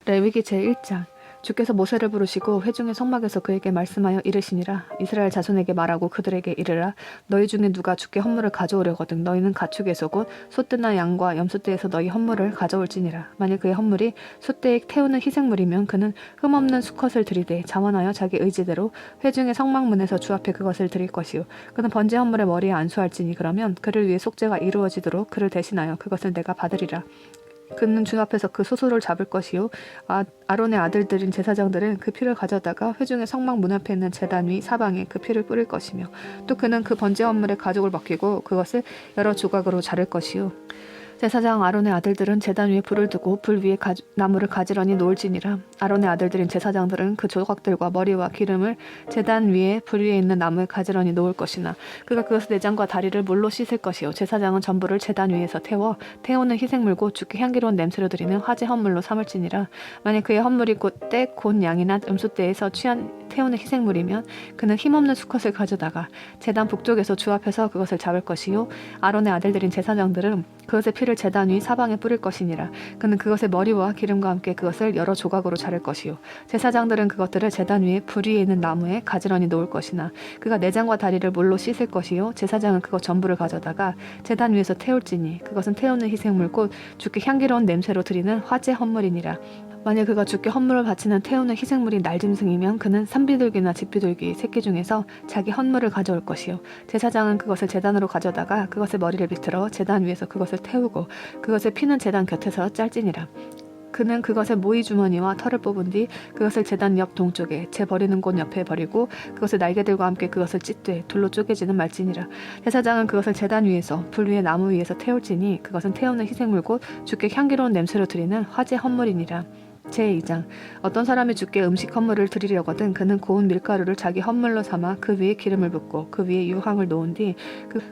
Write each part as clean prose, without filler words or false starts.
레위기 제1장. 주께서 모세를 부르시고 회중의 성막에서 그에게 말씀하여 이르시니라. 이스라엘 자손에게 말하고 그들에게 이르라. 너희 중에 누가 주께 헌물을 가져오려거든 너희는 가축에서 곧 소떼나 양과 염소떼에서 너희 헌물을 가져올지니라. 만일 그의 헌물이 소떼에 태우는 희생물이면 그는 흠없는 수컷을 드리되 자원하여 자기 의지대로 회중의 성막문에서 주 앞에 그것을 드릴 것이요 그는 번제 헌물의 머리에 안수할지니 그러면 그를 위해 속죄가 이루어지도록 그를 대신하여 그것을 내가 받으리라. 그는 주 앞에서 그 소소를 잡을 것이요 아론의 아들들인 제사장들은 그 피를 가져다가 회중의 성막 문 앞에 있는 제단 위 사방에 그 피를 뿌릴 것이며 또 그는 그 번제 헌물의 가죽을 벗기고 그것을 여러 조각으로 자를 것이요 제사장 아론의 아들들은 제단 위에 불을 두고 불 위에 나무를 가지런히 놓을지니라. 아론의 아들들인 제사장들은 그 조각들과 머리와 기름을 제단 위에 불 위에 있는 나무에 가지런히 놓을 것이나 그가 그것을 내장과 다리를 물로 씻을 것이요 제사장은 전부를 제단 위에서 태우는 희생물고 주께 향기로운 냄새로 드리는 화제 헌물로 삼을지니라. 만약 그의 헌물이 곧 양이나 음소떼에서 태우는 희생물이면 그는 힘없는 수컷을 가져다가 제단 북쪽에서 주 앞에서 그것을 잡을 것이요 아론의 아들들인 제사장들은 그것의 피를 제단 위 사방에 뿌릴 것이니라. 그는 그것의 머리와 기름과 함께 그것을 여러 조각으로 자를 것이요 제사장들은 그것들을 제단 위에 불 위에 있는 나무에 가지런히 놓을 것이나 그가 내장과 다리를 물로 씻을 것이요 제사장은 그것 전부를 가져다가 제단 위에서 태울지니 그것은 태우는 희생물 곧 주께 향기로운 냄새로 드리는 화제 헌물이니라. 만약 그가 주께 헌물을 바치는 태우는 희생물이 날짐승이면 그는 산비둘기나 집비둘기 새끼 중에서 자기 헌물을 가져올 것이요 제사장은 그것을 제단으로 가져다가 그것의 머리를 비틀어 제단 위에서 그것을 태우고 그것의 피는 제단 곁에서 짤지니라. 그는 그것의 모이 주머니와 털을 뽑은 뒤 그것을 제단 옆 동쪽에 재 버리는 곳 옆에 버리고 그것의 날개들과 함께 그것을 찢되 둘로 쪼개지는 말지니라. 제사장은 그것을 제단 위에서 불 위에 나무 위에서 태울지니 그것은 태우는 희생물 곧 주께 향기로운 냄새로 드리는 화제 헌물이니라. 제2장. 어떤 사람이 주께 음식 헌물을 드리려거든 그는 고운 밀가루를 자기 헌물로 삼아 그 위에 기름을 붓고 그 위에 유황을 놓은 뒤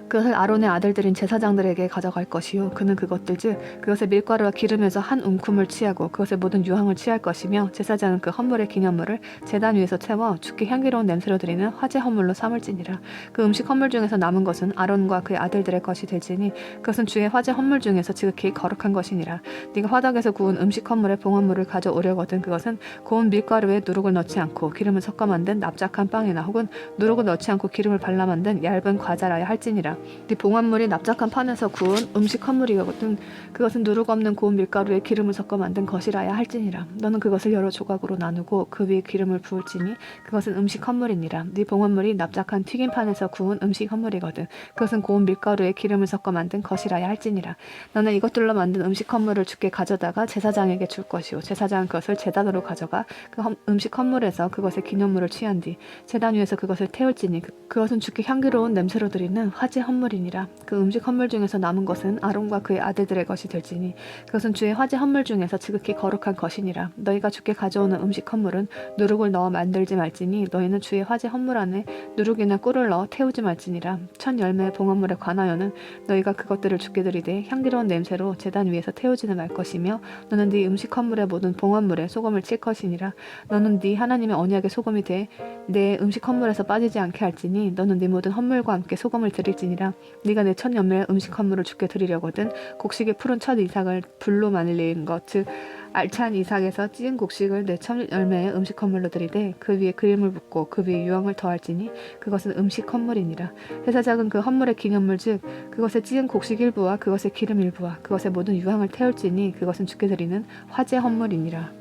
그것을 아론의 아들들인 제사장들에게 가져갈 것이요 그는 그것들 즉 그것의 밀가루와 기름에서 한 움큼을 취하고 그것의 모든 유황을 취할 것이며 제사장은 그 헌물의 기념물을 제단 위에서 채워 주께 향기로운 냄새로 드리는 화제 헌물로 삼을지니라. 그 음식 헌물 중에서 남은 것은 아론과 그의 아들들의 것이 될지니 그것은 주의 화제 헌물 중에서 지극히 거룩한 것이니라. 네가 화덕에서 구운 음식 헌물의 봉헌물을 가져오려거든 그것은 고운 밀가루에 누룩을 넣지 않고 기름을 섞어 만든 납작한 빵이나 혹은 누룩을 넣지 않고 기름을 발라 만든 얇은 과자라야 할지니라. 네 봉헌물이 납작한 판에서 구운 음식 헌물이거든 그것은 누룩 없는 고운 밀가루에 기름을 섞어 만든 것이라야 할지니라. 너는 그것을 여러 조각으로 나누고 그 위에 기름을 부을지니 그것은 음식 헌물이니라. 네 봉헌물이 납작한 튀김판에서 구운 음식 헌물이거든 그것은 고운 밀가루에 기름을 섞어 만든 것이라야 할지니라. 너는 이것들로 만든 음식 헌물을 주께 가져다가 제사장에게 줄 것이요 제사장은 그것을 제단으로 가져가 그 음식 헌물에서 그것의 기념물을 취한 뒤 제단 위에서 그것을 태울지니 그것은 주께 향기로운 냄새로 드리는 화제 헌물이니라. 그 음식 헌물 중에서 남은 것은 아론과 그의 아들들의 것이 될지니 그것은 주의 화제 헌물 중에서 지극히 거룩한 것이니라. 너희가 주께 가져오는 음식 헌물은 누룩을 넣어 만들지 말지니 너희는 주의 화제 헌물 안에 누룩이나 꿀을 넣어 태우지 말지니라. 첫 열매의 봉헌물에 관하여는 너희가 그것들을 주께 드리되 향기로운 냄새로 제단 위에서 태우지는 말 것이며 너는 네 음식 헌물의 모든 봉헌물에 소금을 칠 것이니라. 너는 네 하나님의 언약의 소금이 돼 내 음식 헌물에서 빠지지 않게 할지니 너는 네 모든 헌물과 함께 소금을 드릴지니라. 네가 내 첫 열매의 음식 헌물을 주께 드리려거든 곡식의 푸른 첫 이삭을 불로 말린 것 즉 알찬 이삭에서 찌은 곡식을 내 첫 열매의 음식 헌물로 드리되 그 위에 기름을 붓고 그 위에 유황을 더할지니 그것은 음식 헌물이니라. 제사장은 그 헌물의 기념물 즉 그것의 찌은 곡식 일부와 그것의 기름 일부와 그것의 모든 유황을 태울지니 그것은 주께 드리는 화제 헌물이니라.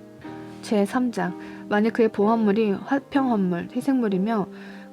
제3장. 만약 그의 봉헌물이 화평 헌물 희생물이며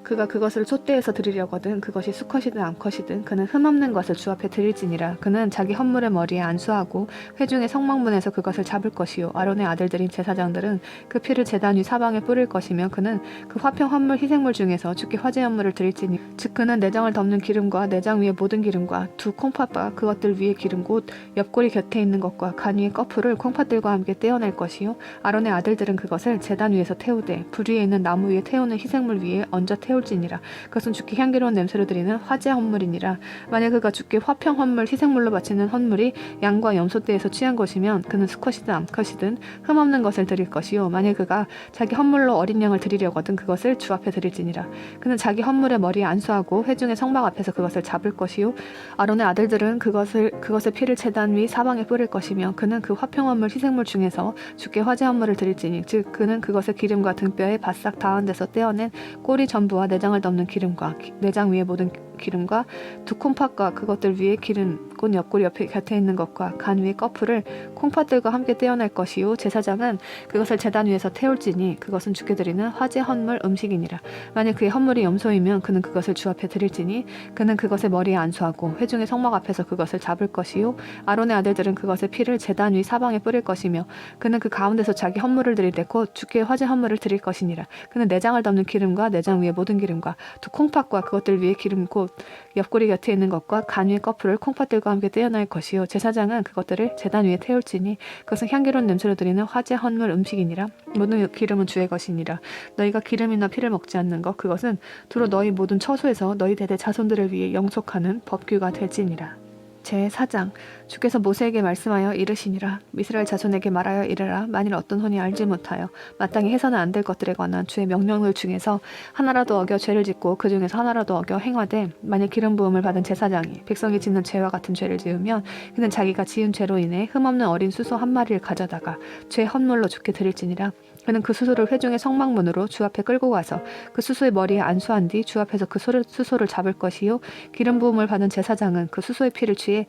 그가 그것을 소떼에서 드리려거든 그것이 수컷이든 암컷이든 그는 흠없는 것을 주 앞에 드릴지니라. 그는 자기 헌물의 머리에 안수하고 회중의 성막문에서 그것을 잡을 것이요 아론의 아들들인 제사장들은 그 피를 제단 위 사방에 뿌릴 것이며 그는 그 화평 헌물 희생물 중에서 주께 화제 헌물을 드릴지니 즉 그는 내장을 덮는 기름과 내장 위에 모든 기름과 두 콩팥과 그것들 위에 기름 곧 옆구리 곁에 있는 것과 간 위의 꺼풀을 콩팥들과 함께 떼어낼 것이요 아론의 아들들은 그것을 제단 위에서 태우되 불 위에 있는 나무 위에 태우는 희생물 위에 얹어 태울 태울지니라. 그것은 주께 향기로운 냄새로 드리는 화제 헌물이니라. 만약 그가 주께 화평 헌물 희생물로 바치는 헌물이 양과 염소 떼에서 취한 것이면 그는 수컷이든 암컷이든 흠없는 것을 드릴 것이요 만약 그가 자기 헌물로 어린 양을 드리려거든 그것을 주 앞에 드릴지니라. 그는 자기 헌물의 머리에 안수하고 회중의 성막 앞에서 그것을 잡을 것이요 아론의 아들들은 그것의 피를 제단 위 사방에 뿌릴 것이며 그는 그 화평 헌물 희생물 중에서 주께 화제 헌물을 드릴지니 즉 그는 그것의 기름과 등뼈에 바싹 닿은 데서 떼어낸 꼬리 전부와 내장을 덮는 기름과 내장 위에 모든 기름과 두 콩팥과 그것들 위에 기름 곧 옆구리 옆에 곁에 있는 것과 간 위에 꺼풀을 콩팥들과 함께 떼어낼 것이요 제사장은 그것을 제단 위에서 태울지니 그것은 주께 드리는 화제 헌물 음식이니라. 만약 그의 헌물이 염소이면 그는 그것을 주 앞에 드릴지니 그는 그것의 머리에 안수하고 회중의 성막 앞에서 그것을 잡을 것이요 아론의 아들들은 그것의 피를 제단 위 사방에 뿌릴 것이며 그는 그 가운데서 자기 헌물을 드릴 때 곧 주께 화제 헌물을 드릴 것이니라. 그는 내장을 덮는 기름과 내장 위에 모든 기름과 두 콩팥과 그것들 위에 기름 곧 옆구리 곁에 있는 것과 간 위에 꺼풀을 콩팥들과 함께 떼어낼 것이요 제사장은 그것들을 제단 위에 태울지니 그것은 향기로운 냄새로 드리는 화제 헌물 음식이니라. 모든 기름은 주의 것이니라. 너희가 기름이나 피를 먹지 않는 것 그것은 두로 너희 모든 처소에서 너희 대대 자손들을 위해 영속하는 법규가 될지니라. 제4장 주께서 모세에게 말씀하여 이르시니라. 이스라엘 자손에게 말하여 이르라. 만일 어떤 혼이 알지 못하여 마땅히 해서는 안 될 것들에 관한 주의 명령을 중에서 하나라도 어겨 죄를 짓고 그 중에서 하나라도 어겨 행하되 만일 기름 부음을 받은 제사장이 백성이 짓는 죄와 같은 죄를 지으면 그는 자기가 지은 죄로 인해 흠없는 어린 수소 한 마리를 가져다가 죄 헌물로 주께 드릴지니라. 그는 그 수소를 회중의 성막문으로 주 앞에 끌고 가서 그 수소의 머리에 안수한 뒤 주 앞에서 그 수소를 잡을 것이요 기름 부음을 받은 제사장은 그 수소의 피를 취해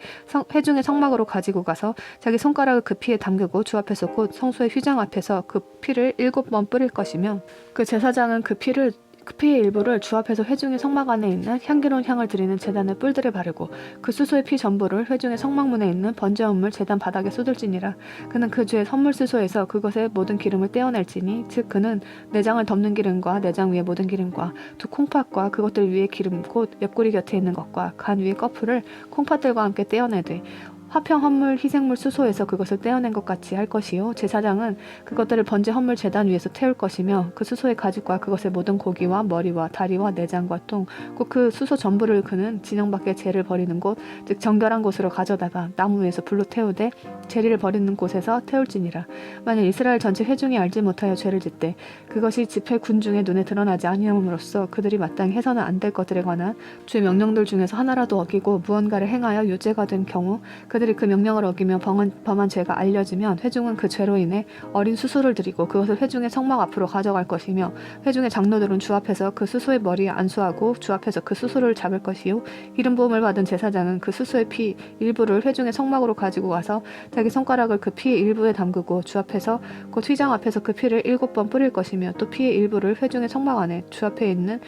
회중의 성막으로 가지고 가서 자기 손가락을 그 피에 담그고 주 앞에서 곧 성소의 휘장 앞에서 그 피를 7번 뿌릴 것이며 그 제사장은 그 피의 일부를 주 앞에서 회중의 성막 안에 있는 향기로운 향을 드리는 제단의 뿔들에 바르고 그 수소의 피 전부를 회중의 성막문에 있는 번제 헌물 제단 바닥에 쏟을지니라. 그는 그 주의 선물 수소에서 그것의 모든 기름을 떼어낼지니 즉 그는 내장을 덮는 기름과 내장 위에 모든 기름과 두 콩팥과 그것들 위에 기름 곧 옆구리 곁에 있는 것과 간 위에 꺼풀을 콩팥들과 함께 떼어내되 화평 헌물 희생물 수소에서 그것을 떼어낸 것 같이 할 것이요 제사장은 그것들을 번제 헌물 제단 위에서 태울 것이며 그 수소의 가죽과 그것의 모든 고기와 머리와 다리와 내장과 똥 곧 그 수소 전부를 그는 진영 밖에 재를 버리는 곳 즉 정결한 곳으로 가져다가 나무 위에서 불로 태우되 재리를 버리는 곳에서 태울지니라. 만일 이스라엘 전체 회중이 알지 못하여 죄를 짓되 그것이 집회 군중의 눈에 드러나지 아니함으로써 그들이 마땅히 해서는 안 될 것들에 관한 주의 명령들 중에서 하나라도 어기고 무언가를 행하여 유죄가 된 경우 그들이 그 명령을 어기며 범한 죄가 알려지면 회중은 그 죄로 인해 어린 수소를 드리고 그것을 회중의 성막 앞으로 가져갈 것이며 회중의 장로들은 주 앞에서 그 수소의 머리에 안수하고 주 앞에서 그 수소를 잡을 것이요 기름 부음을 받은 제사장은 그 수소의 피 일부를 회중의 성막으로 가지고 가서 자기 손가락을 그 피의 일부에 담그고 주 앞에서 곧 휘장 앞에서 그 피를 7번 뿌릴 것이며 또 피의 일부를 회중의 성막 안에 주 앞에 있는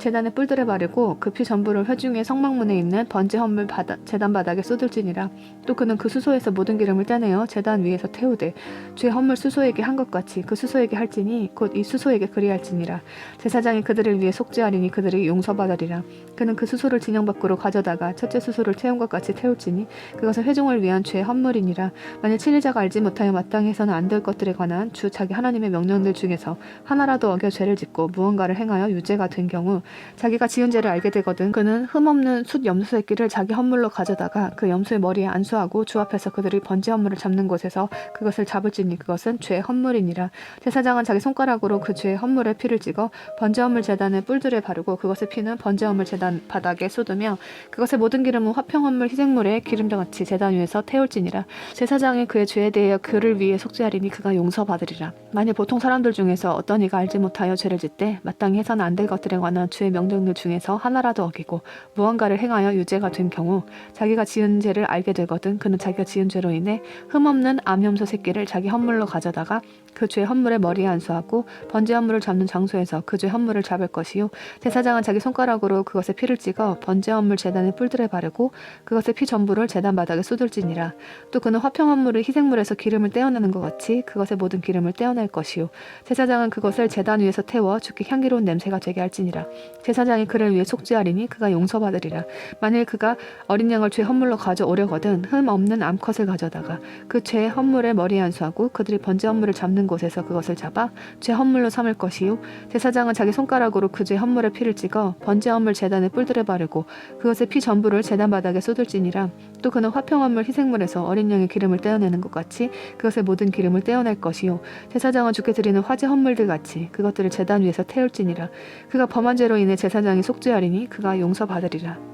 제단의 뿔들에 바르고 그 피 전부를 회중의 성막문에 있는 번제 헌물 제단 바닥에 쏟을지니라. 또 그는 그 수소에서 모든 기름을 떼내어 제단 위에서 태우되 주의 헌물 수소에게 한 것 같이 그 수소에게 할지니 곧 이 수소에게 그리할지니라. 제사장이 그들을 위해 속죄하리니 그들이 용서받으리라. 그는 그 수소를 진영 밖으로 가져다가 첫째 수소를 태운 것 같이 태울지니 그것은 회중을 위한 죄의 헌물이니라. 만일 친일자가 알지 못하여 마땅히 해서는 안 될 것들에 관한 주 자기 하나님의 명령들 중에서 하나라도 어겨 죄를 짓고 무언가를 행하여 유죄가 된 경우 자기가 지은 죄를 알게 되거든 그는 흠없는 숫 염소 새끼를 자기 헌물로 가져다가 그 염소의 머리에 안수하고 주 앞에서 그들이 번제 헌물을 잡는 곳에서 그것을 잡을지니 그것은 죄의 헌물이니라. 제사장은 자기 손가락으로 그 죄의 헌물의 피를 찍어 번제 헌물 제단의 뿔들에 바르고 그것의 피는 번제 헌물 제단 바닥에 쏟으며 그것의 모든 기름은 화평 헌물 희생물에 기름같이 제단 위에서 태울지니라. 제사장이 그의 죄에 대하여 그를 위해 속죄하리니 그가 용서받으리라. 만일 보통 사람들 중에서 어떤 이가 알지 못하여 죄를 짓되 마땅히 해서는 안 될 것들에 관한 주의 명령들 중에서 하나라도 어기고 무언가를 행하여 유죄가 된 경우 자기가 지은 죄를 알게 되거든 그는 자기가 지은 죄로 인해 흠없는 암염소 새끼를 자기 헌물로 가져다가 그 죄 헌물의 머리에 안수하고 번제 헌물을 잡는 장소에서 그 죄 헌물을 잡을 것이요 제사장은 자기 손가락으로 그것의 피를 찍어 번제 헌물 제단의 뿔들에 바르고 그것의 피 전부를 제단 바닥에 쏟을지니라. 또 그는 화평 헌물을 희생물에서 기름을 떼어내는 것 같이 그것의 모든 기름을 떼어낼 것이요 제사장은 그것을 제단 위에서 태워 주께 향기로운 냄새가 되게 할지니라. 제사장이 그를 위해 속죄하리니 그가 용서받으리라. 만일 그가 어린 양을 죄 헌물로 가져오려거든 흠 없는 암컷을 가져다가 그 죄 헌물의 머리에 안수하고 그들이 번제 헌물을 잡는 있는 곳에서 그것을 잡아 죄 헌물로 삼을 것이요 제사장은 자기 손가락으로 그 죄 헌물의 피를 찍어 번제 헌물 제단에 뿔들에 바르고 그것의 피 전부를 제단 바닥에 쏟을지니라. 또 그는 화평 헌물 희생물에서 어린 양의 기름을 떼어내는 것 같이 그것의 모든 기름을 떼어낼 것이요 제사장은 주께 드리는 화제 헌물들 같이 그것들을 제단 위에서 태울지니라. 그가 범한 죄로 인해 제사장이 속죄하리니 그가 용서받으리라.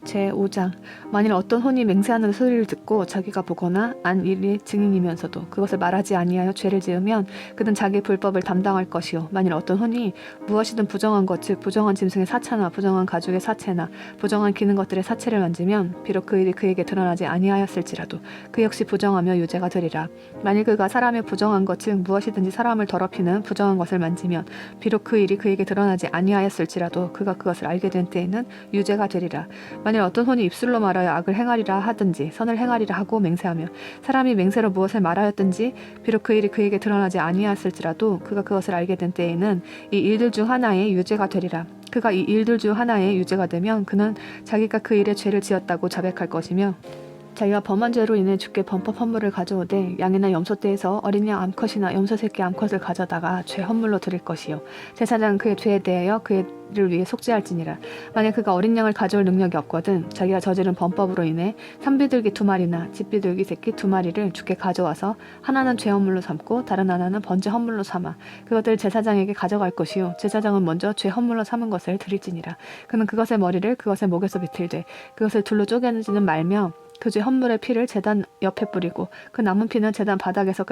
제5장 만일 어떤 혼이 맹세하는 소리를 듣고 자기가 보거나 안 일의 증인이면서도 그것을 말하지 아니하여 죄를 지으면 그는 자기의 불법을 담당할 것이요 만일 어떤 혼이 무엇이든 부정한 것 즉 부정한 짐승의 사체나 부정한 가죽의 사체나 부정한 기는 것들의 사체를 만지면 비록 그 일이 그에게 드러나지 아니하였을지라도 그 역시 부정하며 유죄가 되리라. 만일 그가 사람의 부정한 것 즉 무엇이든지 사람을 더럽히는 부정한 것을 만지면 비록 그 일이 그에게 드러나지 아니하였을지라도 그가 그것을 알게 된 때에는 유죄가 되리라. 만일 어떤 혼이 입술로 말하여 악을 행하리라 하든지 선을 행하리라 하고 맹세하며 사람이 맹세로 무엇을 말하였든지 비록 그 일이 그에게 드러나지 아니하였을지라도 그가 그것을 알게 된 때에는 이 일들 중 하나의 유죄가 되리라. 그가 이 일들 중 하나의 유죄가 되면 그는 자기가 그 일에 죄를 지었다고 자백할 것이며 자기가 범한 죄로 인해 주께 범법 헌물을 가져오되 양이나 염소떼에서 어린 양 암컷이나 염소 새끼 암컷을 가져다가 죄 헌물로 드릴 것이요 제사장은 그의 죄에 대하여 그를 위해 속죄할지니라. 만약 그가 어린 양을 가져올 능력이 없거든 자기가 저지른 범법으로 인해 산비둘기 2마리나 집비둘기 새끼 2마리를 주께 가져와서 하나는 죄 헌물로 삼고 다른 하나는 번제 헌물로 삼아 그것들을 제사장에게 가져갈 것이요 제사장은 먼저 죄 헌물로 삼은 것을 드릴지니라. 그는 그것의 머리를 그것의 목에서 비틀되 그것을 둘로 쪼개지는 말며 그 죄 헌물의 피를 제단 옆에 뿌리고 그 남은 피는 제단 바닥에서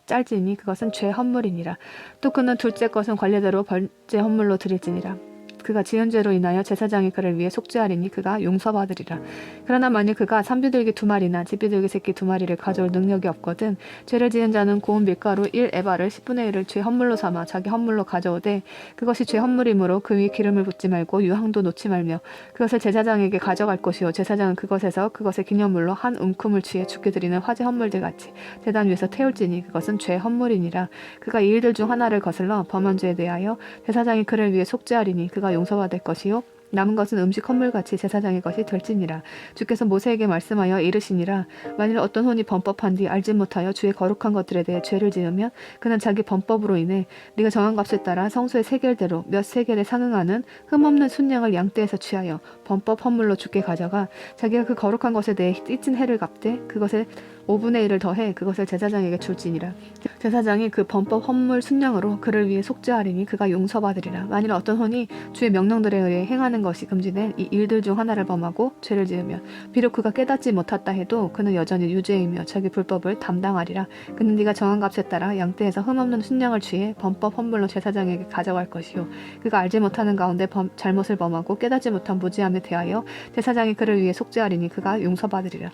짤지니 그것은 죄 헌물이니라. 또 그는 둘째 것은 관례대로 번제 헌물로 드릴지니라. 그가 지은 죄로 인하여 제사장이 그를 위해 속죄하리니 그가 용서받으리라. 그러나 만일 그가 산비둘기 2마리나 집비둘기 새끼 2마리를 가져올 능력이 없거든 죄를 지은 자는 고운 밀가루 1에바를 10분의 1을 죄 헌물로 삼아 자기 헌물로 가져오되 그것이 죄 헌물이므로 그 위에 기름을 붓지 말고 유황도 놓지 말며 그것을 제사장에게 가져갈 것이요 제사장은 그것에서 그것의 기념물로 한 움큼을 취해 주께 드리는 화제 헌물들 같이 제단 위에서 태울지니 그것은 죄 헌물이니라. 그가 이 일들 중 하나를 거슬러 범한 죄에 대하여 제사장이 그를 위해 속죄하리니 그가 용서받을 것이요 남은 것은 음식 헌물같이 제사장의 것이 될지니라. 주께서 모세에게 말씀하여 이르시니라. 만일 어떤 혼이 범법한 뒤 알지 못하여 주의 거룩한 것들에 대해 죄를 지으면 그는 자기 범법으로 인해 네가 정한 값에 따라 성소의 세겔대로 몇 세겔에 상응하는 흠없는 순양을 양떼에서 취하여 범법 헌물로 주께 가져가 자기가 그 거룩한 것에 대해 띠친 해를 갚되 그것에 5분의 1을 더해 그것을 제사장에게 줄지니라. 제사장이 그 범법 헌물 순양으로 그를 위해 속죄하리니 그가 용서받으리라. 만일 어떤 혼이 주의 명령들에 의해 행하는 것이 금지된 이 일들 중 하나를 범하고 죄를 지으면 비록 그가 깨닫지 못했다 해도 그는 여전히 유죄이며 자기 불법을 담당하리라. 그는 네가 정한 값에 따라 양떼에서 흠없는 순양을 취해 범법 헌물로 제사장에게 가져갈 것이요 그가 알지 못하는 가운데 잘못을 범하고 깨닫지 못한 무지함에 대하여 제사장이 그를 위해 속죄하리니 그가 용서받으리라.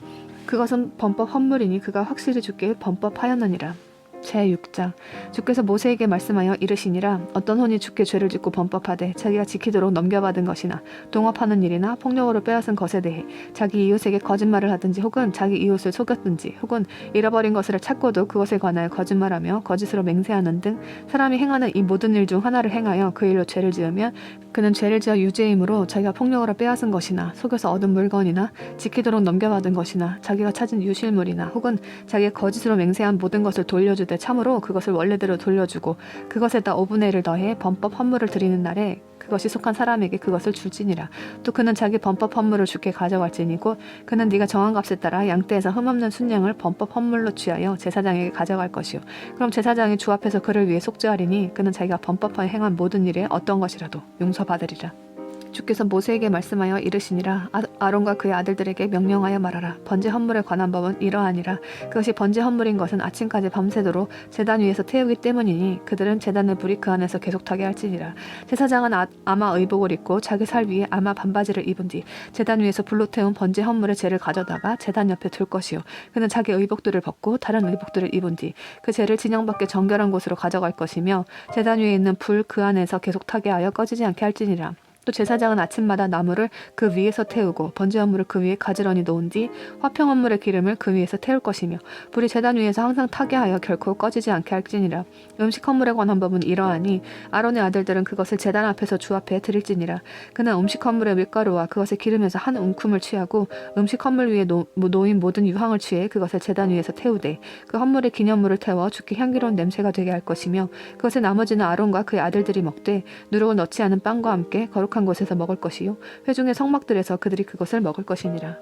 그것은 범법 헌물이니 그가 확실히 주께 범법하였느니라. 제6장 주께서 모세에게 말씀하여 이르시니라. 어떤 혼이 주께 죄를 짓고 범법하되 자기가 지키도록 넘겨받은 것이나 동업하는 일이나 폭력으로 빼앗은 것에 대해 자기 이웃에게 거짓말을 하든지 혹은 자기 이웃을 속였든지 혹은 잃어버린 것을 찾고도 그것에 관하여 거짓말하며 거짓으로 맹세하는 등 사람이 행하는 이 모든 일 중 하나를 행하여 그 일로 죄를 지으면 그는 죄를 지어 유죄이므로 자기가 폭력으로 빼앗은 것이나 속여서 얻은 물건이나 지키도록 넘겨받은 것이나 자기가 찾은 유실물이나 혹은 자기가 거짓으로 맹세한 모든 것을 돌려주되 참으로 그것을 원래대로 돌려주고 그것에다 5분의 1을 더해 범법 헌물을 드리는 날에 그것이 속한 사람에게 그것을 줄지니라. 또 그는 자기 범법 헌물을 주께 가져갈지니 곧 그는 네가 정한 값에 따라 양떼에서 흠없는 순양을 범법 헌물로 취하여 제사장에게 가져갈 것이요 그럼 제사장이 주 앞에서 그를 위해 속죄하리니 그는 자기가 범법하여 행한 모든 일에 어떤 것이라도 용서받으리라. 주께서 모세에게 말씀하여 이르시니라. 아론과 그의 아들들에게 명령하여 말하라. 번제 헌물에 관한 법은 이러하니라. 그것이 번제 헌물인 것은 아침까지 밤새도록 제단 위에서 태우기 때문이니 그들은 제단의 불이 그 안에서 계속 타게 할지니라. 제사장은 아마 의복을 입고 자기 살 위에 아마 반바지를 입은 뒤 제단 위에서 불로 태운 번제 헌물의 재를 가져다가 제단 옆에 둘 것이요 그는 자기 의복들을 벗고 다른 의복들을 입은 뒤 그 재를 진영 밖에 정결한 곳으로 가져갈 것이며 제단 위에 있는 불 그 안에서 계속 타게 하여 꺼지지 않게 할지니라. 또 제사장은 아침마다 나무를 그 위에서 태우고 번제 헌물을 그 위에 가지런히 놓은 뒤 화평 헌물의 기름을 그 위에서 태울 것이며 불이 제단 위에서 항상 타게 하여 결코 꺼지지 않게 할지니라. 음식 헌물에 관한 법은 이러하니 아론의 아들들은 그것을 제단 앞에서 주 앞에 드릴지니라. 그는 음식 헌물의 밀가루와 그것의 기름에서 한 움큼을 취하고 음식 헌물 위에 놓인 모든 유황을 취해 그것을 제단 위에서 태우되 그 헌물에 기념물을 태워 주께 향기로운 냄새가 되게 할 것이며 그것의 나머지는 아론과 그의 아들들이 먹되 누룩을 넣지 않은 빵과 함께 거룩한 곳에서 먹을 것이요 회중의 성막들에서 그들이 그것을 먹을 것이니라.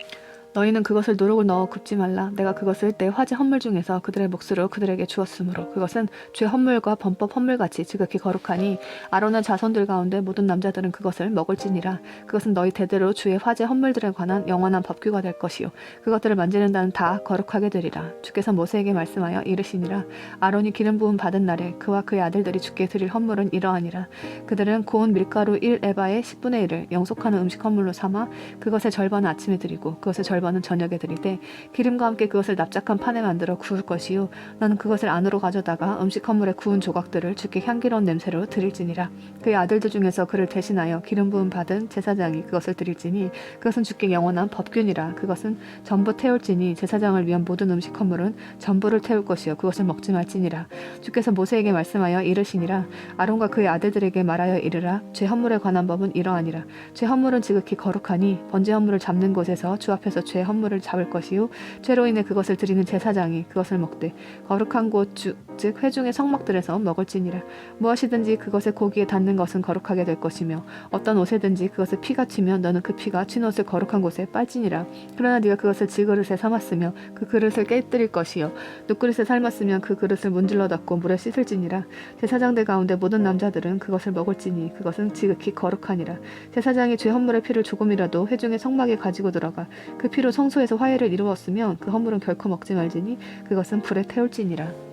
너희는 그것을 누룩을 넣어 굽지 말라. 내가 그것을 내 화제 헌물 중에서 그들의 몫으로 그들에게 주었으므로 그것은 죄 헌물과 범법 헌물같이 지극히 거룩하니 아론의 자손들 가운데 모든 남자들은 그것을 먹을지니라. 그것은 너희 대대로 주의 화제 헌물들에 관한 영원한 법규가 될 것이요 그것들을 만지는 자는 다 거룩하게 되리라. 주께서 모세에게 말씀하여 이르시니라. 아론이 기름 부음 받은 날에 그와 그의 아들들이 주께 드릴 헌물은 이러하니라. 그들은 고운 밀가루 1에바의 10분의 1을 영속하는 음식 헌물로 삼아 그것의 절반은 아침에 드리고 그것의 절반은 저녁에 드리되 기름과 함께 그것을 납작한 판에 만들어 구울 것이요 너는 그것을 안으로 가져다가 음식 헌물에 구운 조각들을 주께 향기로운 냄새로 드릴지니라. 그의 아들들 중에서 그를 대신하여 기름 부음 받은 제사장이 그것을 드릴지니 그것은 주께 영원한 법균이라. 그것은 전부 태울지니 제사장을 위한 모든 음식 헌물은 전부를 태울 것이요 그것을 먹지 말지니라. 주께서 모세에게 말씀하여 이르시니라. 아론과 그의 아들들에게 말하여 이르라. 죄 헌물에 관한 법은 이러하니라. 죄 헌물은 지극히 거룩하니 번제 헌물을 잡는 곳에서 주 앞에서 죄 헌물을 잡을 것이요 죄로 인해 그것을 드리는 제사장이 그것을 먹되 거룩한 곳 즉 회중의 성막들에서 먹을지니라. 무엇이든지 그것의 고기에 닿는 것은 거룩하게 될 것이며 어떤 옷에든지 그것에 피가 치면 너는 그 피가 친 옷을 거룩한 곳에 빨지니라. 그러나 네가 그것을 질그릇에 삼았으며 그 그릇을 깨뜨릴 것이요 눕그릇에 삶았으면 그 그릇을 문질러 닫고 물에 씻을지니라. 제사장들 가운데 모든 남자들은 그것을 먹을지니 그것은 지극히 거룩하니라. 제사장이 죄 헌물의 피를 조금이라도 회중의 성막에 가지고 들어가 그 피로 성소에서 화해를 이루었으면 그 헌물은 결코 먹지 말지니 그것은 불에 태울지니라.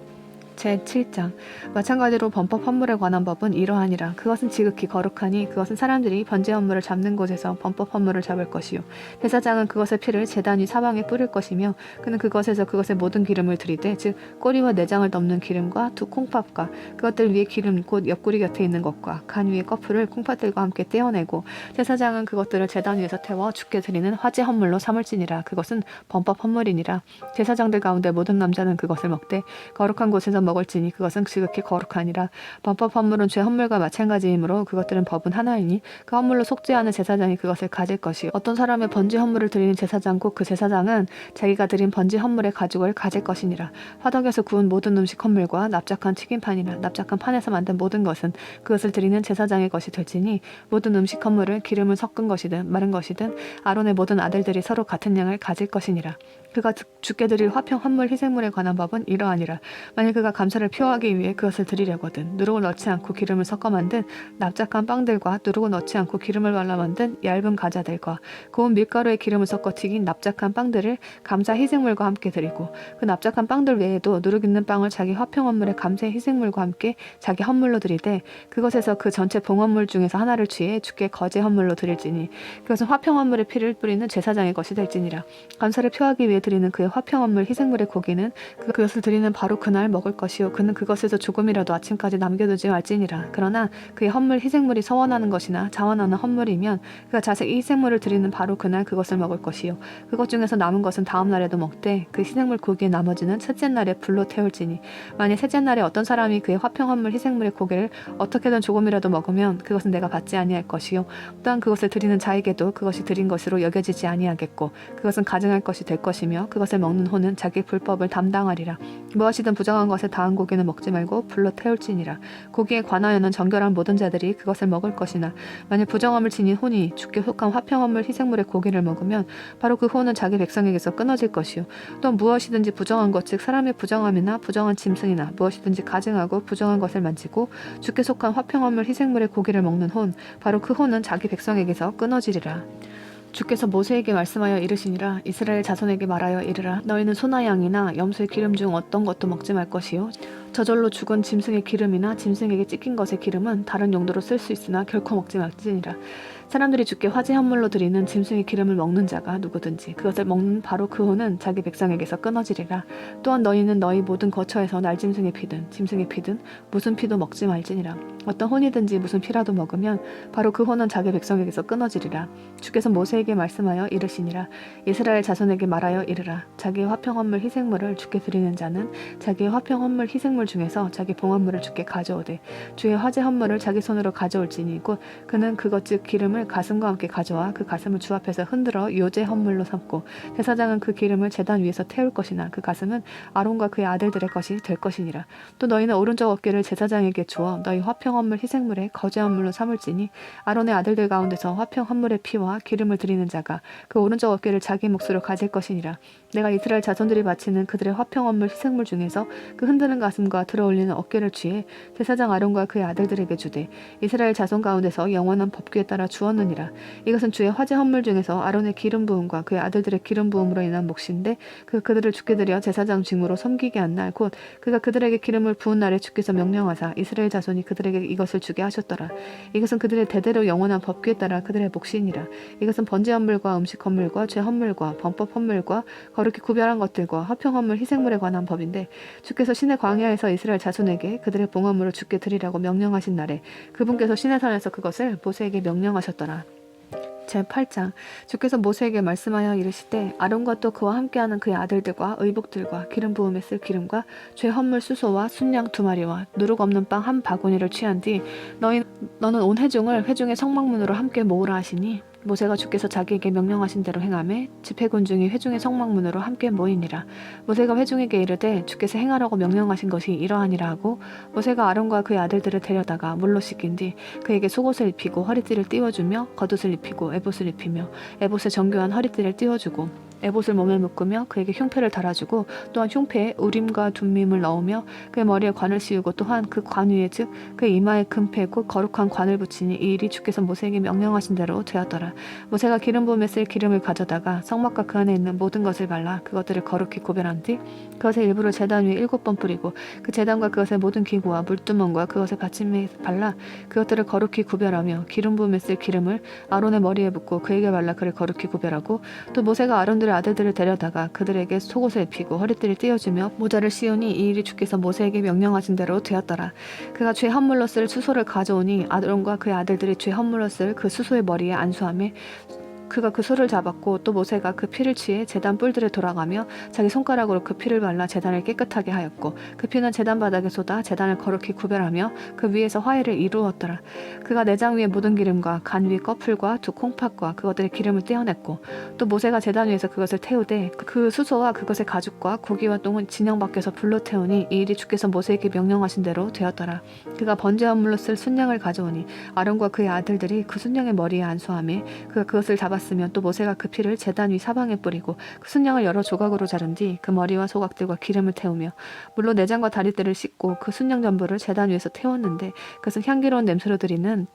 제7장 마찬가지로 범법 헌물에 관한 법은 이러하니라. 그것은 지극히 거룩하니 그것은 사람들이 번제 헌물을 잡는 곳에서 범법 헌물을 잡을 것이요 제사장은 그것의 피를 제단 위 사방에 뿌릴 것이며 그는 그것에서 그것의 모든 기름을 들이되 즉 꼬리와 내장을 덮는 기름과 두 콩팥과 그것들 위에 기름 곧 옆구리 곁에 있는 것과 간 위의 꺼풀을 콩팥들과 함께 떼어내고 제사장은 그것들을 제단 위에서 태워 주께 드리는 화제 헌물로 삼을지니라. 그것은 범법 헌물이니라. 제사장들 가운데 모든 남자는 그것을 먹되 거룩한 곳에서 먹을지니 그것은 지극히 거룩하니라. 범법 헌물은 죄 헌물과 마찬가지이므로 그것들은 법은 하나이니 그 헌물로 속죄하는 제사장이 그것을 가질 것이요 어떤 사람의 번제 헌물을 드리는 제사장 곧 그 제사장은 자기가 드린 번제 헌물의 가죽을 가질 것이니라. 화덕에서 구운 모든 음식 헌물과 납작한 튀김판이나 납작한 판에서 만든 모든 것은 그것을 드리는 제사장의 것이 될지니 모든 음식 헌물은 기름을 섞은 것이든 마른 것이든 아론의 모든 아들들이 서로 같은 양을 가질 것이니라. 그가 주께 드릴 화평 헌물 희생물에 관한 법은 이러하니라. 만일 그가 감사를 표하기 위해 그것을 드리려거든 누룩을 넣지 않고 기름을 섞어 만든 납작한 빵들과 누룩을 넣지 않고 기름을 발라 만든 얇은 과자들과 고운 밀가루에 기름을 섞어 튀긴 납작한 빵들을 감사 희생물과 함께 드리고 그 납작한 빵들 외에도 누룩 있는 빵을 자기 화평 헌물의 감사 희생물과 함께 자기 헌물로 드리되 그것에서 그 전체 봉헌물 중에서 하나를 취해 주께 거제 헌물로 드릴지니 그것은 화평 헌물의 피를 뿌리는 제사장의 것이 될지니라. 감사를 표하기 위해 드리는 그의 화평 헌물 희생물의 고기는 그것을 드리는 바로 그날 먹을 것이요 그는 그것에서 조금이라도 아침까지 남겨두지 말지니라. 그러나 그의 헌물 희생물이 서원하는 것이나 자원하는 헌물이면 그가 자색이 희생물을 드리는 바로 그날 그것을 먹을 것이요 그것 중에서 남은 것은 다음 날에도 먹되 그 희생물 고기의 나머지는 셋째 날에 불로 태울지니 만일 셋째 날에 어떤 사람이 그의 화평 헌물 희생물의 고기를 어떻게든 조금이라도 먹으면 그것은 내가 받지 아니할 것이요 또한 그것을 드리는 자에게도 그것이 드린 것으로 여겨지지 아니하겠고 그것은 가증할 것이 될 것이며 그것을 먹는 호는 자기 불법을 담당하리라. 무엇이든 부정한 것에 닿은 고기는 먹지 말고 불로 태울지니라. 고기에 관하여는 정결한 모든 자들이 그것을 먹을 것이나 만일 부정함을 지닌 혼이 주께 속한 화평 헌물 희생물의 고기를 먹으면 바로 그 혼은 자기 백성에게서 끊어질 것이요 또 무엇이든지 부정한 것 즉 사람의 부정함이나 부정한 짐승이나 무엇이든지 가증하고 부정한 것을 만지고 주께 속한 화평 헌물 희생물의 고기를 먹는 혼 바로 그 혼은 자기 백성에게서 끊어지리라. 주께서 모세에게 말씀하여 이르시니라. 이스라엘 자손에게 말하여 이르라. 너희는 소나 양이나 염소의 기름 중 어떤 것도 먹지 말 것이요 저절로 죽은 짐승의 기름이나 짐승에게 찢긴 것의 기름은 다른 용도로 쓸 수 있으나 결코 먹지 말지니라. 사람들이 주께 화제 헌물로 드리는 짐승의 기름을 먹는 자가 누구든지 그것을 먹는 바로 그 혼은 자기 백성에게서 끊어지리라. 또한 너희는 너희 모든 거처에서 날짐승의 피든 짐승의 피든 무슨 피도 먹지 말지니라. 어떤 혼이든지 무슨 피라도 먹으면 바로 그 혼은 자기 백성에게서 끊어지리라. 주께서 모세에게 말씀하여 이르시니라. 이스라엘 자손에게 말하여 이르라. 자기의 화평 헌물 희생물을 주께 드리는 자는 자기의 화평 헌물 희생물 중에서 자기 봉헌물을 주께 가져오되 주의 화제 헌물을 자기 손으로 가져올지니 곧 그는 그것 즉 기름을 가슴과 함께 가져와 그 가슴을 주 앞에서 흔들어 요제 헌물로 삼고 제사장은 그 기름을 제단 위에서 태울 것이나 그 가슴은 아론과 그의 아들들의 것이 될 것이니라. 또 너희는 오른쪽 어깨를 제사장에게 주어 너희 화평 헌물 희생물의 거제 헌물로 삼을지니 아론의 아들들 가운데서 화평 헌물의 피와 기름을 드리는 자가 그 오른쪽 어깨를 자기 몫으로 가질 것이니라. 내가 이스라엘 자손들이 바치는 그들의 화평 헌물 희생물 중에서 그 흔드는 가슴과 들어올리는 어깨를 취해 제사장 아론과 그의 아들들에게 주되 이스라엘 자손 가운데서 영원한 법규에 따라 주었느니라. 이것은 주의 화제 헌물 중에서 아론의 기름 부음과 그의 아들들의 기름 부음으로 인한 몫인데 그들을 주께 드려 제사장 직무로 섬기게 한 날 곧 그가 그들에게 기름을 부은 날에 주께서 명령하사 이스라엘 자손이 그들에게 이것을 주게 하셨더라. 이것은 그들의 대대로 영원한 법규에 따라 그들의 몫이니라. 이것은 번제 헌물과 음식 헌물과 죄 헌물과 범법 헌물과 거룩히 구별한 것들과 화평 헌물 희생물에 관한 법인데 주께서 신의 광야에서 이스라엘 자손에게 그들의 봉헌물을 주께 드리라고 명령하신 날에 그분께서 시내산에서 그것을 모세에게 명령하셨더라. 제8장 주께서 모세에게 말씀하여 이르시되 아론과 또 그와 함께하는 그의 아들들과 의복들과 기름 부음에 쓸 기름과 죄 헌물 수소와 순양 2마리와 누룩 없는 빵 1바구니를 취한 뒤 너는 온 회중을 회중의 성막문으로 함께 모으라 하시니 모세가 주께서 자기에게 명령하신 대로 행하매 집회군 중이 회중의 성막문으로 함께 모이니라. 모세가 회중에게 이르되 주께서 행하라고 명령하신 것이 이러하니라 하고 모세가 아론과 그의 아들들을 데려다가 물로 씻긴 뒤 그에게 속옷을 입히고 허리띠를 띄워주며 겉옷을 입히고 에봇을 입히며 에봇에 정교한 허리띠를 띄워주고 에봇을 몸에 묶으며 그에게 흉패를 달아주고 또한 흉패에 우림과 둠밈을 넣으며 그의 머리에 관을 씌우고 또한 그 관 위에 즉 그의 이마에 금패 곧 거룩한 관을 붙이니 이 일이 주께서 모세에게 명령하신 대로 되었더라. 모세가 기름 부음에 쓸 기름을 가져다가 성막과 그 안에 있는 모든 것을 발라 그것들을 거룩히 구별한 뒤 그것의 일부를 제단 위에 7번 뿌리고 그 제단과 그것의 모든 기구와 물두멍과 그것의 받침에 발라 그것들을 거룩히 구별하며 기름 부음에 쓸 기름을 아론의 머리에 붓고 그에게 발라 그를 거룩히 구별하고 또 모세가 아론들의 아들들을 데려다가 그들에게 속옷을 입히고 허리띠를 띄워주며 모자를 씌우니 이 일이 주께서 모세에게 명령하신 대로 되었더라. 그가 죄 헌물로 쓸 수소를 가져오니 아론과 그의 아들들이 죄 헌물로 쓸 그 수소의 머리에 안수하며 그가 그 소를 잡았고 또 모세가 그 피를 취해 제단 뿔들에 돌아가며 자기 손가락으로 그 피를 발라 제단을 깨끗하게 하였고 그 피는 제단 바닥에 쏟아 제단을 거룩히 구별하며 그 위에서 화해를 이루었더라. 그가 내장 위에 묻은 기름과 간 위 꺼풀과 두 콩팥과 그것들의 기름을 떼어냈고 또 모세가 제단 위에서 그것을 태우되 그 수소와 그것의 가죽과 고기와 똥은 진영 밖에서 불로 태우니 이 일이 주께서 모세에게 명령하신 대로 되었더라. 그가 번제 헌물로 쓸 순양을 가져오니 아론과 그의 아들들이 그 순양의 머리에 안수하며 그가 그것을 잡았으면 또 모세가 그 피를 제단 위 사방에 뿌리고 그 순양을 여러 조각으로 자른 뒤 그 머리와 소각들과 기름을 태우며 물로 내장과 다리들을 씻고 그 순양 전부를 제단 위에서 태웠는데 그것은 향기로운 냄새로 드리는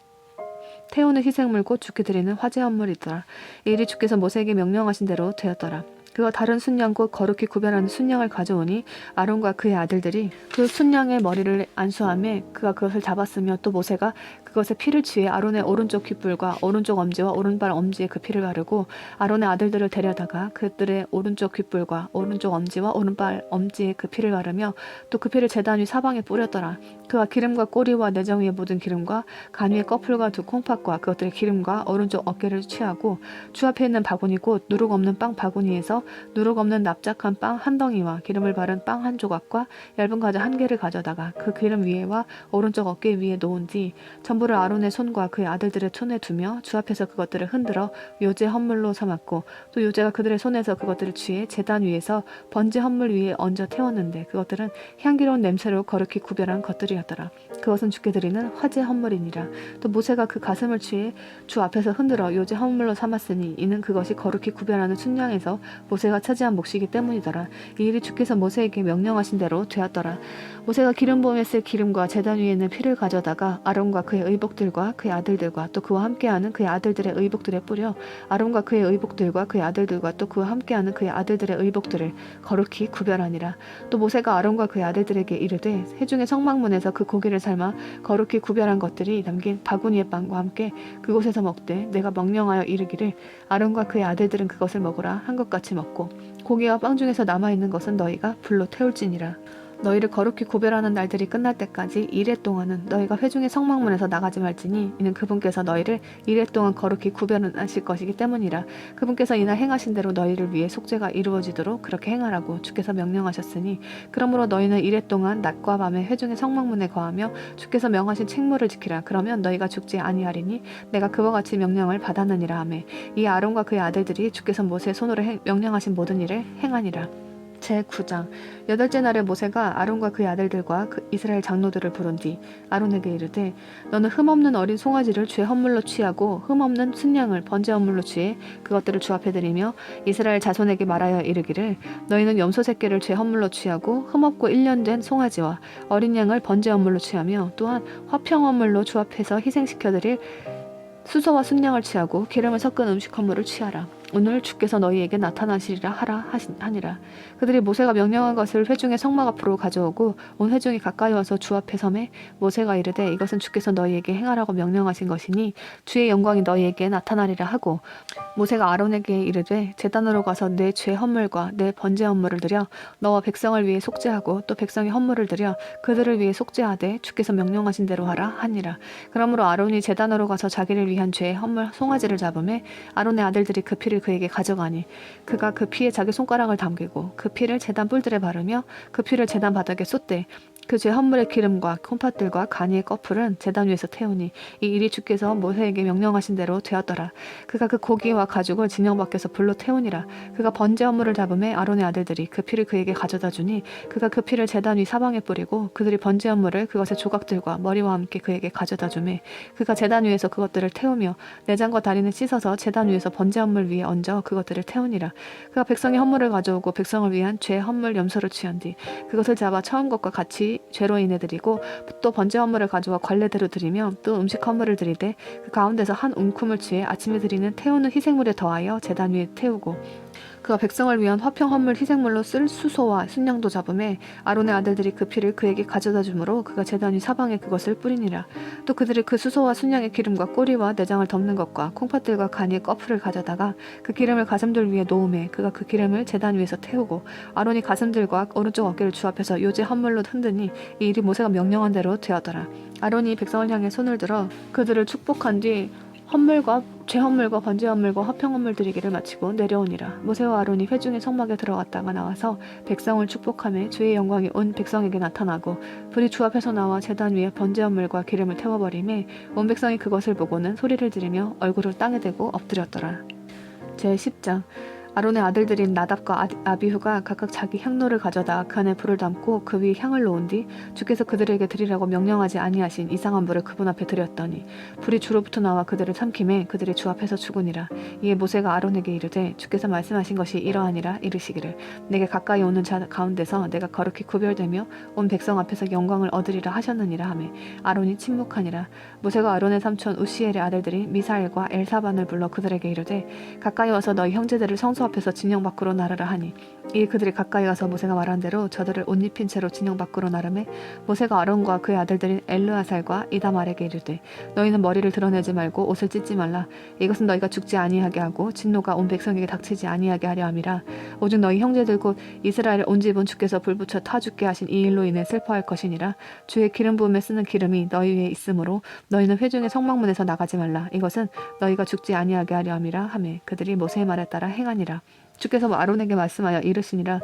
태우는 희생물 곧 주께 드리는 화제 헌물이더라. 이 일이 주께서 모세에게 명령하신 대로 되었더라. 그가 다른 순양 곧 거룩히 구별하는 순양을 가져오니 아론과 그의 아들들이 그 순양의 머리를 안수하며 그가 그것을 잡았으며 또 모세가 그것의 피를 취해 아론의 오른쪽 귓불과 오른쪽 엄지와 오른발 엄지에 그 피를 바르고 아론의 아들들을 데려다가 그들의 오른쪽 귓불과 오른쪽 엄지와 오른발 엄지에 그 피를 바르며 또 그 피를 제단 위 사방에 뿌렸더라. 그가 기름과 꼬리와 내장 위에 묻은 기름과 간 위에 꺼풀과 두 콩팥과 그것들의 기름과 오른쪽 어깨를 취하고 주 앞에 있는 바구니 곧 누룩 없는 빵 바구니에서 누룩 없는 납작한 빵 한 덩이와 기름을 바른 빵 한 조각과 얇은 과자 1개를 가져다가 그 기름 위에와 오른쪽 어깨 위에 놓은 뒤 전부를 아론의 손과 그의 아들들의 손에 두며 주 앞에서 그것들을 흔들어 요제 헌물로 삼았고 또 요제가 그들의 손에서 그것들을 취해 제단 위에서 번제 헌물 위에 얹어 태웠는데 그것들은 향기로운 냄새로 거룩히 구별한 것들이었더라. 그것은 주께 드리는 화제 헌물이니라. 또 모세가 그 가슴을 취해 주 앞에서 흔들어 요제 헌물로 삼았으니 이는 그것이 거룩히 구별하는 순양에서 모세가 차지한 몫이기 때문이더라. 이 일이 주께서 모세에게 명령하신 대로 되었더라. 모세가 기름 부음에 쓸 기름과 제단 위에 있는 피를 가져다가 아론과 그의 의복들과 그의 아들들과 또 그와 함께하는 그의 아들들의 의복들에 뿌려 아론과 그의 의복들과 그의 아들들과 또 그와 함께하는 그의 아들들의 의복들을 거룩히 구별하니라. 또 모세가 아론과 그의 아들들에게 이르되 회중의 성막문에서 그 고기를 삶아 거룩히 구별한 것들이 담긴 바구니의 빵과 함께 그곳에서 먹되 내가 명령하여 이르기를 아론과 그의 아들들은 그것을 먹으라 한 것 같이 먹고 고기와 빵 중에서 남아있는 것은 너희가 불로 태울지니라. 너희를 거룩히 구별하는 날들이 끝날 때까지 이레 동안은 너희가 회중의 성막문에서 나가지 말지니 이는 그분께서 너희를 이레 동안 거룩히 구별하실 것이기 때문이라. 그분께서 이날 행하신 대로 너희를 위해 속죄가 이루어지도록 그렇게 행하라고 주께서 명령하셨으니 그러므로 너희는 이레 동안 낮과 밤에 회중의 성막문에 거하며 주께서 명하신 책무를 지키라. 그러면 너희가 죽지 아니하리니 내가 그와 같이 명령을 받았느니라 하매 이 아론과 그의 아들들이 주께서 모세의 손으로 명령하신 모든 일을 행하니라. 제9장 여덟째 날에 모세가 아론과 그의 아들들과 그 이스라엘 장로들을 부른 뒤 아론에게 이르되 너는 흠없는 어린 송아지를 죄 헌물로 취하고 흠없는 순양을 번제 헌물로 취해 그것들을 주 앞에 드리며 이스라엘 자손에게 말하여 이르기를 너희는 염소 새끼를 죄 헌물로 취하고 흠없고 1년 된 송아지와 어린 양을 번제 헌물로 취하며 또한 화평 헌물로 주 앞에서 희생시켜 드릴 수소와 순양을 취하고 기름을 섞은 음식 헌물을 취하라. 오늘 주께서 너희에게 나타나시리라 하니라. 그들이 모세가 명령한 것을 회중의 성막 앞으로 가져오고 온 회중이 가까이 와서 주 앞에 서매 모세가 이르되 이것은 주께서 너희에게 행하라고 명령하신 것이니 주의 영광이 너희에게 나타나리라 하고 모세가 아론에게 이르되 제단으로 가서 내 죄 헌물과 내 번제 헌물을 드려 너와 백성을 위해 속죄하고 또 백성의 헌물을 드려 그들을 위해 속죄하되 주께서 명령하신 대로 하라 하니라. 그러므로 아론이 제단으로 가서 자기를 위한 죄 헌물 송아지를 잡음에 아론의 아들들이 그 피를 그에게 가져가니 그가 그 피에 자기 손가락을 담기고 그 피를 제단 뿔들에 바르며 그 피를 제단 바닥에 쏟되 그 죄 헌물의 기름과 콩팥들과 간이의 꺼풀은 제단 위에서 태우니 이 일이 주께서 모세에게 명령하신 대로 되었더라. 그가 그 고기와 가죽을 진영 밖에서 불로 태우니라. 그가 번제 헌물을 잡음에 아론의 아들들이 그 피를 그에게 가져다 주니 그가 그 피를 제단 위 사방에 뿌리고 그들이 번제 헌물을 그것의 조각들과 머리와 함께 그에게 가져다 주매 그가 제단 위에서 그것들을 태우며 내장과 다리는 씻어서 제단 위에서 번제 헌물 위에 얹어 그것들을 태우니라. 그가 백성의 헌물을 가져오고 백성을 위한 죄 헌물 염소를 취한 뒤 그것을 잡아 처음 것과 같이 죄로 인해 드리고 또 번제 헌물을 가져와 관례대로 드리며 또 음식 헌물을 드리되 그 가운데서 한 움큼을 취해 아침에 드리는 태우는 희생물에 더하여 제단 위에 태우고 그가 백성을 위한 화평 헌물 희생물로 쓸 수소와 순양도 잡음에 아론의 아들들이 그 피를 그에게 가져다 주므로 그가 제단 위 사방에 그것을 뿌리니라. 또 그들이 그 수소와 순양의 기름과 꼬리와 내장을 덮는 것과 콩팥들과 간이의 꺼풀을 가져다가 그 기름을 가슴들 위에 놓음에 그가 그 기름을 제단 위에서 태우고 아론이 가슴들과 오른쪽 어깨를 주 앞에서 요제 헌물로 흔드니 이 일이 모세가 명령한 대로 되었더라. 아론이 백성을 향해 손을 들어 그들을 축복한 뒤 헌물과 죄 헌물과 번제 헌물과 화평 헌물 드리기를 마치고 내려오니라. 모세와 아론이 회중의 성막에 들어갔다가 나와서 백성을 축복하며 주의 영광이 온 백성에게 나타나고 불이 주 앞에서 나와 제단 위에 번제 헌물과 기름을 태워버리매 온 백성이 그것을 보고는 소리를 지르며 얼굴을 땅에 대고 엎드렸더라. 제10장 아론의 아들들인 나답과 아비후가 각각 자기 향로를 가져다 그 안에 불을 담고 그 위에 향을 놓은 뒤 주께서 그들에게 드리라고 명령하지 아니하신 이상한 불을 그분 앞에 드렸더니 불이 주로부터 나와 그들을 삼킴에 그들이 주 앞에서 죽으니라. 이에 모세가 아론에게 이르되 주께서 말씀하신 것이 이러하니라 이르시기를 내게 가까이 오는 자 가운데서 내가 거룩히 구별되며 온 백성 앞에서 영광을 얻으리라 하셨느니라 하매 아론이 침묵하니라. 모세가 아론의 삼촌 우시엘의 아들들이 미사엘과 엘사반을 불러 그들에게 이르되 가까이 와서 너희 형제들을 성소 앞에서 진영 밖으로 나르라 하니 이에 그들이 가까이 가서 모세가 말한 대로 저들을 옷 입힌 채로 진영 밖으로 나르매 모세가 아론과 그의 아들들인 엘르아살과 이다말에게 이르되 너희는 머리를 드러내지 말고 옷을 찢지 말라. 이것은 너희가 죽지 아니하게 하고 진노가 온 백성에게 닥치지 아니하게 하려 함이라. 오직 너희 형제들 곧 이스라엘 온 집은 주께서 불 붙여 타 죽게 하신 이 일로 인해 슬퍼할 것이니라. 주의 기름 부음에 쓰는 기름이 너희 위에 있으므로 너희는 회중의 성막문에서 나가지 말라. 이것은 너희가 죽지 아니하게 하려 함이라 하매 그들이 모세의 말에 따라 행하니라. 주께서 아론에게 말씀하여 이르시니라.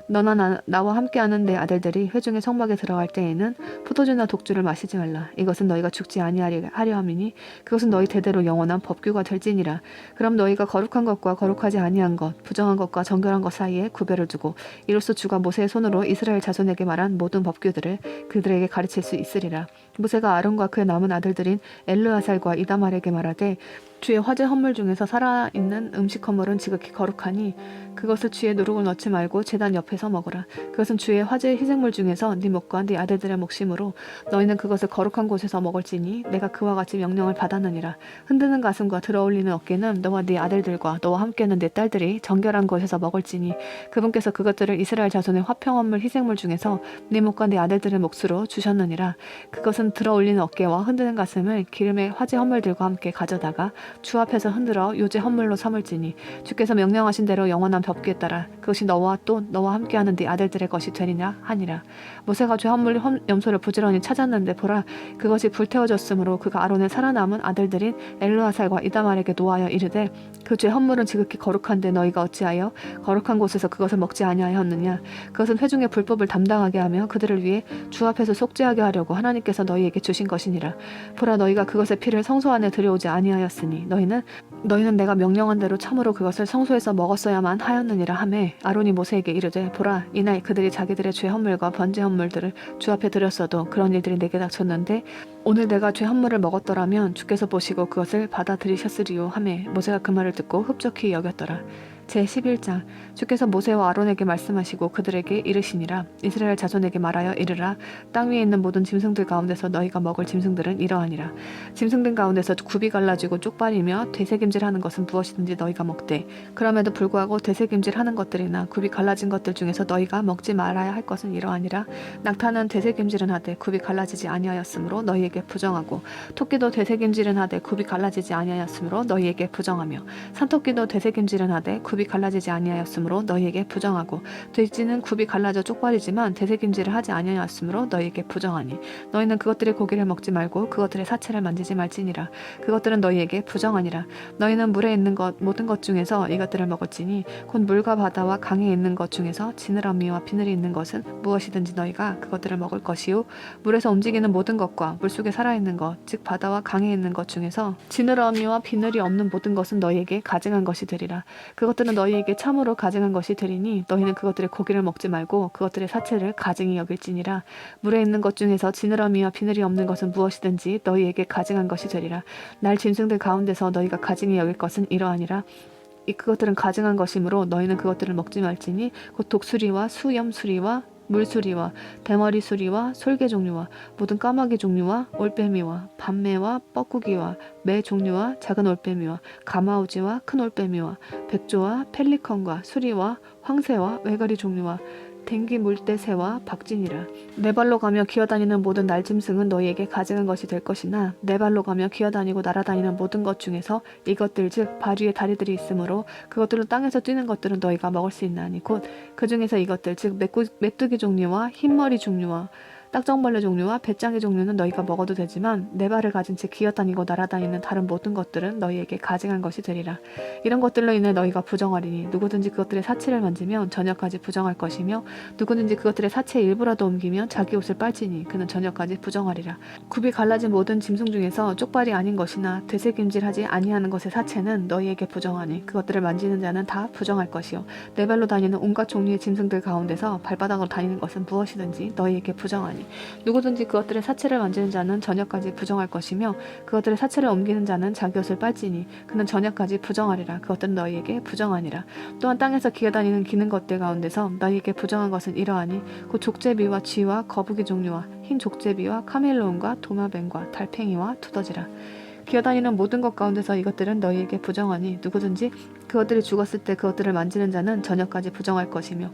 너나 나와 함께하는 내 아들들이 회중의 성막에 들어갈 때에는 포도주나 독주를 마시지 말라. 이것은 너희가 죽지 아니하려 함이니 그것은 너희 대대로 영원한 법규가 될지니라. 그럼 너희가 거룩한 것과 거룩하지 아니한 것, 부정한 것과 정결한 것 사이에 구별을 두고 이로써 주가 모세의 손으로 이스라엘 자손에게 말한 모든 법규들을 그들에게 가르칠 수 있으리라. 모세가 아론과 그의 남은 아들들인 엘르아살과 이다말에게 말하되 주의 화제 헌물 중에서 살아있는 음식 헌물은 지극히 거룩하니 그것을 쥐에 누룩을 넣지 말고 제단 옆에서 먹으라. 그것은 주의 화제의 희생물 중에서 네 목과 네 아들들의 목심으로 너희는 그것을 거룩한 곳에서 먹을지니 내가 그와 같이 명령을 받았느니라. 흔드는 가슴과 들어올리는 어깨는 너와 네 아들들과 너와 함께는 네 딸들이 정결한 곳에서 먹을지니 그분께서 그것들을 이스라엘 자손의 화평원물 희생물 중에서 네 목과 네 아들들의 몫으로 주셨느니라. 그것은 들어올리는 어깨와 흔드는 가슴을 기름의 화제 헌물들과 함께 가져다가 주 앞에서 흔들어 요제 헌물로 삼을지니 주께서 명령하신 대로 영원한 법궤에 따라 그것이 너와 또 너와 함께하는 네 아들들의 것이 되리냐 하니라. 모세가 죄 헌물 염소를 부지런히 찾았는데 보라 그것이 불태워졌으므로 그가 아론의 살아남은 아들들인 엘르아살과 이다말에게 노하여 이르되 그 죄 헌물은 지극히 거룩한데 너희가 어찌하여 거룩한 곳에서 그것을 먹지 아니하였느냐. 그것은 회중의 불법을 담당하게 하며 그들을 위해 주 앞에서 속죄하게 하려고 하나님께서 너희에게 주신 것이니라. 보라 너희가 그것의 피를 성소 안에 들여오지 아니하였으니 너희는 내가 명령한 대로 참으로 그것을 성소에서 먹었어야만 하였느니라 하매 아론이 모세에게 이르되 보라 이날 그들이 자기들의 죄 헌물과 번제 헌물들을 주 앞에 드렸어도 그런 일들이 내게 닥쳤는데 오늘 내가 죄 헌물을 먹었더라면 주께서 보시고 그것을 받아들이셨으리요 하매 모세가 그 말을 듣고 흡족히 여겼더라. 제11장 주께서 모세와 아론에게 말씀하시고 그들에게 이르시니라. 이스라엘 자손에게 말하여 이르라. 땅 위에 있는 모든 짐승들 가운데서 너희가 먹을 짐승들은 이러하니라. 짐승들 가운데서 굽이 갈라지고 쪽발이며 되새김질하는 것은 무엇이든지 너희가 먹되 그럼에도 불구하고 되새김질하는 것들이나 굽이 갈라진 것들 중에서 너희가 먹지 말아야 할 것은 이러하니라. 낙타는 되새김질은 하되 굽이 갈라지지 아니하였으므로 너희에게 부정하고 토끼도 되새김질은 하되 굽이 갈라지지 아니하였으므로 너희에게 부정하며 산토끼도 되새김질은 하되 굽이 갈라지지 아니하였으므로 너희에게 부정하고 돼지는 굽이 갈라져 쪽발이지만 되새김질을 하지 아니하였으므로 너희에게 부정하니 너희는 그것들의 고기를 먹지 말고 그것들의 사체를 만지지 말지니라. 그것들은 너희에게 부정하니라. 너희는 물에 있는 것 모든 것 중에서 이것들을 먹을지니 곧 물과 바다와 강에 있는 것 중에서 지느러미와 비늘이 있는 것은 무엇이든지 너희가 그것들을 먹을 것이요 물에서 움직이는 모든 것과 물속에 살아있는 것 즉 바다와 강에 있는 것 중에서 지느러미와 비늘이 없는 모든 것은 너희에게 가증한 것이 되리라. 그것들은 너희에게 참으로 가증한 것이 되리니 너희는 그것들의 고기를 먹지 말고 그것들의 사체를 가증히 여길지니라. 물에 있는 것 중에서 지느러미와 비늘이 없는 것은 무엇이든지 너희에게 가증한 것이 되리라. 날 짐승들 가운데서 너희가 가증히 여길 것은 이러하니라. 그것들은 가증한 것이므로 너희는 그것들을 먹지 말지니 곧 독수리와 수염수리와 물수리와 대머리 수리와 솔개 종류와 모든 까마귀 종류와 올빼미와 밤매와 뻐꾸기와 매 종류와 작은 올빼미와 가마우지와 큰 올빼미와 백조와 펠리컨과 수리와 황새와 외가리 종류와 댕기 물대새와 박진이라. 네 발로 가며 기어다니는 모든 날짐승은 너희에게 가증한 것이 될 것이나 네 발로 가며 기어다니고 날아다니는 모든 것 중에서 이것들 즉 발 위에 다리들이 있으므로 그것들로 땅에서 뛰는 것들은 너희가 먹을 수 있나니 곧 그 중에서 이것들 즉 메뚜기 종류와 흰머리 종류와 딱정벌레 종류와 배짱이 종류는 너희가 먹어도 되지만 네 발을 가진 채 기어다니고 날아다니는 다른 모든 것들은 너희에게 가증한 것이 되리라. 이런 것들로 인해 너희가 부정하리니 누구든지 그것들의 사체를 만지면 저녁까지 부정할 것이며 누구든지 그것들의 사체의 일부라도 옮기면 자기 옷을 빨지니 그는 저녁까지 부정하리라. 굽이 갈라진 모든 짐승 중에서 쪽발이 아닌 것이나 되새김질하지 아니하는 것의 사체는 너희에게 부정하니 그것들을 만지는 자는 다 부정할 것이요 네 발로 다니는 온갖 종류의 짐승들 가운데서 발바닥으로 다니는 것은 무엇이든지 너희에게 부정하니 누구든지 그것들의 사체를 만지는 자는 저녁까지 부정할 것이며 그것들의 사체를 옮기는 자는 자기 옷을 빨지니 그는 저녁까지 부정하리라. 그것들은 너희에게 부정하니라. 또한 땅에서 기어다니는 기는 것들 가운데서 너희에게 부정한 것은 이러하니 곧 족제비와 쥐와 거북이 종류와 흰 족제비와 카멜로온과 도마뱀과 달팽이와 두더지라. 기어다니는 모든 것 가운데서 이것들은 너희에게 부정하니 누구든지 그것들이 죽었을 때 그것들을 만지는 자는 저녁까지 부정할 것이며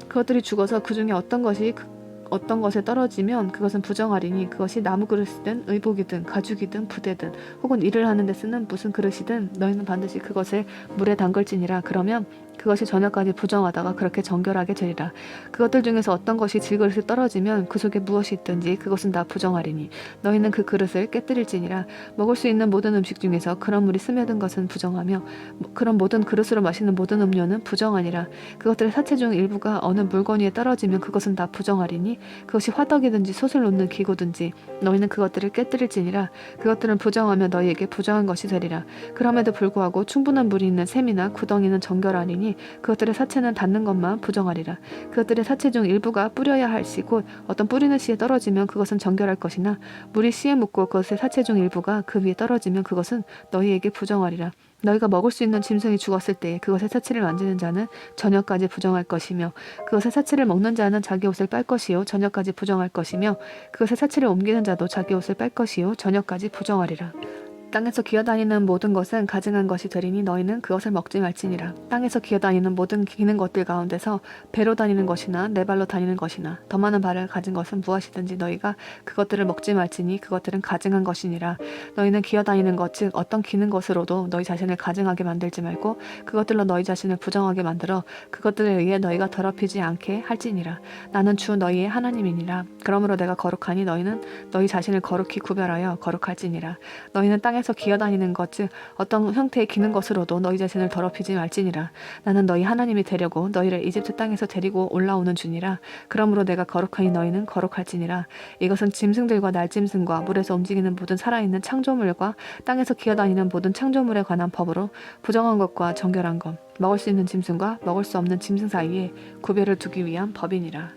그것들이 죽어서 그 중에 어떤 것에 떨어지면 그것은 부정하리니 그것이 나무 그릇이든 의복이든 가죽이든 부대든 혹은 일을 하는 데 쓰는 무슨 그릇이든 너희는 반드시 그것을 물에 담글지니라. 그러면 그것이 저녁까지 부정하다가 그렇게 정결하게 되리라. 그것들 중에서 어떤 것이 질그릇에 떨어지면 그 속에 무엇이 있든지 그것은 다 부정하리니 너희는 그 그릇을 깨뜨릴지니라. 먹을 수 있는 모든 음식 중에서 그런 물이 스며든 것은 부정하며 그런 모든 그릇으로 마시는 모든 음료는 부정하니라. 그것들의 사체 중 일부가 어느 물건 위에 떨어지면 그것은 다 부정하리니 그것이 화덕이든지 솥을 놓는 기구든지 너희는 그것들을 깨뜨릴지니라. 그것들은 부정하며 너희에게 부정한 것이 되리라. 그럼에도 불구하고 충분한 물이 있는 샘이나 구덩이는 정결하리니 그것들의 사체는 닿는 것만 부정하리라. 그것들의 사체 중 일부가 뿌려야 할 씨 곧 어떤 뿌리는 씨에 떨어지면 그것은 정결할 것이나 물이 씨에 묻고 그것의 사체 중 일부가 그 위에 떨어지면 그것은 너희에게 부정하리라. 너희가 먹을 수 있는 짐승이 죽었을 때 그것의 사체를 만지는 자는 저녁까지 부정할 것이며 그것의 사체를 먹는 자는 자기 옷을 빨 것이요 저녁까지 부정할 것이며 그것의 사체를 옮기는 자도 자기 옷을 빨 것이요 저녁까지 부정하리라. 땅에서 기어다니는 모든 것은 가증한 것이 되리니 너희는 그것을 먹지 말지니라. 땅에서 기어다니는 모든 기는 것들 가운데서 배로 다니는 것이나 네 발로 다니는 것이나 더 많은 발을 가진 것은 무엇이든지 너희가 그것들을 먹지 말지니 그것들은 가증한 것이니라. 너희는 기어다니는 것 즉 어떤 기는 것으로도 너희 자신을 가증하게 만들지 말고 그것들로 너희 자신을 부정하게 만들어 그것들에 의해 너희가 더럽히지 않게 할지니라. 나는 주 너희의 하나님이니라. 그러므로 내가 거룩하니 너희는 너희 자신을 거룩히 구별하여 거룩할지니라. 너희는 땅에서 기어다니는 것 즉 어떤 형태의 기는 것으로도 너희 자신을 더럽히지 말지니라. 나는 너희 하나님이 되려고 너희를 이집트 땅에서 데리고 올라오는 주니라. 그러므로 내가 거룩하니 너희는 거룩할지니라. 이것은 짐승들과 날짐승과 물에서 움직이는 모든 살아있는 창조물과 땅에서 기어다니는 모든 창조물에 관한 법으로 부정한 것과 정결한 것, 먹을 수 있는 짐승과 먹을 수 없는 짐승 사이에 구별을 두기 위한 법이니라.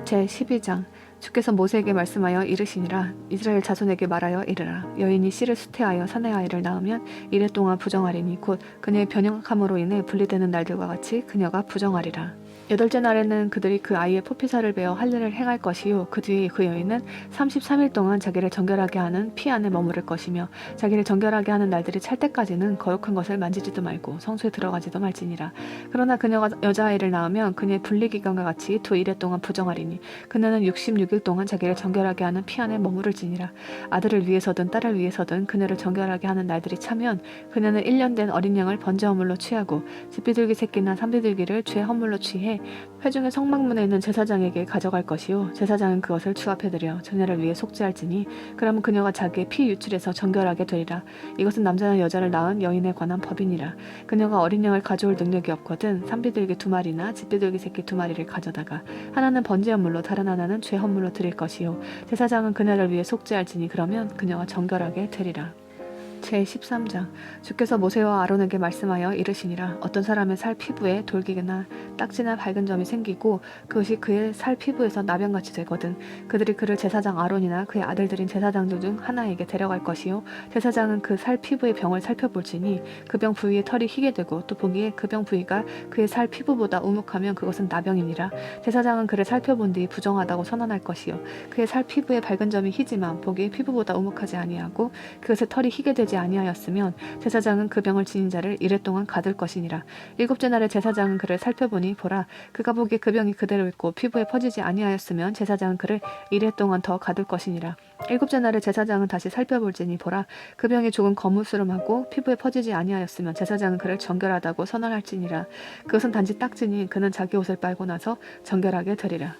제12장 주께서 모세에게 말씀하여 이르시니라. 이스라엘 자손에게 말하여 이르라. 여인이 씨를 수태하여 사내 아이를 낳으면 이래 동안 부정하리니 곧 그녀의 변형함으로 인해 분리되는 날들과 같이 그녀가 부정하리라. 8째 날에는 그들이 그 아이의 포피살을 베어 할례를 행할 것이요 그 뒤에 그 여인은 33일 동안 자기를 정결하게 하는 피 안에 머무를 것이며 자기를 정결하게 하는 날들이 찰 때까지는 거룩한 것을 만지지도 말고 성소에 들어가지도 말지니라. 그러나 그녀가 여자아이를 낳으면 그녀의 분리기간과 같이 두 이래 동안 부정하리니 그녀는 66일 동안 자기를 정결하게 하는 피 안에 머무를지니라. 아들을 위해서든 딸을 위해서든 그녀를 정결하게 하는 날들이 차면 그녀는 1년 된 어린 양을 번제 허물로 취하고 집비둘기 새끼나 산비둘기를 죄 허물로 취해 회중의 성막문에 있는 제사장에게 가져갈 것이요 제사장은 그것을 주 앞에 드려 그녀를 위해 속죄할지니 그러면 그녀가 자기의 피 유출에서 정결하게 되리라. 이것은 남자나 여자를 낳은 여인에 관한 법이니라. 그녀가 어린 양을 가져올 능력이 없거든 산비둘기 2마리나 집비둘기 새끼 2마리를 가져다가 하나는 번제 헌물로 다른 하나는 죄 헌물로 드릴 것이요 제사장은 그녀를 위해 속죄할지니 그러면 그녀가 정결하게 되리라. 제13장 주께서 모세와 아론에게 말씀하여 이르시니라. 어떤 사람의 살 피부에 돌기나 딱지나 밝은 점이 생기고 그것이 그의 살 피부에서 나병같이 되거든 그들이 그를 제사장 아론이나 그의 아들들인 제사장들 중 하나에게 데려갈 것이요 제사장은 그 살 피부의 병을 살펴볼지니 그 병 부위에 털이 희게 되고 또 보기에 그 병 부위가 그의 살 피부보다 우묵하면 그것은 나병이니라. 제사장은 그를 살펴본 뒤 부정하다고 선언할 것이요 그의 살 피부에 밝은 점이 희지만 보기에 피부보다 우묵하지 아니하고 그것의 털이 희게 되지 아니하였으면 제사장은 그 병을 지닌 자를 이래 동안 가둘 것이니라. 7째 날에 제사장은 그를 살펴보니 보라 그가 보기에 그 병이 그대로 있고 피부에 퍼지지 아니하였으면 제사장은 그를 이래 동안 더 가둘 것이니라. 7째 날에 제사장은 다시 살펴볼지니 보라 그 병이 조금 거무스름하고 피부에 퍼지지 아니하였으면 제사장은 그를 정결하다고 선언할지니라. 그것은 단지 딱지니 그는 자기 옷을 빨고 나서 정결하게 되리라.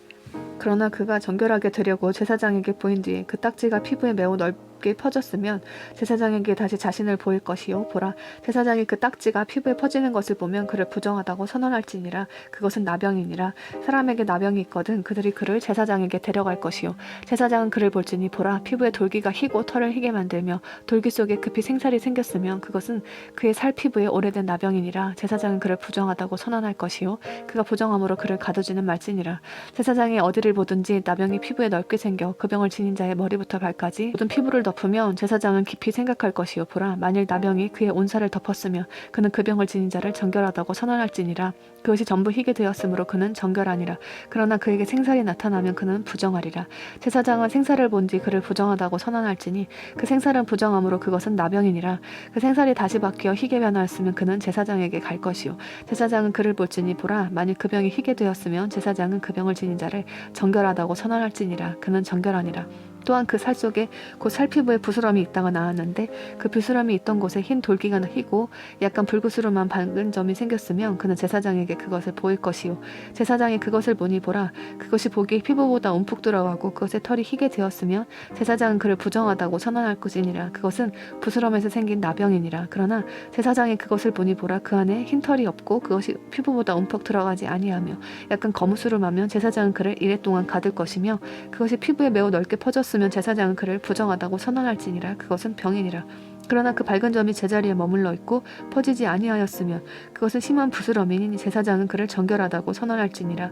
그러나 그가 정결하게 되려고 제사장에게 보인 뒤에 그 딱지가 피부에 매우 넓게 퍼졌으면 제사장에게 다시 자신을 보일 것이요 보라 제사장이 그 딱지가 피부에 퍼지는 것을 보면 그를 부정하다고 선언할지니라. 그것은 나병이니라. 사람에게 나병이 있거든 그들이 그를 제사장에게 데려갈 것이요 제사장은 그를 볼지니 보라 피부에 돌기가 희고 털을 희게 만들며 돌기 속에 급히 생살이 생겼으면 그것은 그의 살 피부에 오래된 나병이니라. 제사장은 그를 부정하다고 선언할 것이요 그가 부정함으로 그를 가두지는 말지니라. 제사장이 어디를 보든지 나병이 피부에 넓게 생겨 그 병을 지닌 자의 머리부터 발까지 모든 피부를 덮으면 제사장은 깊이 생각할 것이요 보라 만일 나병이 그의 온 살을 덮었으며 그는 그 병을 지닌 자를 정결하다고 선언할지니라. 그것이 전부 희게 되었으므로 그는 정결하니라. 그러나 그에게 생살이 나타나면 그는 부정하리라. 제사장은 생살을 본 뒤 그를 부정하다고 선언할지니 그 생살은 부정함으로 그것은 나병이니라. 그 생살이 다시 바뀌어 희게 변하였으면 그는 제사장에게 갈 것이요 제사장은 그를 볼지니 보라 만일 그 병이 희게 되었으면 제사장은 그 병을 지닌 자를 정결하다고 선언할지니라. 그는 정결하니라. 또한 그 살 속에 곧 살피부에 부스럼이 있다가 나왔는데 그 부스럼이 있던 곳에 흰 돌기가 희고 약간 불구스름한 밝은 점이 생겼으면 그는 제사장에게 그것을 보일 것이요 제사장이 그것을 보니 보라 그것이 보기에 피부보다 움푹 들어가고 그것의 털이 희게 되었으면 제사장은 그를 부정하다고 선언할 것이니라. 그것은 부스럼에서 생긴 나병이니라. 그러나 제사장이 그것을 보니 보라 그 안에 흰 털이 없고 그것이 피부보다 움푹 들어가지 아니하며 약간 거무스름하면 제사장은 그를 이래 동안 가둘 것이며 그것이 피부에 매우 넓게 퍼졌으면 제사장은 그를 부정하다고 선언할지니라. 그것은 병이니라. 그러나 그 밝은 점이 제자리에 머물러 있고 퍼지지 아니하였으면 그것은 심한 부스럼이니 제사장은 그를 정결하다고 선언할지니라.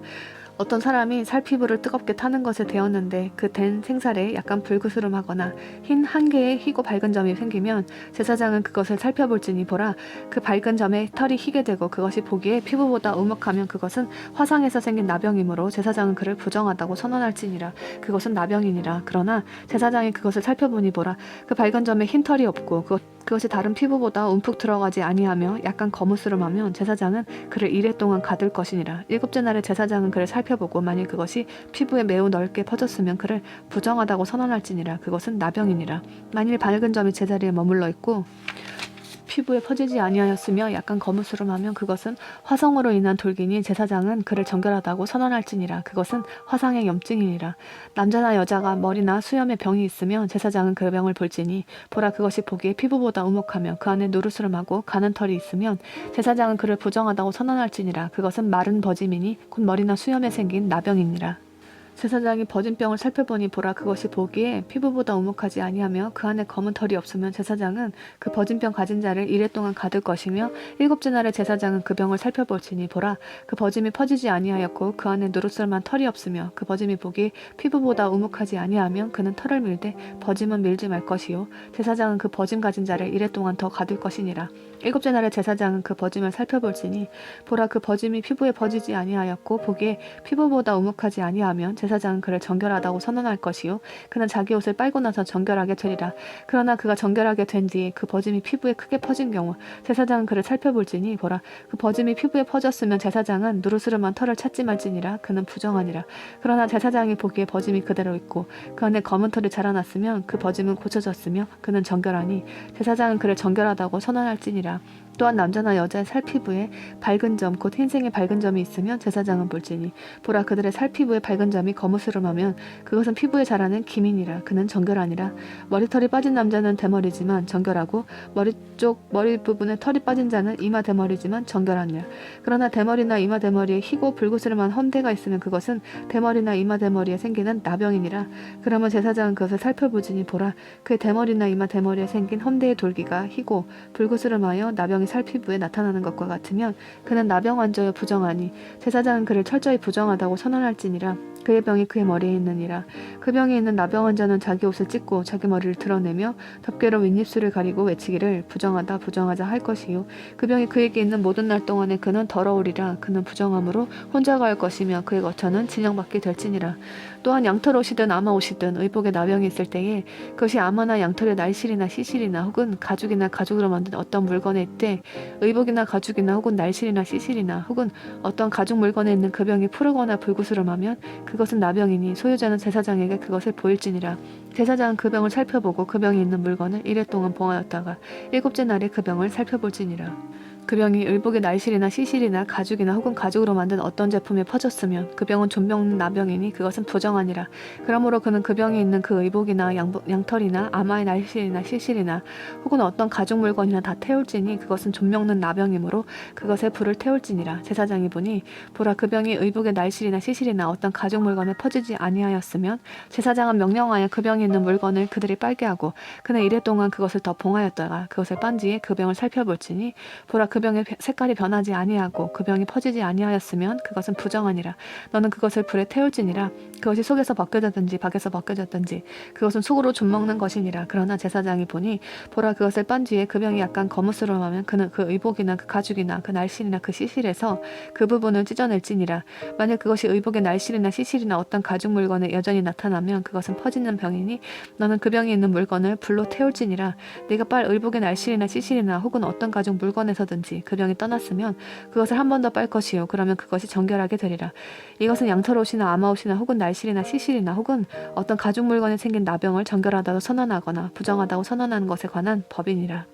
어떤 사람이 살피부를 뜨겁게 타는 것에 데웠는데 그 된 생살에 약간 불그스름하거나 흰 한 개의 희고 밝은 점이 생기면 제사장은 그것을 살펴볼지니 보라 그 밝은 점에 털이 희게 되고 그것이 보기에 피부보다 우묵하면 그것은 화상에서 생긴 나병이므로 제사장은 그를 부정하다고 선언할지니라. 그것은 나병이니라. 그러나 제사장이 그것을 살펴보니 보라 그 밝은 점에 흰 털이 없고 그것이 다른 피부보다 움푹 들어가지 아니하며 약간 거무스름하면 제사장은 그를 이레 동안 가둘 것이니라. 일곱째 날에 제사장은 그를 살펴보고 만일 그것이 피부에 매우 넓게 퍼졌으면 그를 부정하다고 선언할지니라. 그것은 나병이니라. 만일 밝은 점이 제자리에 머물러 있고 피부에 퍼지지 아니하였으며 약간 거무스름하면 그것은 화성으로 인한 돌기니 제사장은 그를 정결하다고 선언할지니라. 그것은 화상의 염증이니라. 남자나 여자가 머리나 수염에 병이 있으면 제사장은 그 병을 볼지니 보라 그것이 보기에 피부보다 우묵하며 그 안에 노르스름하고 가는 털이 있으면 제사장은 그를 부정하다고 선언할지니라. 그것은 마른 버짐이니 곧 머리나 수염에 생긴 나병이니라. 제사장이 버진병을 살펴보니 보라 그것이 보기에 피부보다 우묵하지 아니하며 그 안에 검은 털이 없으면 제사장은 그 버진병 가진 자를 이레 동안 가둘 것이며 일곱째 날에 제사장은 그 병을 살펴볼지니 보라 그 버짐이 퍼지지 아니하였고 그 안에 노릇스름한 털이 없으며 그 버짐이 보기에 피부보다 우묵하지 아니하면 그는 털을 밀되 버짐은 밀지 말 것이요 제사장은 그 버짐 가진 자를 이레 동안 더 가둘 것이니라. 일곱째 날에 제사장은 그 버짐을 살펴볼지니 보라 그 버짐이 피부에 퍼지지 아니하였고 보기에 피부보다 우묵하지 아니하면 제사장은 그를 정결하다고 선언할 것이요 그는 자기 옷을 빨고 나서 정결하게 되리라. 그러나 그가 정결하게 된 뒤에 그 버짐이 피부에 크게 퍼진 경우 제사장은 그를 살펴볼지니 보라 그 버짐이 피부에 퍼졌으면 제사장은 누르스름한 털을 찾지 말지니라. 그는 부정하니라. 그러나 제사장이 보기에 버짐이 그대로 있고 그 안에 검은 털이 자라났으면 그 버짐은 고쳐졌으며 그는 정결하니 제사장은 그를 정결하다고 선언할지니라. 또한 남자나 여자의 살피부에 밝은 점 곧 흰색의 밝은 점이 있으면 제사장은 볼지니 보라 그들의 살피부에 밝은 점이 거무스름하면 그것은 피부에 자라는 기민이라. 그는 정결하니라. 머리털이 빠진 남자는 대머리지만 정결하고 머리 부분에 털이 빠진 자는 이마 대머리지만 정결하니라. 그러나 대머리나 이마 대머리에 희고 불그스름한 헌대가 있으면 그것은 대머리나 이마 대머리에 생기는 나병이니라. 그러면 제사장은 그것을 살펴보지니 보라 그의 대머리나 이마 대머리에 생긴 헌대의 돌기가 희고 불그스름하여 나병이 살피부에 나타나는 것과 같으면 그는 나병 환자여 부정하니 제사장은 그를 철저히 부정하다고 선언할지니라. 그의 병이 그의 머리에 있느니라. 그 병이 있는 나병 환자는 자기 옷을 찢고 자기 머리를 드러내며 덮개로 윗입술을 가리고 외치기를 부정하다 부정하자 할 것이요 그 병이 그에게 있는 모든 날 동안에 그는 더러우리라. 그는 부정함으로 혼자 갈 것이며 그의 거처는 진영받게 될지니라. 또한 양털 옷이든 아마 옷이든 의복에 나병이 있을 때에 그것이 아마나 양털의 날실이나 시실이나 혹은 가죽이나 가죽으로 만든 어떤 물건에 있되 의복이나 가죽이나 혹은 날실이나 시실이나 혹은 어떤 가죽 물건에 있는 그 병이 푸르거나 불구스름하면 그것은 나병이니 소유자는 제사장에게 그것을 보일지니라. 제사장은 그 병을 살펴보고 그 병이 있는 물건을 이레 동안 봉하였다가 일곱째 날에 그 병을 살펴볼지니라. 그 병이 의복의 날실이나 시실이나 가죽이나 혹은 가죽으로 만든 어떤 제품에 퍼졌으면 그 병은 존병 나병이니 그것은 부정하니라. 그러므로 그는 그 병에 있는 그 의복이나 양털이나 아마의 날실이나 시실이나 혹은 어떤 가죽 물건이나 다 태울지니 그것은 존명는 나병이므로 그것에 불을 태울지니라. 제사장이 보니 보라 그 병이 의복의 날실이나 시실이나 어떤 가죽 물건에 퍼지지 아니하였으면 제사장은 명령하여 그 병에 있는 물건을 그들이 빨게 하고 그는 이레 동안 그것을 더 봉하였다가 그것을 빤 뒤에 그 병을 살펴볼지니 보라 그 병의 색깔이 변하지 아니하고 그 병이 퍼지지 아니하였으면 그것은 부정하니라. 너는 그것을 불에 태울지니라. 그것이 속에서 벗겨졌든지 밖에서 벗겨졌든지 그것은 속으로 좀먹는 것이니라. 그러나 제사장이 보니 보라 그것을 빤 뒤에 그 병이 약간 거무스름하면 그는 그 의복이나 그 가죽이나 그 날실이나 그 시실에서 그 부분을 찢어낼지니라. 만약 그것이 의복의 날실이나 시실이나 어떤 가죽 물건에 여전히 나타나면 그것은 퍼지는 병이니 너는 그 병이 있는 물건을 불로 태울지니라. 네가 빨 의복의 날실이나 시실이나 혹은 어떤 가죽 물건에서든지 그 병이 떠났으면 그것을 한 번 더 빨 것이요 그러면 그것이 정결하게 되리라. 이것은 양털 옷이나 아마 옷이나 혹은 날실이나 시실이나 혹은 어떤 가죽 물건에 생긴 나병을 정결하다고 선언하거나 부정하다고 선언하는 것에 관한 법이니라.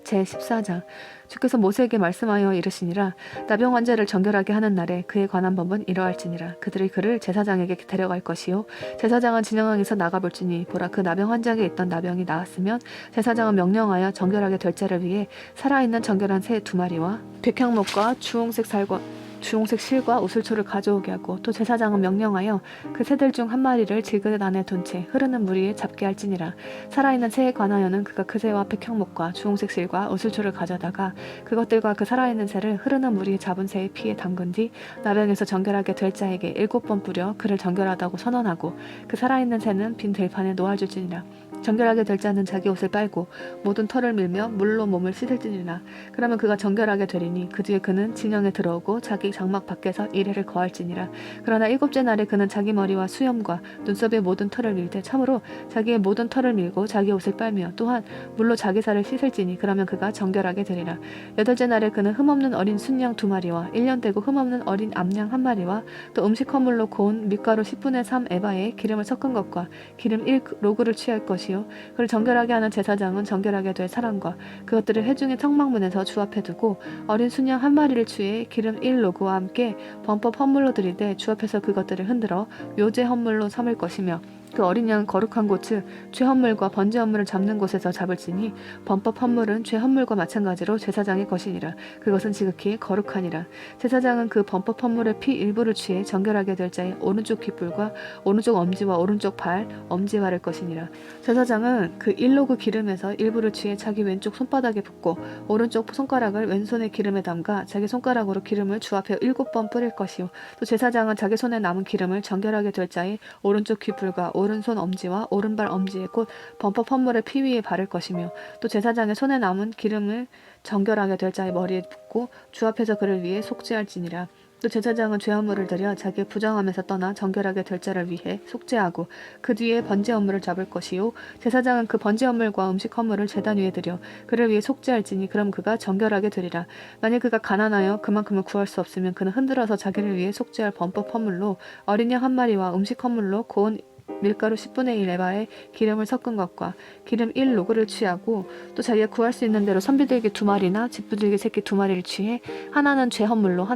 제14장 주께서 모세에게 말씀하여 이르시니라. 나병 환자를 정결하게 하는 날에 그에 관한 법은 이러할지니라. 그들이 그를 제사장에게 데려갈 것이요 제사장은 진영왕에서 나가볼지니 보라 그 나병 환자에게 있던 나병이 나았으면 제사장은 명령하여 정결하게 될 자를 위해 살아있는 정결한 새 2마리와 백향목과 주홍색 살과 주홍색 실과 우슬초를 가져오게 하고 또 제사장은 명령하여 그 새들 중 한 마리를 질그릇 안에 둔 채 흐르는 물 위에 잡게 할지니라. 살아있는 새에 관하여는 그가 그 새와 백향목과 주홍색 실과 우슬초를 가져다가 그것들과 그 살아있는 새를 흐르는 물 위에 잡은 새의 피에 담근 뒤 나병에서 정결하게 될 자에게 7번 뿌려 그를 정결하다고 선언하고 그 살아있는 새는 빈 들판에 놓아줄지니라. 정결하게 될 자는 자기 옷을 빨고 모든 털을 밀며 물로 몸을 씻을지니라. 그러면 그가 정결하게 되리니 그 뒤에 그는 진영에 들어오고 자기 장막 밖에서 이레를 거할지니라. 그러나 7째 날에 그는 자기 머리와 수염과 눈썹의 모든 털을 밀되 참으로 자기의 모든 털을 밀고 자기 옷을 빨며 또한 물로 자기 살을 씻을지니 그러면 그가 정결하게 되리라. 8째 날에 그는 흠없는 어린 순양 2마리와 1년 되고 흠없는 어린 암양 1마리와 또 음식 허물로 고운 밀가루 10분의 3 에바에 기름을 섞은 것과 기름 1로그를 취할 것이요. 그를 정결하게 하는 제사장은 정결하게 될 사람과 그것들을 회중의 청막문에서 주 앞에 두고 어린 순양 1마리를 취해 기름 1로그와 함께 범법 헌물로 드리되 주 앞에서 그것들을 흔들어 묘제 헌물로 삼을 것이며 그 어린 양 거룩한 곳을 죄 헌물과 번제 헌물을 잡는 곳에서 잡을지니 범법 헌물은 죄 헌물과 마찬가지로 제사장의 것이니라. 그것은 지극히 거룩하니라. 제사장은 그 범법 헌물의 피 일부를 취해 정결하게 될 자의 오른쪽 귓불과 오른쪽 엄지와 오른쪽 발 엄지에 바를 것이니라. 제사장은 그 1로그 기름에서 일부를 취해 자기 왼쪽 손바닥에 붓고 오른쪽 손가락을 왼손의 기름에 담가 자기 손가락으로 기름을 주 앞에 7번 뿌릴 것이요. 또 제사장은 자기 손에 남은 기름을 정결하게 될 자의 오른쪽 귓불과 오른손 엄지와 오른발 엄지에 곧 범법 헌물의 피 위에 바를 것이며 또 제사장의 손에 남은 기름을 정결하게 될 자의 머리에 붓고 주 앞에서 그를 위해 속죄할지니라. 또 제사장은 죄 헌물을 드려 자기의 부정함에서 떠나 정결하게 될 자를 위해 속죄하고 그 뒤에 번제 헌물을 잡을 것이요. 제사장은 그 번제 헌물과 음식 헌물을 제단 위에 드려 그를 위해 속죄할지니 그럼 그가 정결하게 되리라. 만일 그가 가난하여 그만큼을 구할 수 없으면 그는 흔들어서 자기를 위해 속죄할 범법 헌물로 어린 양 1마리와 음식 헌물로 고운 밀가루 10분의 1 에바에 기름을 섞은 것과 기름 1로그를 취하고 또 자기가 구할 수 있는 대로 선비들기 2마리나 집부들기 새끼 2마리를 취해 하나는 죄 헌물로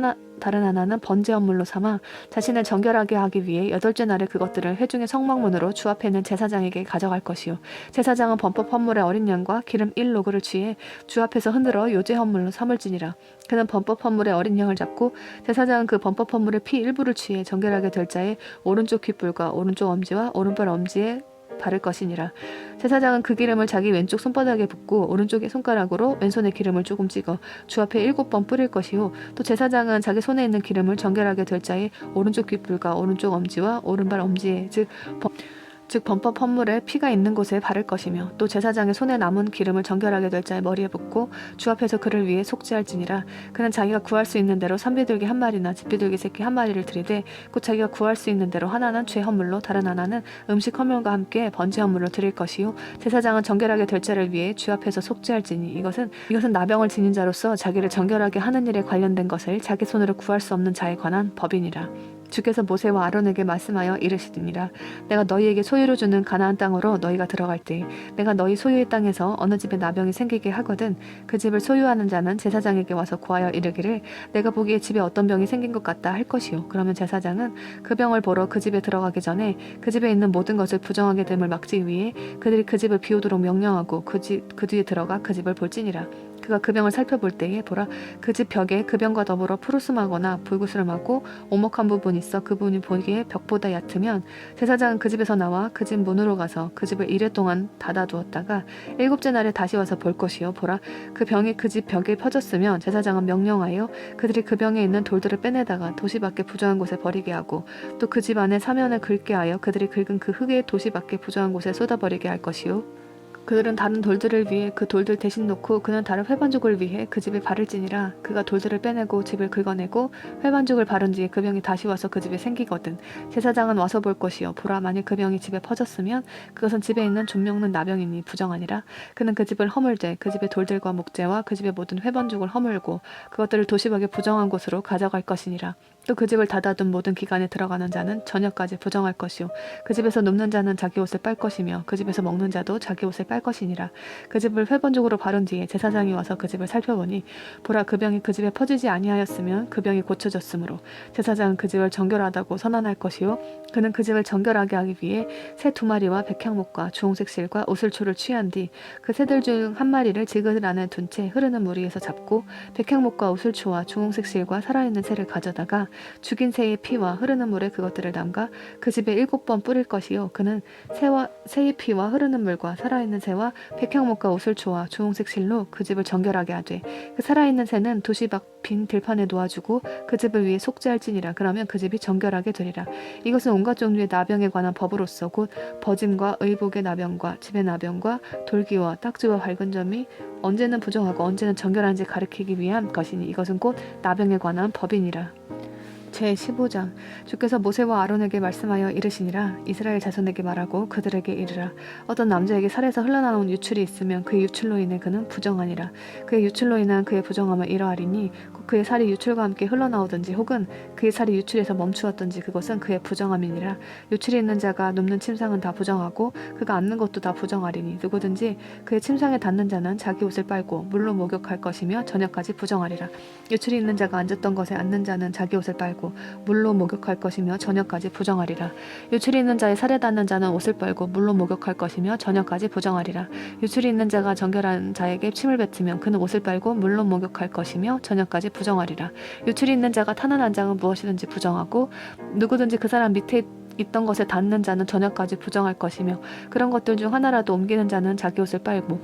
다른 하나는 번제 헌물로 삼아 자신을 정결하게 하기 위해 8째 날에 그것들을 회중의 성막문으로 주 앞에 있는 제사장에게 가져갈 것이요. 제사장은 범법 헌물의 어린 양과 기름 1로그를 취해 주 앞에서 흔들어 요제 헌물로 삼을지니라. 그는 범법 헌물의 어린 양을 잡고 제사장은 그 범법 헌물의 피 일부를 취해 정결하게 될 자의 오른쪽 귓불과 오른쪽 엄지와 오른발 엄지에 바를 것이니라. 제사장은 그 기름을 자기 왼쪽 손바닥에 붓고 오른쪽의 손가락으로 왼손에 기름을 조금 찍어 주 앞에 7번 뿌릴 것이요. 또 제사장은 자기 손에 있는 기름을 정결하게 될 자의 오른쪽 귓불과 오른쪽 엄지와 오른발 엄지에 즉 범법 헌물에 피가 있는 곳에 바를 것이며 또 제사장의 손에 남은 기름을 정결하게 될 자의 머리에 붓고 주 앞에서 그를 위해 속죄할지니라. 그는 자기가 구할 수 있는 대로 산비둘기 1마리나 집비둘기 새끼 1마리를 드리되 곧 자기가 구할 수 있는 대로 하나는 죄 헌물로 다른 하나는 음식 헌물과 함께 번제 헌물로 드릴 것이요. 제사장은 정결하게 될 자를 위해 주 앞에서 속죄할지니 이것은 나병을 지닌 자로서 자기를 정결하게 하는 일에 관련된 것을 자기 손으로 구할 수 없는 자에 관한 법이니라. 주께서 모세와 아론에게 말씀하여 이르시니라. 내가 너희에게 소유로 주는 가나안 땅으로 너희가 들어갈 때 내가 너희 소유의 땅에서 어느 집에 나병이 생기게 하거든 그 집을 소유하는 자는 제사장에게 와서 구하여 이르기를 내가 보기에 집에 어떤 병이 생긴 것 같다 할 것이요. 그러면 제사장은 그 병을 보러 그 집에 들어가기 전에 그 집에 있는 모든 것을 부정하게 됨을 막지 위해 그들이 그 집을 비우도록 명령하고 그 뒤에 들어가 그 집을 볼지니라. 그가 그 병을 살펴볼 때에 보라 그 집 벽에 그 병과 더불어 푸르스름하거나 불구스름하고 오목한 부분이 있어 그 부분이 보기에 벽보다 얕으면 제사장은 그 집에서 나와 그 집 문으로 가서 그 집을 이레 동안 닫아두었다가 7째 날에 다시 와서 볼 것이요. 보라 그 병이 그 집 벽에 퍼졌으면 제사장은 명령하여 그들이 그 병에 있는 돌들을 빼내다가 도시 밖에 부정한 곳에 버리게 하고 또 그 집 안에 사면을 긁게 하여 그들이 긁은 그 흙에 도시 밖에 부정한 곳에 쏟아버리게 할 것이요. 그들은 다른 돌들을 위해 그 돌들 대신 놓고 그는 다른 회반죽을 위해 그 집에 바를지니라. 그가 돌들을 빼내고 집을 긁어내고 회반죽을 바른 뒤에 그 병이 다시 와서 그 집에 생기거든 제사장은 와서 볼 것이요. 보라 만일 그 병이 집에 퍼졌으면 그것은 집에 있는 좀 먹는 나병이니 부정하니라. 그는 그 집을 허물되 그 집의 돌들과 목재와 그 집의 모든 회반죽을 허물고 그것들을 도시 밖에 부정한 곳으로 가져갈 것이니라. 또 그 집을 닫아둔 모든 기간에 들어가는 자는 저녁까지 부정할 것이요 그 집에서 눕는 자는 자기 옷을 빨 것이며 그 집에서 먹는 자도 자기 옷을 빨 것이니라. 그 집을 회번적으로 바른 뒤에 제사장이 와서 그 집을 살펴보니 보라 그 병이 그 집에 퍼지지 아니하였으면 그 병이 고쳐졌으므로 제사장은 그 집을 정결하다고 선언할 것이요 그는 그 집을 정결하게 하기 위해 새 2마리와 백향목과 주홍색 실과 우슬초를 취한 뒤 그 새들 중 한 마리를 지그들 안에 둔 채 흐르는 물 위에서 잡고 백향목과 우슬초와 주홍색 실과 살아있는 새를 가져다가 죽인 새의 피와 흐르는 물에 그것들을 담가 그 집에 7번 뿌릴 것이요 그는 새의 피와 흐르는 물과 살아있는 새와 백향목과 우슬초와 주홍색 실로 그 집을 정결하게 하되 그 살아있는 새는 도시 밖 빈 들판에 놓아주고 그 집을 위해 속죄할지니라. 그러면 그 집이 정결하게 되리라. 이것은 온갖 종류의 나병에 관한 법으로서 곧 버짐과 의복의 나병과 집의 나병과 돌기와 딱지와 밝은 점이 언제는 부정하고 언제는 정결한지 가리키기 위한 것이니 이것은 곧 나병에 관한 법이니라. 제15장 주께서 모세와 아론에게 말씀하여 이르시니라. 이스라엘 자손에게 말하고 그들에게 이르라. 어떤 남자에게 살에서 흘러나온 유출이 있으면 그의 유출로 인해 그는 부정하니라. 그의 유출로 인한 그의 부정함은 이러하리니 곧 그의 살이 유출과 함께 흘러나오든지 혹은 그의 살이 유출에서 멈추었든지 그것은 그의 부정함이니라. 유출이 있는 자가 눕는 침상은 다 부정하고 그가 앉는 것도 다 부정하리니 누구든지 그의 침상에 닿는 자는 자기 옷을 빨고 물로 목욕할 것이며 저녁까지 부정하리라. 유출이 있는 자가 앉았던 것에 앉는 자는 자기 옷을 빨고 물로 목욕할 것이며 저녁까지 부정하리라. 유출이 있는 자의 살에 닿는 자는 옷을 빨고 물로 목욕할 것이며 저녁까지 부정하리라. 유출이 있는 자가 정결한 자에게 침을 뱉으면 그는 옷을 빨고 물로 목욕할 것이며 저녁까지 부정하리라. 유출이 있는 자가 타는 한 장은 무엇이든지 부정하고 누구든지 그 사람 밑에 있던 것에 닿는 자는 저녁까지 부정할 것이며 그런 것들 중 하나라도 옮기는 자는 자기 옷을 빨고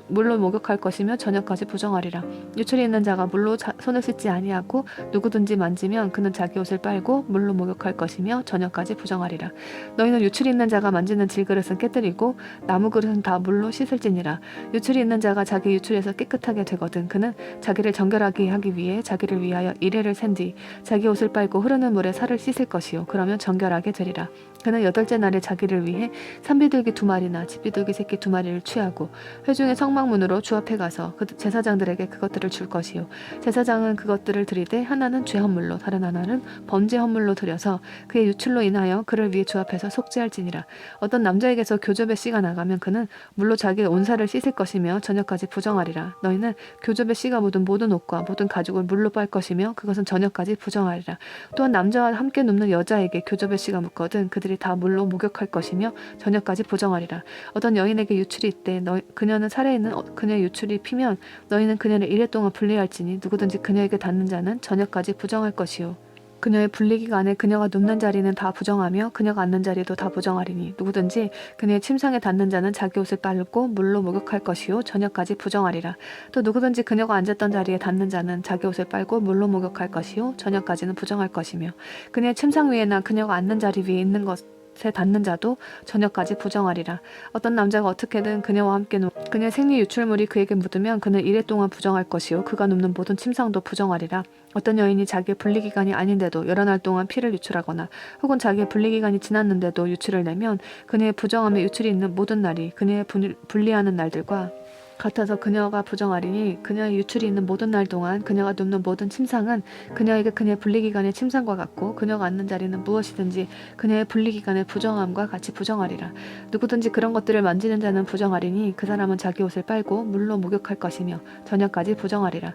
물로 목욕할 것이며 저녁까지 부정하리라. 유출이 있는 자가 물로 손을 씻지 아니하고 누구든지 만지면 그는 자기 옷을 빨고 물로 목욕할 것이며 저녁까지 부정하리라. 너희는 유출이 있는 자가 만지는 질그릇은 깨뜨리고 나무 그릇은 다 물로 씻을지니라. 유출이 있는 자가 자기 유출에서 깨끗하게 되거든 그는 자기를 정결하게 하기 위해 자기를 위하여 이레를 센 뒤 자기 옷을 빨고 흐르는 물에 살을 씻을 것이요 그러면 정결하게 되리라. 그는 8째 날에 자기를 위해 산비둘기 2마리나 집비둘기 새끼 2마리를 취하고 회중의 성막문으로 주 앞에 가서 그 제사장들에게 그것들을 줄 것이요 제사장은 그것들을 드리되 하나는 죄 헌물로 다른 하나는 범죄 헌물로 드려서 그의 유출로 인하여 그를 위해 주 앞에서 속죄할지니라. 어떤 남자에게서 교접의 씨가 나가면 그는 물로 자기의 온 살을 씻을 것이며 저녁까지 부정하리라. 너희는 교접의 씨가 묻은 모든 옷과 모든 가죽을 물로 빨 것이며 그것은 저녁까지 부정하리라. 또한 남자와 함께 눕는 여자에게 교접의 씨가 묻거든 그들이 다 물로 목욕할 것이며 저녁까지 부정하리라. 어떤 여인에게 유출이 있되 그녀는 살아있는 그녀의 유출이 피면 너희는 그녀를 이레 동안 분리할지니 누구든지 그녀에게 닿는 자는 저녁까지 부정할 것이요 그녀의 분리기간에 그녀가 눕는 자리는 다 부정하며 그녀가 앉는 자리도 다 부정하리니 누구든지 그녀의 침상에 닿는 자는 자기 옷을 빨고 물로 목욕할 것이요 저녁까지 부정하리라. 또 누구든지 그녀가 앉았던 자리에 닿는 자는 자기 옷을 빨고 물로 목욕할 것이요 저녁까지는 부정할 것이며 그녀의 침상 위에나 그녀가 앉는 자리 위에 있는 것에 닿는 자도 저녁까지 부정하리라. 어떤 남자가 어떻게든 그녀와 함께 그녀의 생리 유출물이 그에게 묻으면 그는 이레 동안 부정할 것이요 그가 눕는 모든 침상도 부정하리라. 어떤 여인이 자기의 분리기간이 아닌데도 여러 날 동안 피를 유출하거나 혹은 자기의 분리기간이 지났는데도 유출을 내면 그녀의 부정함에 유출이 있는 모든 날이 그녀의 분리하는 날들과 같아서 그녀가 부정하리니 그녀의 유출이 있는 모든 날 동안 그녀가 눕는 모든 침상은 그녀에게 그녀의 분리기간의 침상과 같고 그녀가 앉는 자리는 무엇이든지 그녀의 분리기간의 부정함과 같이 부정하리라. 누구든지 그런 것들을 만지는 자는 부정하리니 그 사람은 자기 옷을 빨고 물로 목욕할 것이며 저녁까지 부정하리라.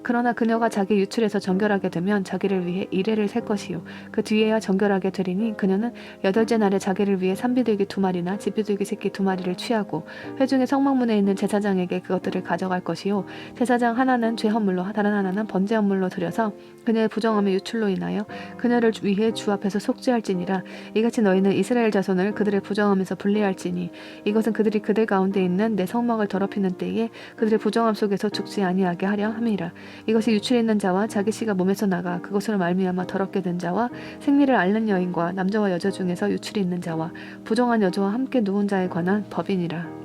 그러나 그녀가 자기 유출에서 정결하게 되면 자기를 위해 이레를 셀 것이요 그 뒤에야 정결하게 되리니 그녀는 8째 날에 자기를 위해 산비둘기 2마리나 집비둘기 새끼 2마리를 취하고 회중의 성막문에 있는 제사장에게 그것들을 가져갈 것이요 제사장 하나는 죄 헌물로 다른 하나는 번제 헌물로 드려서 그녀의 부정함의 유출로 인하여 그녀를 위해 주 앞에서 속죄할지니라. 이같이 너희는 이스라엘 자손을 그들의 부정함에서 분리할지니 이것은 그들이 그들 가운데 있는 내 성막을 더럽히는 때에 그들의 부정함 속에서 죽지 아니하게 하려 함이라. 이것이 유출 있는 자와 자기 씨가 몸에서 나가 그것으로 말미암아 더럽게 된 자와 생리를 앓는 여인과 남자와 여자 중에서 유출이 있는 자와 부정한 여자와 함께 누운 자에 관한 법이니라.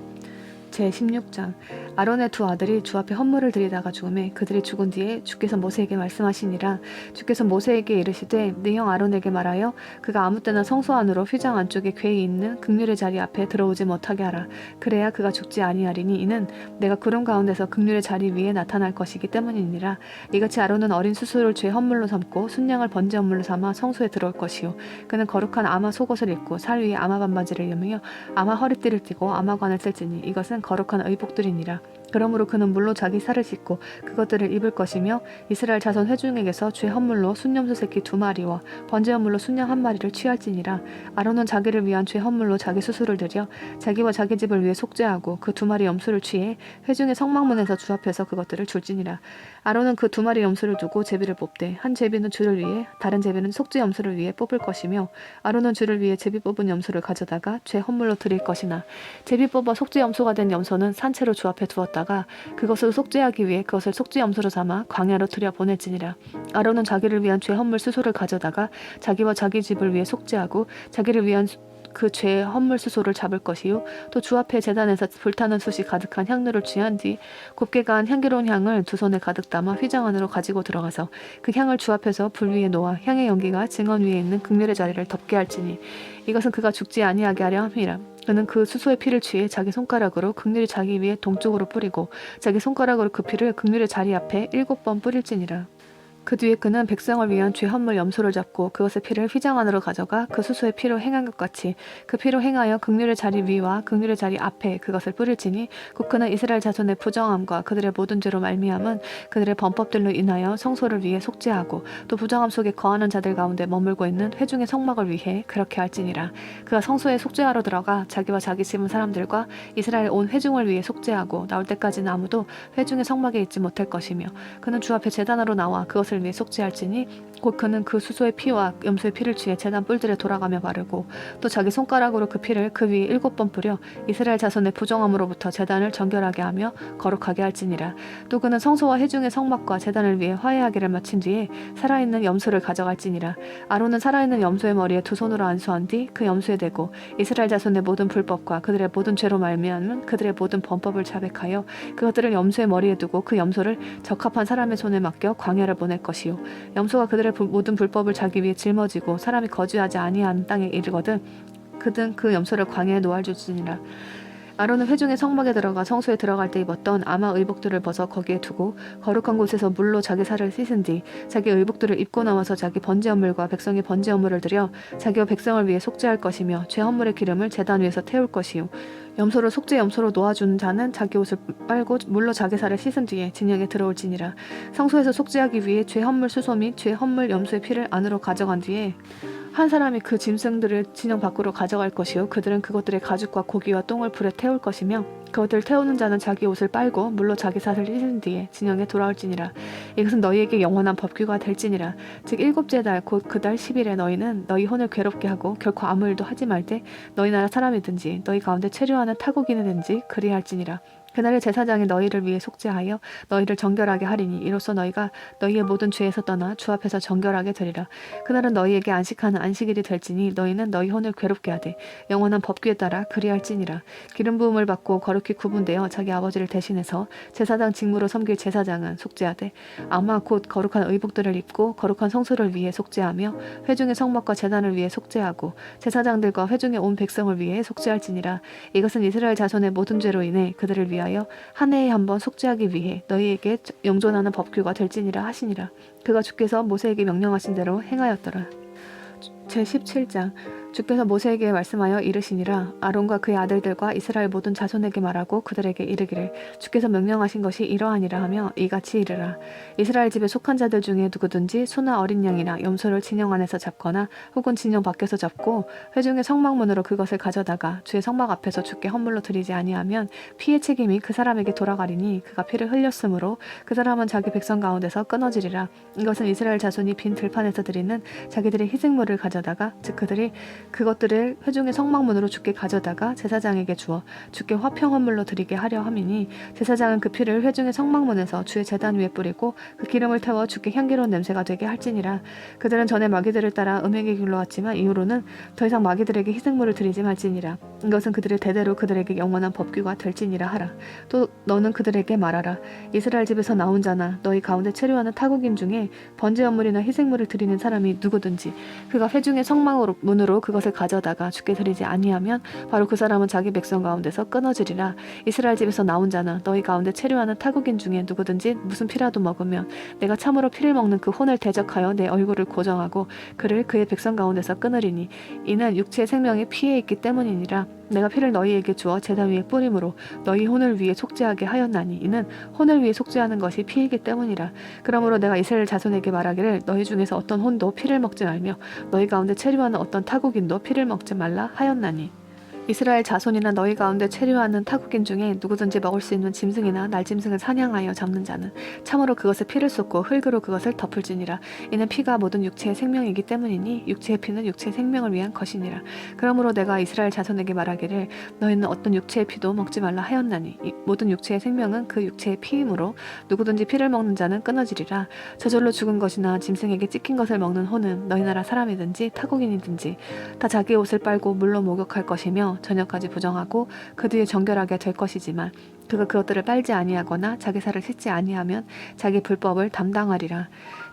제16장 아론의 두 아들이 주 앞에 헌물을 드리다가 죽음에 그들이 죽은 뒤에 주께서 모세에게 말씀하시니라. 주께서 모세에게 이르시되 네 형 아론에게 말하여 그가 아무 때나 성소 안으로 휘장 안쪽에 궤에 있는 극률의 자리 앞에 들어오지 못하게 하라. 그래야 그가 죽지 아니하리니 이는 내가 구름 가운데서 극률의 자리 위에 나타날 것이기 때문이니라. 이같이 아론은 어린 수수를 죄 헌물로 삼고 순양을 번제 헌물로 삼아 성소에 들어올 것이요 그는 거룩한 아마 속옷을 입고 살 위에 아마 반바지를 여미며 아마 허리띠를 띠고 아마관을 쓸지니 이것은 거룩한 의복들이니라. 그러므로 그는 물로 자기 살을 씻고 그것들을 입을 것이며 이스라엘 자손 회중에게서 죄 헌물로 순염소 새끼 2마리와 번제 헌물로 순양 1마리를 취할지니라. 아론은 자기를 위한 죄 헌물로 자기 수수를 드려 자기와 자기 집을 위해 속죄하고 그 2마리 염소를 취해 회중의 성막문에서 주 앞에서 그것들을 줄지니라. 아론은 그 2마리 염소를 두고 제비를 뽑되 한 제비는 주를 위해 다른 제비는 속죄 염소를 위해 뽑을 것이며 아론은 주를 위해 제비 뽑은 염소를 가져다가 죄 헌물로 드릴 것이나 제비 뽑아 속죄 염소가 된 염소는 산채로 주 앞에 두었다가 그것을 속죄하기 위해 그것을 속죄 염소로 삼아 광야로 들여 보낼지니라. 아론은 자기를 위한 죄 헌물 수소를 가져다가 자기와 자기 집을 위해 속죄하고 자기를 위한 그 죄 헌물 수소를 잡을 것이요 또 주 앞에 제단에서 불타는 숯이 가득한 향료를 취한 뒤 곱게 간 향기로운 향을 두 손에 가득 담아 휘장 안으로 가지고 들어가서 그 향을 주 앞에서 불 위에 놓아 향의 연기가 증언 위에 있는 극렬의 자리를 덮게 할지니 이것은 그가 죽지 아니하게 하려 함이라. 그는 그 수소의 피를 취해 자기 손가락으로 극률이 자기 위에 동쪽으로 뿌리고 자기 손가락으로 그 피를 극률의 자리 앞에 7번 뿌릴지니라. 그 뒤에 그는 백성을 위한 죄 헌물 염소를 잡고 그것의 피를 휘장 안으로 가져가 그 수소의 피로 행한 것 같이 그 피로 행하여 극률의 자리 위와 극률의 자리 앞에 그것을 뿌릴지니 곧 그는 이스라엘 자손의 부정함과 그들의 모든 죄로 말미암은 그들의 범법들로 인하여 성소를 위해 속죄하고 또 부정함 속에 거하는 자들 가운데 머물고 있는 회중의 성막을 위해 그렇게 할지니라. 그가 성소에 속죄하러 들어가 자기와 자기 심은 사람들과 이스라엘 온 회중을 위해 속죄하고 나올 때까지는 아무도 회중의 성막에 있지 못할 것이며 그는 주 앞에 제단으로 나와 그것을 위해 속죄할지니 곧 그는 그 수소의 피와 염소의 피를 취해 제단 뿔들에 돌아가며 바르고 또 자기 손가락으로 그 피를 그 위에 7번 뿌려 이스라엘 자손의 부정함으로부터 제단을 정결하게 하며 거룩하게 할지니라. 또 그는 성소와 회중의 성막과 제단을 위해 화해하기를 마친 뒤에 살아있는 염소를 가져갈지니라. 아론은 살아있는 염소의 머리에 두 손으로 안수한 뒤 그 염소에 대고 이스라엘 자손의 모든 불법과 그들의 모든 죄로 말미암은 그들의 모든 범법을 자백하여 그것들을 염소의 머리에 두고 그 염소를 적합한 사람의 손에 맡겨 광야를 보낼 것이요 염소가 그들의 모든 불법을 자기 위에 짊어지고 사람이 거주하지 아니하는 땅에 이르거든 그는 그 염소를 광야에 놓아 줄지니라. 아론은 회중의 성막에 들어가 성소에 들어갈 때 입었던 아마 의복들을 벗어 거기에 두고 거룩한 곳에서 물로 자기 살을 씻은 뒤 자기 의복들을 입고 나와서 자기 번제 헌물과 백성의 번제 헌물을 드려 자기와 백성을 위해 속죄할 것이며 죄 헌물의 기름을 제단 위에서 태울 것이요 염소를 속죄 염소로 놓아준 자는 자기 옷을 빨고 물로 자기 살을 씻은 뒤에 진영에 들어올지니라. 성소에서 속죄하기 위해 죄 헌물 수소 및 죄 헌물 염소의 피를 안으로 가져간 뒤에 한 사람이 그 짐승들을 진영 밖으로 가져갈 것이요 그들은 그것들의 가죽과 고기와 똥을 불에 태울 것이며 그것들을 태우는 자는 자기 옷을 빨고 물로 자기 살을 씻은 뒤에 진영에 돌아올지니라. 이것은 너희에게 영원한 법규가 될지니라. 즉 일곱째 달 곧 그 달 10일에 너희는 너희 혼을 괴롭게 하고 결코 아무 일도 하지 말되 너희 나라 사람이든지 너희 가운데 체류하는 타국인이든지 그리할지니라. 그날의 제사장이 너희를 위해 속죄하여 너희를 정결하게 하리니 이로써 너희가 너희의 모든 죄에서 떠나 주 앞에서 정결하게 되리라. 그날은 너희에게 안식하는 안식일이 될지니 너희는 너희 혼을 괴롭게 하되 영원한 법규에 따라 그리할지니라. 기름 부음을 받고 거룩히 구분되어 자기 아버지를 대신해서 제사장 직무로 섬길 제사장은 속죄하되 아마 곧 거룩한 의복들을 입고 거룩한 성소를 위해 속죄하며 회중의 성막과 제단을 위해 속죄하고 제사장들과 회중의 온 백성을 위해 속죄할지니라. 이것은 이스라엘 자손의 모든 죄로 인해 그들을 위하여 한 해에 한 번 속죄하기 위해 너희에게 영존하는 법규가 될지니라 하시니라. 그가 주께서 모세에게 명령하신 대로 행하였더라. 제17장 주께서 모세에게 말씀하여 이르시니라. 아론과 그의 아들들과 이스라엘 모든 자손에게 말하고 그들에게 이르기를 주께서 명령하신 것이 이러하니라 하며 이같이 이르라. 이스라엘 집에 속한 자들 중에 누구든지 소나 어린 양이나 염소를 진영 안에서 잡거나 혹은 진영 밖에서 잡고 회중의 성막문으로 그것을 가져다가 주의 성막 앞에서 주께 헌물로 드리지 아니하면 피의 책임이 그 사람에게 돌아가리니 그가 피를 흘렸으므로 그 사람은 자기 백성 가운데서 끊어지리라. 이것은 이스라엘 자손이 빈 들판에서 드리는 자기들의 희생물을 가져다가 즉 그들이 그것들을 회중의 성막문으로 주께 가져다가 제사장에게 주어 주께 화평 헌물로 드리게 하려 함이니 제사장은 그 피를 회중의 성막문에서 주의 제단 위에 뿌리고 그 기름을 태워 주께 향기로운 냄새가 되게 할지니라. 그들은 전에 마귀들을 따라 음행의 길로 왔지만 이후로는 더 이상 마귀들에게 희생물을 드리지 말지니라. 이것은 그들의 대대로 그들에게 영원한 법규가 될지니라 하라. 또 너는 그들에게 말하라. 이스라엘 집에서 나온 자나 너희 가운데 체류하는 타국인 중에 번제 헌물이나 희생물을 드리는 사람이 누구든지 그가 회중의 성막문으로 그것을 가져다가 주께 드리지 아니하면 바로 그 사람은 자기 백성 가운데서 끊어지리라. 이스라엘 집에서 나온 자나 너희 가운데 체류하는 타국인 중에 누구든지 무슨 피라도 먹으면 내가 참으로 피를 먹는 그 혼을 대적하여 내 얼굴을 고정하고 그를 그의 백성 가운데서 끊으리니 이는 육체의 생명이 피에 있기 때문이니라. 내가 피를 너희에게 주어 제단 위에 뿌림으로 너희 혼을 위해 속죄하게 하였나니 이는 혼을 위해 속죄하는 것이 피이기 때문이라. 그러므로 내가 이스라엘 자손에게 말하기를 너희 중에서 어떤 혼도 피를 먹지 말며 너희 가운데 체류하는 어떤 타국인도 피를 먹지 말라 하였나니 이스라엘 자손이나 너희 가운데 체류하는 타국인 중에 누구든지 먹을 수 있는 짐승이나 날짐승을 사냥하여 잡는 자는 참으로 그것에 피를 쏟고 흙으로 그것을 덮을지니라. 이는 피가 모든 육체의 생명이기 때문이니 육체의 피는 육체의 생명을 위한 것이니라. 그러므로 내가 이스라엘 자손에게 말하기를 너희는 어떤 육체의 피도 먹지 말라 하였나니 이 모든 육체의 생명은 그 육체의 피이므로 누구든지 피를 먹는 자는 끊어지리라. 저절로 죽은 것이나 짐승에게 찢긴 것을 먹는 혼은 너희 나라 사람이든지 타국인이든지 다 자기 옷을 빨고 물로 목욕할 것이며 저녁까지 부정하고 그 뒤에 정결하게 될 것이지만 그가 그것들을 빨지 아니하거나 자기 살을 씻지 아니하면 자기 불법을 담당하리라.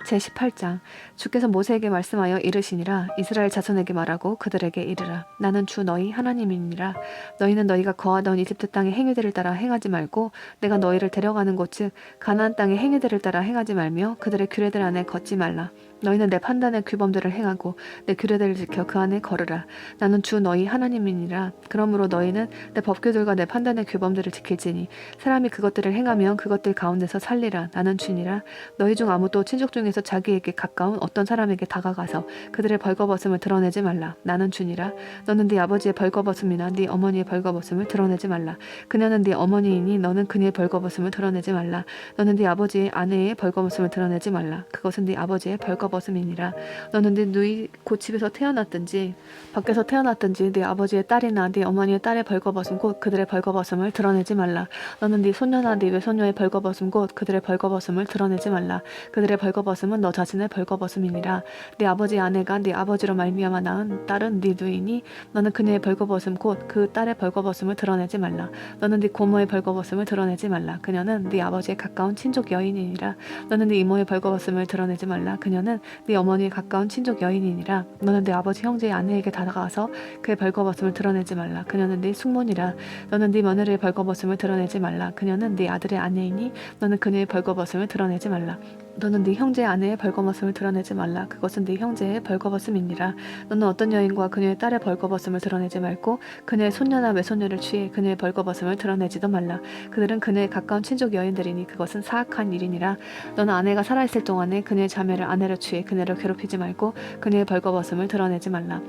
제18장 주께서 모세에게 말씀하여 이르시니라. 이스라엘 자손에게 말하고 그들에게 이르라. 나는 주 너희 하나님이니라. 너희는 너희가 거하던 이집트 땅의 행위들을 따라 행하지 말고 내가 너희를 데려가는 곳 즉 가나안 땅의 행위들을 따라 행하지 말며 그들의 규례들 안에 걷지 말라. 너희는 내 판단의 규범들을 행하고 내 규례들을 지켜 그 안에 걸으라. 나는 주 너희 하나님이니라. 그러므로 너희는 내 법규들과 내 판단의 규범들을 지킬지니 사람이 그것들을 행하면 그것들 가운데서 살리라. 나는 주니라. 너희 중 아무도 친족 중에서 자기에게 가까운 어떤 사람에게 다가가서 그들의 벌거벗음을 드러내지 말라. 나는 주니라. 너는 네 아버지의 벌거벗음이나 네 어머니의 벌거벗음을 드러내지 말라. 그녀는 네 어머니이니 너는 그녀의 벌거벗음을 드러내지 말라. 너는 네 아버지의 아내의 벌거벗음을 드러내지 말라. 그것은 네 아버지의 벌거벗음이니라. 너는 네 누이 곧 집에서 태어났든지 밖에서 태어났든지 네 아버지의 딸이나 네 어머니의 딸의 벌거벗음 곧 그들의 벌거벗음을 드러내지 말라. 너는 네 손녀나 네 외손녀의 벌거벗음 곧 그들의 벌거벗음을 드러내지 말라. 그들의 벌거벗음은 너 자신의 벌거벗음이니라. 네 아버지의 아내가 네 아버지로 말미암아 낳은 딸은 네 누이니 너는 그녀의 벌거벗음 곧 그 딸의 벌거벗음을 드러내지 말라. 너는 네 고모의 벌거벗음을 드러내지 말라. 그녀는 네 아버지의 가까운 친족 여인이니라. 너는 네 이모의 벌거벗음을 드러내지 말라. 그녀는 네 어머니의 가까운 친족 여인이니라. 너는 네 아버지 형제의 아내에게 다가가서 그의 벌거벗음을 드러내지 말라. 그녀는 네 숙모니라. 너는 네 며느리의 벌거벗음을 드러내지 말라. 그녀는 네 아들의 아내이니 너는 그녀의 벌거벗음을 드러내지 말라. 너는 네 형제의 아내의 벌거벗음을 드러내지 말라. 그것은 네 형제의 벌거벗음이니라. 너는 어떤 여인과 그녀의 딸의 벌거벗음을 드러내지 말고 그녀의 손녀나 외손녀를 취해 그녀의 벌거벗음을 드러내지도 말라. 그들은 그녀의 가까운 친족 여인들이니 그것은 사악한 일이니라. 너는 아내가 살아있을 동안에 그녀의 자매를 아내로 취해 그녀를 괴롭히지 말고 그녀의 벌거벗음을 드러내지 말라.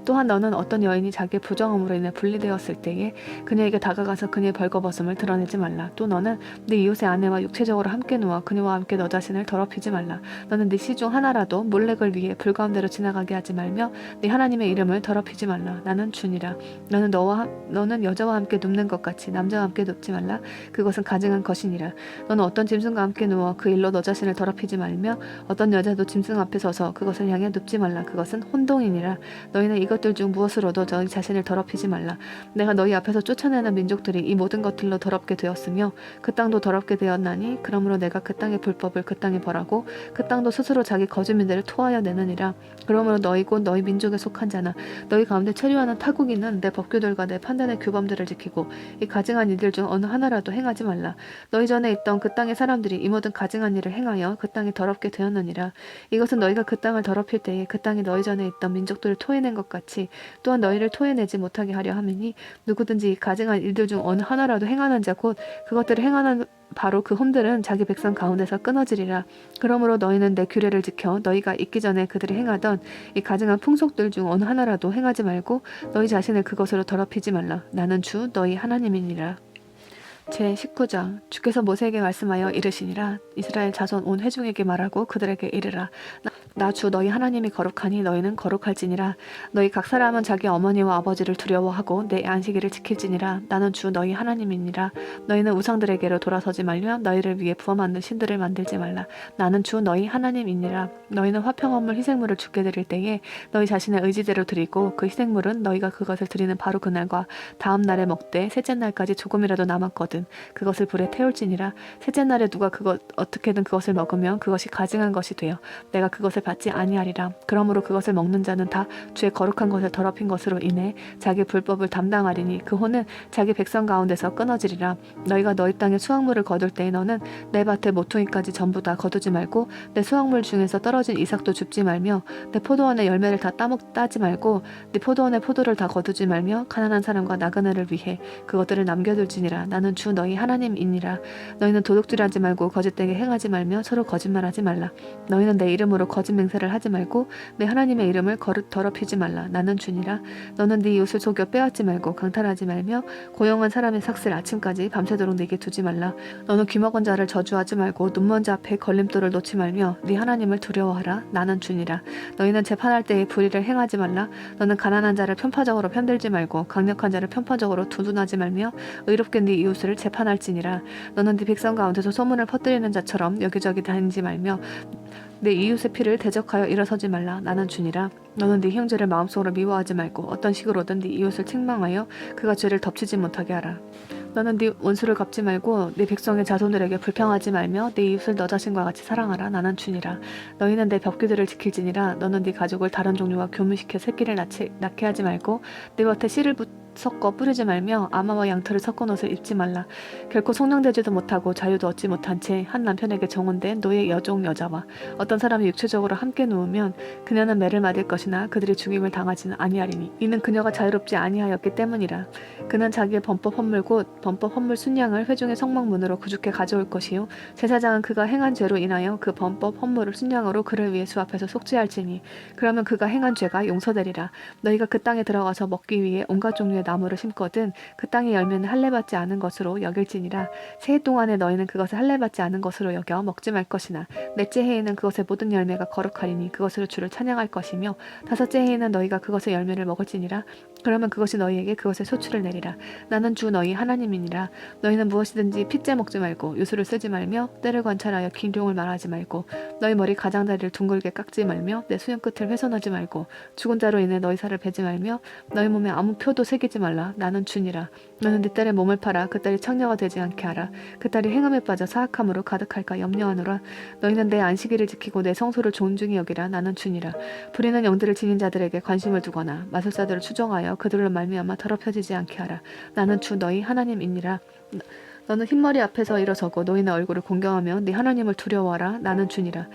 또한 너는 어떤 여인이 자기의 부정함으로 인해 분리되었을 때에 그녀에게 다가가서 그녀의 벌거벗음을 드러내지 말라. 또 너는 네 이웃의 아내와 육체적으로 함께 누워 그녀와 함께 너 자신을 더럽히지 말라. 너는 네 시 중 하나라도 몰렉을 위해 불 가운데로 지나가게 하지 말며 네 하나님의 이름을 더럽히지 말라. 나는 주니라. 너는 여자와 함께 눕는 것 같이 남자와 함께 눕지 말라. 그것은 가증한 것이니라. 너는 어떤 짐승과 함께 누워 그 일로 너 자신을 더럽히지 말며 어떤 여자도 짐승 앞에 서서 그것을 향해 눕지 말라. 그것은 혼동이니라. 너희는 이것들 중 무엇으로도 너희 자신을 더럽히지 말라. 내가 너희 앞에서 쫓아내는 민족들이 이 모든 것들로 더럽게 되었으며 그 땅도 더럽게 되었나니 그러므로 내가 그 땅의 불법을 그 땅에 벌하고 그 땅도 스스로 자기 거주민들을 토하여 내느니라. 그러므로 너희 곧 너희 민족에 속한 자나 너희 가운데 체류하는 타국인은 내 법규들과 내 판단의 규범들을 지키고 이 가증한 일들 중 어느 하나라도 행하지 말라. 너희 전에 있던 그 땅의 사람들이 이 모든 가증한 일을 행하여 그 땅이 더럽게 되었느니라. 이것은 너희가 그 땅을 더럽힐 때에 그 땅이 너희 전에 있던 민족들을 토해낸 것 같이 또한 너희를 토해내지 못하게 하려 함이니 누구든지 이 가증한 일들 중 어느 하나라도 행하는 자 곧 그것들을 행하는 바로 그 혼들은 자기 백성 가운데서 끊어지리라. 그러므로 너희는 내 규례를 지켜 너희가 있기 전에 그들이 행하던 이 가증한 풍속들 중 어느 하나라도 행하지 말고 너희 자신을 그것으로 더럽히지 말라. 나는 주 너희 하나님이니라. 제19장 주께서 모세에게 말씀하여 이르시니라. 이스라엘 자손 온 회중에게 말하고 그들에게 이르라. 나 주 너희 하나님이 거룩하니 너희는 거룩할지니라. 너희 각 사람은 자기 어머니와 아버지를 두려워하고 내 안식일을 지킬지니라. 나는 주 너희 하나님이니라. 너희는 우상들에게로 돌아서지 말며 너희를 위해 부어 만든 신들을 만들지 말라. 나는 주 너희 하나님이니라. 너희는 화평원물 희생물을 주께 드릴 때에 너희 자신의 의지대로 드리고 그 희생물은 너희가 그것을 드리는 바로 그날과 다음 날에 먹되 셋째 날까지 조금이라도 남았거든 그것을 불에 태울지니라. 셋째 날에 누가 어떻게든 그것을 먹으면 그것이 가증한 것이 되어 내가 그것을 받지 아니하리라. 그러므로 그것을 먹는 자는 다 주의 거룩한 것을 더럽힌 것으로 인해 자기 불법을 담당하리니 그 혼은 자기 백성 가운데서 끊어지리라. 너희가 너희 땅에 수확물을 거둘 때에 너는 내 밭의 모퉁이까지 전부 다 거두지 말고 내 수확물 중에서 떨어진 이삭도 줍지 말며 내 포도원의 열매를 다 따지 말고 네 포도원의 포도를 다 거두지 말며 가난한 사람과 나그네를 위해 그것들을 남겨둘지니라. 나는 주 너희 하나님이니라. 너희는 도둑질하지 말고 거짓되게 행하지 말며 서로 거짓말하지 말라. 너희는 내 이름으로 거짓 맹세를 하지 말고 내 하나님의 이름을 더럽히지 말라. 나는 주니라. 너는 네 이웃을 속여 빼앗지 말고 강탈하지 말며 고용한 사람의 삭슬 아침까지 밤새도록 네게 두지 말라. 너는 귀먹은 자를 저주하지 말고 눈먼 자 앞에 걸림돌을 놓지 말며 네 하나님을 두려워하라. 나는 주니라. 너희는 재판할 때에 불의를 행하지 말라. 너는 가난한 자를 편파적으로 편들지 말고 강력한 자를 편파적으로 두둔하지 말며 의롭게 네 이웃을 재판할지니라. 너는 네 백성 가운데서 소문을 퍼뜨리는 자처럼 여기저기 다니지 말며 내 이웃의 피를 대적하여 일어서지 말라. 나는 주니라. 너는 네 형제를 마음속으로 미워하지 말고 어떤 식으로든 네 이웃을 책망하여 그가 죄를 덮치지 못하게 하라. 너는 네 원수를 갚지 말고 네 백성의 자손들에게 불평하지 말며 네 이웃을 너 자신과 같이 사랑하라. 나는 주니라. 너희는 내 법규들을 지킬지니라. 너는 네 가족을 다른 종류와 교미시켜 새끼를 낳게 하지 말고 네 밭에 씨를 섞어 뿌리지 말며 아마와 양털을 섞은 옷을 입지 말라. 결코 속량되지도 못하고 자유도 얻지 못한 채 한 남편에게 정혼된 노예 여종 여자와 어떤 사람이 육체적으로 함께 누우면 그녀는 매를 맞을 것이나 그들이 죽임을 당하지는 아니하리니 이는 그녀가 자유롭지 아니하였기 때문이라. 그는 자기의 범법 헌물 곧 범법 헌물 순양을 회중의 성막문으로 구죽해 가져올 것이요 제사장은 그가 행한 죄로 인하여 그 범법 헌물을 순양으로 그를 위해 주 앞에서 속죄할지니 그러면 그가 행한 죄가 용서되리라. 너희가 그 땅에 들어가서 먹기 위해 온갖 종류의 나무를 심거든 그 땅의 열매는 할례받지 않은 것으로 여길지니라. 새해 동안에 너희는 그것을 할례받지 않은 것으로 여겨 먹지 말 것이나 넷째 해에는 그것의 모든 열매가 거룩하리니 그것으로 주를 찬양할 것이며 다섯째 해에는 너희가 그것의 열매를 먹을지니라. 그러면 그것이 너희에게 그것의 소출을 내리라. 나는 주 너희 하나님이니라. 너희는 무엇이든지 핏째 먹지 말고 요술을 쓰지 말며 때를 관찰하여 기룡을 말하지 말고 너희 머리 가장자리를 둥글게 깎지 말며 내 수염 끝을 훼손하지 말고 죽은 자로 인해 너희 살을 베지 말며 너희 몸에 아무 표도 새기지 말라. 나는 주니라. 너는 네 딸의 몸을 팔아 그 딸이 창녀가 되지 않게 하라. 그 딸이 행함에 빠져 사악함으로 가득할까 염려하노라. 너희는 내 안식일을 지키고 내 성소를 존중히 여기라. 나는 주니라. 부리는 영들을 지닌 자들에게 관심을 두거나 마술사들을 추종하여 그들로 말미암아 더럽혀지지 않게 하라. 나는 주 너희 하나님이니라. 너는 흰머리 앞에서 일어서고 노인의 얼굴을 공경하며 네 하나님을 두려워하라. 나는 주니라.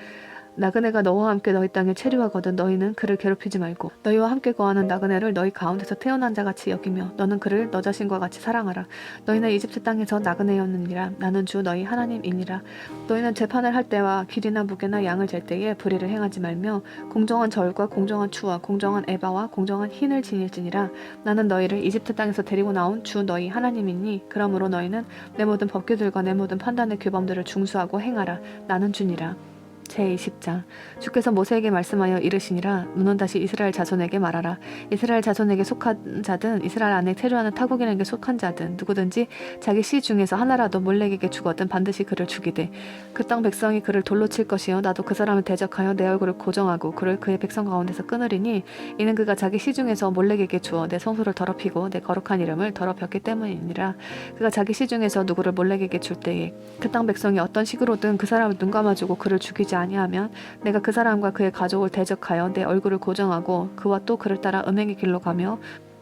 나그네가 너와 함께 너희 땅에 체류하거든 너희는 그를 괴롭히지 말고 너희와 함께 거하는 나그네를 너희 가운데서 태어난 자같이 여기며 너는 그를 너 자신과 같이 사랑하라. 너희는 이집트 땅에서 나그네였느니라. 나는 주 너희 하나님이니라. 너희는 재판을 할 때와 길이나 무게나 양을 잴 때에 불의를 행하지 말며 공정한 절과 공정한 추와 공정한 에바와 공정한 흰을 지닐지니라. 나는 너희를 이집트 땅에서 데리고 나온 주 너희 하나님이니 그러므로 너희는 내 모든 법규들과 내 모든 판단의 규범들을 중수하고 행하라. 나는 주니라. 제20장 주께서 모세에게 말씀하여 이르시니라. 너는 다시 이스라엘 자손에게 말하라. 이스라엘 자손에게 속한 자든 이스라엘 안에 체류하는 타국인에게 속한 자든 누구든지 자기 씨 중에서 하나라도 몰렉에게 주거든 반드시 그를 죽이되 그 땅 백성이 그를 돌로 칠 것이요 나도 그 사람을 대적하여 내 얼굴을 고정하고 그를 그의 백성 가운데서 끊으리니 이는 그가 자기 씨 중에서 몰렉에게 주어 내 성소를 더럽히고 내 거룩한 이름을 더럽혔기 때문이니라. 그가 자기 씨 중에서 누구를 몰렉에게 줄 때에 그 땅 백성이 어떤 식으로든 그 사람을 눈감아주고 그를 죽이지 아니하면 내가 그 사람과 그의 가족을 대적하여 내 얼굴을 고정하고 그와 또 그를 따라 음행의 길로 가며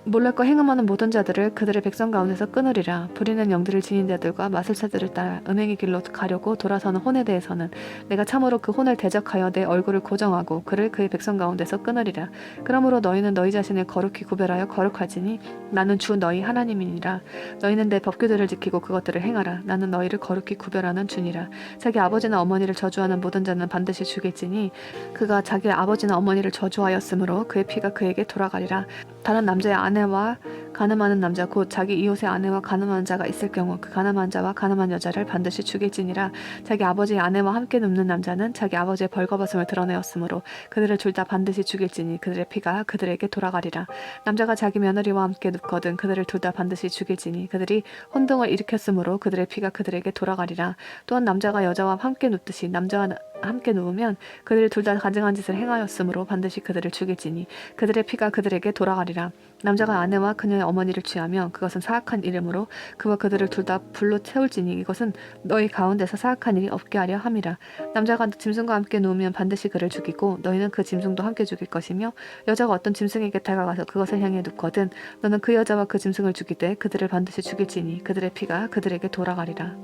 몰렉과 행음하는 모든 자들을 그들의 백성 가운데서 끊으리라. 부리는 영들을 지닌 자들과 마술사들을 따라 음행의 길로 가려고 돌아서는 혼에 대해서는 내가 참으로 그 혼을 대적하여 내 얼굴을 고정하고 그를 그의 백성 가운데서 끊으리라. 그러므로 너희는 너희 자신을 거룩히 구별하여 거룩할지니 나는 주 너희 하나님이니라. 너희는 내 법규들을 지키고 그것들을 행하라. 나는 너희를 거룩히 구별하는 주니라. 자기 아버지나 어머니를 저주하는 모든 자는 반드시 죽일지니 그가 자기 아버지나 어머니를 저주하였으므로 그의 피가 그에게 돌아가리라. 다른 남자의 아내와 간음하는 남자 곧 자기 이웃의 아내와 간음하는 자가 있을 경우 그 간음한 자와 간음한 여자를 반드시 죽일지니라. 자기 아버지의 아내와 함께 눕는 남자는 자기 아버지의 벌거벗음을 드러내었으므로 그들을 둘 다 반드시 죽일지니 그들의 피가 그들에게 돌아가리라. 남자가 자기 며느리와 함께 눕거든 그들을 둘 다 반드시 죽일지니 그들이 혼동을 일으켰으므로 그들의 피가 그들에게 돌아가리라. 또한 남자가 여자와 함께 눕듯이 남자와 함께 누우면 그들이 둘 다 가증한 짓을 행하였으므로 반드시 그들을 죽일지니 그들의 피가 그들에게 돌아가리라. 남자가 아내와 그녀의 어머니를 취하면 그것은 사악한 이름으로 그와 그들을 둘 다 불로 태울지니 이것은 너희 가운데서 사악한 일이 없게 하려 함이라. 남자가 짐승과 함께 누우면 반드시 그를 죽이고 너희는 그 짐승도 함께 죽일 것이며 여자가 어떤 짐승에게 다가가서 그것을 향해 눕거든 너는 그 여자와 그 짐승을 죽이되 그들을 반드시 죽일지니 그들의 피가 그들에게 돌아가리라.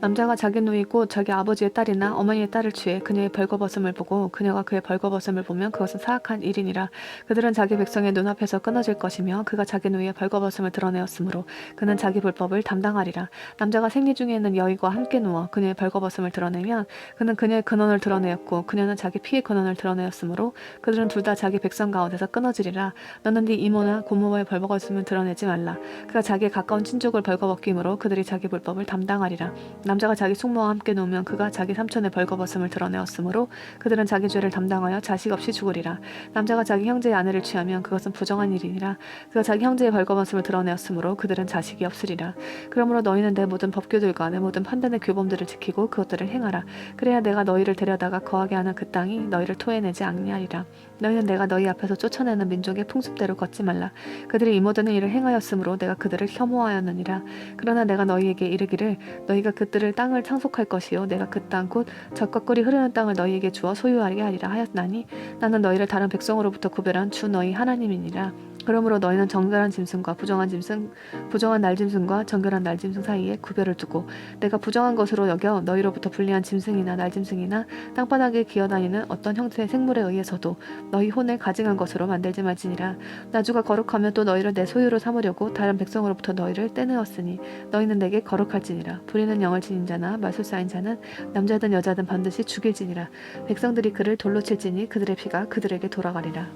남자가 자기 누이 곧 자기 아버지의 딸이나 어머니의 딸을 취해 그녀의 벌거벗음을 보고 그녀가 그의 벌거벗음을 보면 그것은 사악한 일이니라. 그들은 자기 백성의 눈앞에서 끊어질 것이며 그가 자기 누이의 벌거벗음을 드러내었으므로 그는 자기 불법을 담당하리라. 남자가 생리 중에 있는 여인과 함께 누워 그녀의 벌거벗음을 드러내면 그는 그녀의 근원을 드러내었고 그녀는 자기 피의 근원을 드러내었으므로 그들은 둘 다 자기 백성 가운데서 끊어지리라. 너는 네 이모나 고모의 벌거벗음을 드러내지 말라. 그가 자기의 가까운 친족을 벌거벗기므로 그들이 자기 불법을 담당하리라. 남자가 자기 숙모와 함께 누우면 그가 자기 삼촌의 벌거벗음을 드러내었으므로 그들은 자기 죄를 담당하여 자식 없이 죽으리라. 남자가 자기 형제의 아내를 취하면 그것은 부정한 일이니라. 그가 자기 형제의 벌거벗음을 드러내었으므로 그들은 자식이 없으리라. 그러므로 너희는 내 모든 법규들과 내 모든 판단의 규범들을 지키고 그것들을 행하라. 그래야 내가 너희를 데려다가 거하게 하는 그 땅이 너희를 토해내지 아니하리라. 너희는 내가 너희 앞에서 쫓아내는 민족의 풍습대로 걷지 말라. 그들이 이모드는 일을 행하였으므로 내가 그들을 혐오하였느니라. 그러나 내가 너희에게 이르기를 너희가 그들을 땅을 상속할 것이요 내가 그 땅 곧 젖과 꿀이 흐르는 땅을 너희에게 주어 소유하게 하리라 하였나니 나는 너희를 다른 백성으로부터 구별한 주 너희 하나님이니라. 그러므로 너희는 정결한 짐승과 부정한 짐승, 부정한 날짐승과 정결한 날짐승 사이에 구별을 두고 내가 부정한 것으로 여겨 너희로부터 불리한 짐승이나 날짐승이나 땅바닥에 기어다니는 어떤 형태의 생물에 의해서도 너희 혼을 가증한 것으로 만들지 말지니라. 나주가 거룩하면 또 너희를 내 소유로 삼으려고 다른 백성으로부터 너희를 떼내었으니 너희는 내게 거룩할지니라. 부리는 영을 지닌 자나 마술사인 자는 남자든 여자든 반드시 죽일지니라. 백성들이 그를 돌로 칠지니 그들의 피가 그들에게 돌아가리라.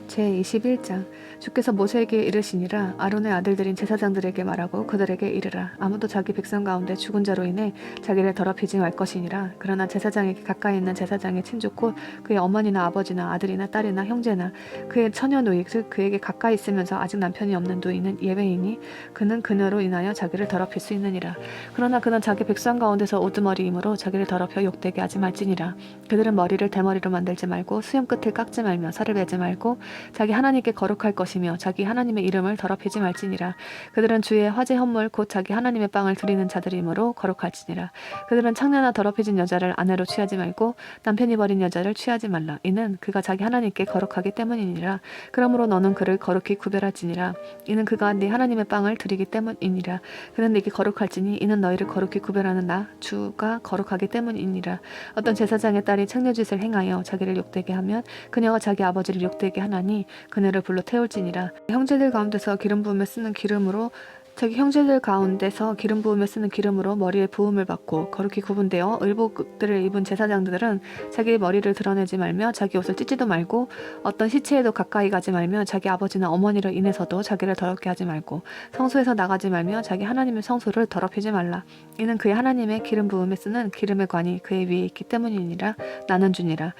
제21장 주께서 모세에게 이르시니라. 아론의 아들들인 제사장들에게 말하고 그들에게 이르라. 아무도 자기 백성 가운데 죽은 자로 인해 자기를 더럽히지 말 것이니라. 그러나 제사장에게 가까이 있는 제사장의 친족 곧 그의 어머니나 아버지나 아들이나 딸이나 형제나 그의 처녀 누이 즉 그에게 가까이 있으면서 아직 남편이 없는 누이는 예외이니 그는 그녀로 인하여 자기를 더럽힐 수 있느니라. 그러나 그는 자기 백성 가운데서 우두머리이므로 자기를 더럽혀 욕되게 하지 말지니라. 그들은 머리를 대머리로 만들지 말고 수염 끝을 깎지 말며 살을 베지 말고 자기 하나님께 거룩할 것이며 자기 하나님의 이름을 더럽히지 말지니라. 그들은 주의 화제 헌물 곧 자기 하나님의 빵을 드리는 자들이므로 거룩할지니라. 그들은 창녀나 더럽혀진 여자를 아내로 취하지 말고 남편이 버린 여자를 취하지 말라. 이는 그가 자기 하나님께 거룩하기 때문이니라. 그러므로 너는 그를 거룩히 구별할지니라. 이는 그가 네 하나님의 빵을 드리기 때문이니라. 그는 네게 거룩할지니 이는 너희를 거룩히 구별하는 나 주가 거룩하기 때문이니라. 어떤 제사장의 딸이 창녀짓을 행하여 자기를 욕되게 하면 그녀가 자기 아버지를 욕되게 하나니 그녀를 불로 태울지니라. 형제들 가운데서 기름 부음에 쓰는 기름으로 자기 형제들 가운데서 기름 부음에 쓰는 기름으로 머리에 부음을 받고 거룩히 구분되어 의복들을 입은 제사장들은 자기 머리를 드러내지 말며 자기 옷을 찢지도 말고 어떤 시체에도 가까이 가지 말며 자기 아버지나 어머니로 인해서도 자기를 더럽게 하지 말고 성소에서 나가지 말며 자기 하나님의 성소를 더럽히지 말라. 이는 그의 하나님의 기름 부음에 쓰는 기름의 관이 그의 위에 있기 때문이니라. 나는 주니라.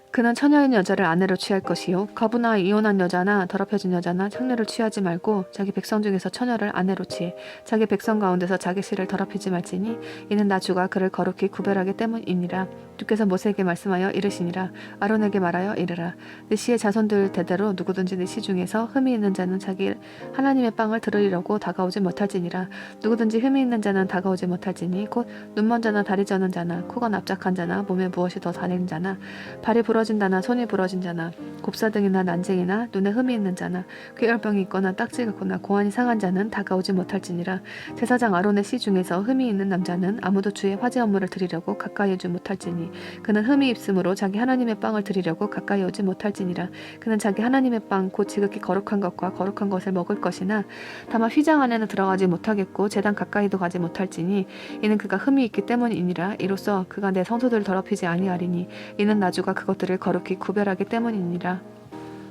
그는 처녀인 여자를 아내로 취할 것이요 과부나 이혼한 여자나 더럽혀진 여자나 창녀를 취하지 말고 자기 백성 중에서 처녀를 아내로 취해 자기 백성 가운데서 자기 씨를 더럽히지 말지니 이는 나 주가 그를 거룩히 구별하기 때문이니라. 주께서 모세에게 말씀하여 이르시니라. 아론에게 말하여 이르라. 네 씨의 자손들 대대로 누구든지 네 씨 중에서 흠이 있는 자는 자기 하나님의 빵을 들으려고 다가오지 못할지니라. 누구든지 흠이 있는 자는 다가오지 못할지니 곧 눈먼 자나 다리 저는 자나 코가 납작한 자나 몸에 무엇이 더 다른 자나 발이 부러진다나 손이 부러진 자나 곱사등이나 난쟁이나 눈에 흠이 있는 자나 쾌혈병이 있거나 딱지가 있거나 고환이 상한 자는 다가오지 못할지니라. 제사장 아론의 씨 중에서 흠이 있는 남자는 아무도 주의 화제 업무를 드리려고 가까이 오지 못할지니 그는 흠이 있으므로 자기 하나님의 빵을 드리려고 가까이 오지 못할지니라. 그는 자기 하나님의 빵 곧 지극히 거룩한 것과 거룩한 것을 먹을 것이나 다만 휘장 안에는 들어가지 못하겠고 제단 가까이도 가지 못할지니 이는 그가 흠이 있기 때문이니라. 이로써 그가 내 성소들을 더럽히지 아니하리니 이는 나주가 그것들을 거룩히 구별하기 때문이니라.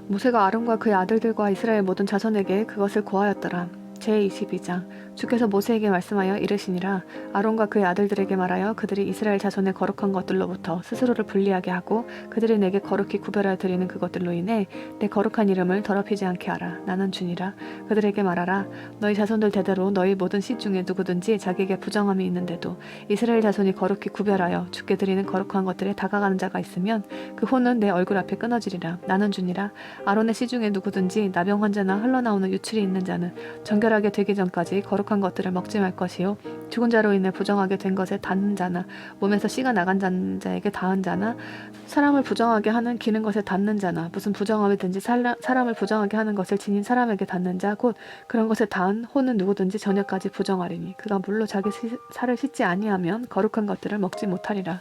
모세가 아론과 그의 아들들과 이스라엘 모든 자손에게 그것을 고하였더라. 제22장 주께서 모세에게 말씀하여 이르시니라. 아론과 그의 아들들에게 말하여 그들이 이스라엘 자손의 거룩한 것들로부터 스스로를 분리하게 하고 그들이 내게 거룩히 구별하여 드리는 그것들로 인해 내 거룩한 이름을 더럽히지 않게 하라. 나는 주니라. 그들에게 말하라. 너희 자손들 대대로 너희 모든 씨 중에 누구든지 자기에게 부정함이 있는데도 이스라엘 자손이 거룩히 구별하여 주께 드리는 거룩한 것들에 다가가는 자가 있으면 그 혼은 내 얼굴 앞에 끊어지리라. 나는 주니라. 아론의 씨 중에 누구든지 나병 환자나 흘러나오는 유출이 있는 자는 정결하게 되기 전까지 거룩한 것들을 먹지 말 것이요 죽은 자로 인해 부정하게 된 것에 닿는 자나 몸에서 씨가 나간 자에게 닿은 자나 사람을 부정하게 하는 기는 것에 닿는 자나 무슨 부정함이든지 사람을 부정하게 하는 것을 지닌 사람에게 닿는 자 곧 그런 것에 닿은 혼은 누구든지 저녁까지 부정하리니 그가 물로 자기 살을 씻지 아니하면 거룩한 것들을 먹지 못하리라.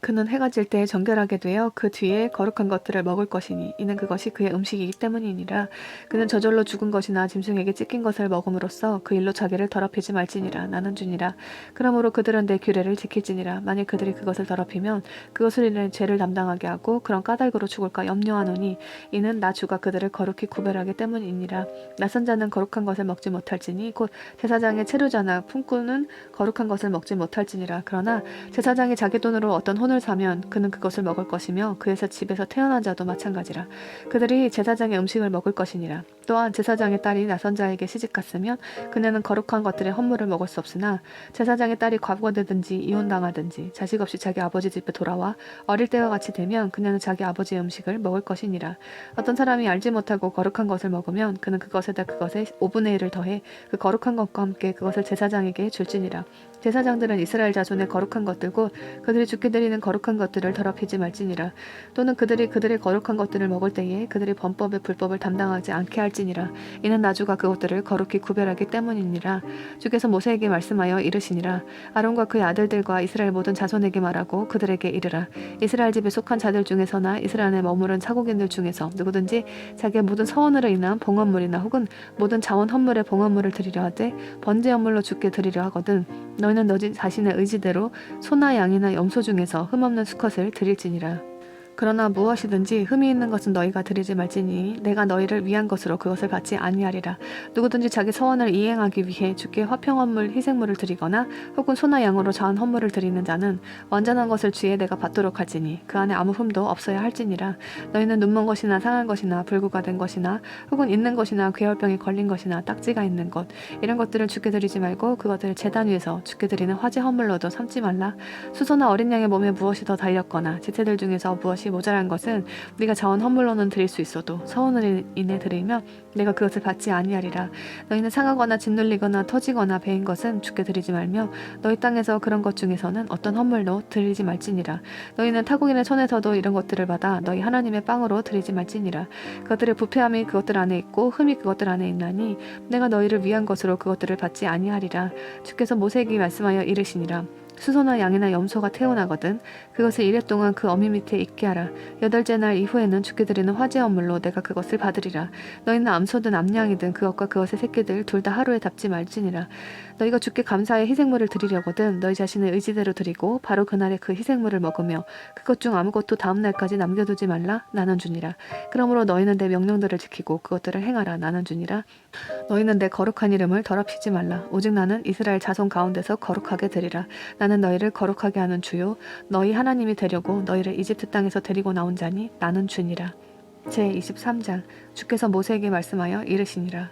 그는 해가 질 때에 정결하게 되어 그 뒤에 거룩한 것들을 먹을 것이니 이는 그것이 그의 음식이기 때문이니라. 그는 저절로 죽은 것이나 짐승에게 찢긴 것을 먹음으로써 그 일로 자기를 더럽히지 말지니라. 나는 주니라. 그러므로 그들은 내 규례를 지킬지니라. 만일 그들이 그것을 더럽히면 그것을 인해 죄를 담당하게 하고 그런 까닭으로 죽을까 염려하노니 이는 나 주가 그들을 거룩히 구별하기 때문이니라. 낯선 자는 거룩한 것을 먹지 못할지니 곧 제사장의 체류자나 품꾼은 거룩한 것을 먹지 못할지니라. 그러나 제사장이 자기 돈으로 어떤 혼을 사면 그는 그것을 먹을 것이며 그에서 집에서 태어난 자도 마찬가지라. 그들이 제사장의 음식을 먹을 것이니라. 또한 제사장의 딸이 낯선 자에게 시집갔으면 그녀는 거룩한 것들의 헌물을 먹을 수 없으나 제사장의 딸이 과부하되든지 이혼당하든지 자식 없이 자기 아버지 집에 돌아와 어릴 때와 같이 되면 그녀는 자기 아버지의 음식을 먹을 것이니라. 어떤 사람이 알지 못하고 거룩한 것을 먹으면 그는 그것에다 그것의 5분의 1을 더해 그 거룩한 것과 함께 그것을 제사장에게 줄지니라. 제사장들은 이스라엘 자손의 거룩한 것들고 그들이 주께 드리는 거룩한 것들을 더럽히지 말지니라. 또는 그들이 그들의 거룩한 것들을 먹을 때에 그들이 범법의 불법을 담당하지 않게 할지니라. 이는 나 주가 그것들을 거룩히 구별하기 때문이니라. 주께서 모세에게 말씀하여 이르시니라. 아론과 그의 아들들과 이스라엘 모든 자손에게 말하고 그들에게 이르라. 이스라엘 집에 속한 자들 중에서나 이스라엘에 머무른 사국인들 중에서 누구든지 자기의 모든 서원으로 인한 봉헌물이나 혹은 모든 자원 헌물의 봉헌물을 드리려 하되 번제 헌물로 주께 드리려 하거든 너희는 너희 자신의 의지대로 소나 양이나 염소 중에서 흠없는 수컷을 드릴지니라. 그러나 무엇이든지 흠이 있는 것은 너희가 드리지 말지니 내가 너희를 위한 것으로 그것을 받지 아니하리라. 누구든지 자기 서원을 이행하기 위해 주께 화평헌물 희생물을 드리거나 혹은 소나 양으로 자은 헌물을 드리는 자는 완전한 것을 주에 내가 받도록 할지니 그 안에 아무 흠도 없어야 할지니라. 너희는 눈먼 것이나 상한 것이나 불구가 된 것이나 혹은 있는 것이나 괴혈병이 걸린 것이나 딱지가 있는 것 이런 것들을 주께 드리지 말고 그것들을 제단 위에서 주께 드리는 화제 헌물로도 삼지 말라. 수소나 어린 양의 몸에 무엇이 더 달렸거나 지체들 중에서 무엇이 모자란 것은 네가 자원 헌물로는 드릴 수 있어도 서원을 인해 드리면 내가 그것을 받지 아니하리라. 너희는 상하거나 짓눌리거나 터지거나 베인 것은 주께 드리지 말며 너희 땅에서 그런 것 중에서는 어떤 헌물도 드리지 말지니라. 너희는 타국인의 손에서도 이런 것들을 받아 너희 하나님의 빵으로 드리지 말지니라. 그것들의 부패함이 그것들 안에 있고 흠이 그것들 안에 있나니 내가 너희를 위한 것으로 그것들을 받지 아니하리라. 주께서 모세에게 말씀하여 이르시니라. 수소나 양이나 염소가 태어나거든 그것을 이래 동안 그 어미 밑에 있게 하라. 8째 날 이후에는 주께 드리는 화제 헌물로 내가 그것을 받으리라. 너희는 암소든 암양이든 그것과 그것의 새끼들 둘 다 하루에 답지 말지니라. 너희가 주께 감사의 희생물을 드리려거든 너희 자신의 의지대로 드리고 바로 그날에 그 희생물을 먹으며 그것 중 아무것도 다음 날까지 남겨두지 말라. 나는 주니라. 그러므로 너희는 내 명령들을 지키고 그것들을 행하라. 나는 주니라. 너희는 내 거룩한 이름을 더럽히지 말라. 오직 나는 이스라엘 자손 가운데서 거룩하게 되리라. 나는 너희를 거룩하게 하는 주요 너희 하나님이 되려고 너희를 이집트 땅에서 데리고 나온 자니 나는 주니라. 제23장 주께서 모세에게 말씀하여 이르시니라.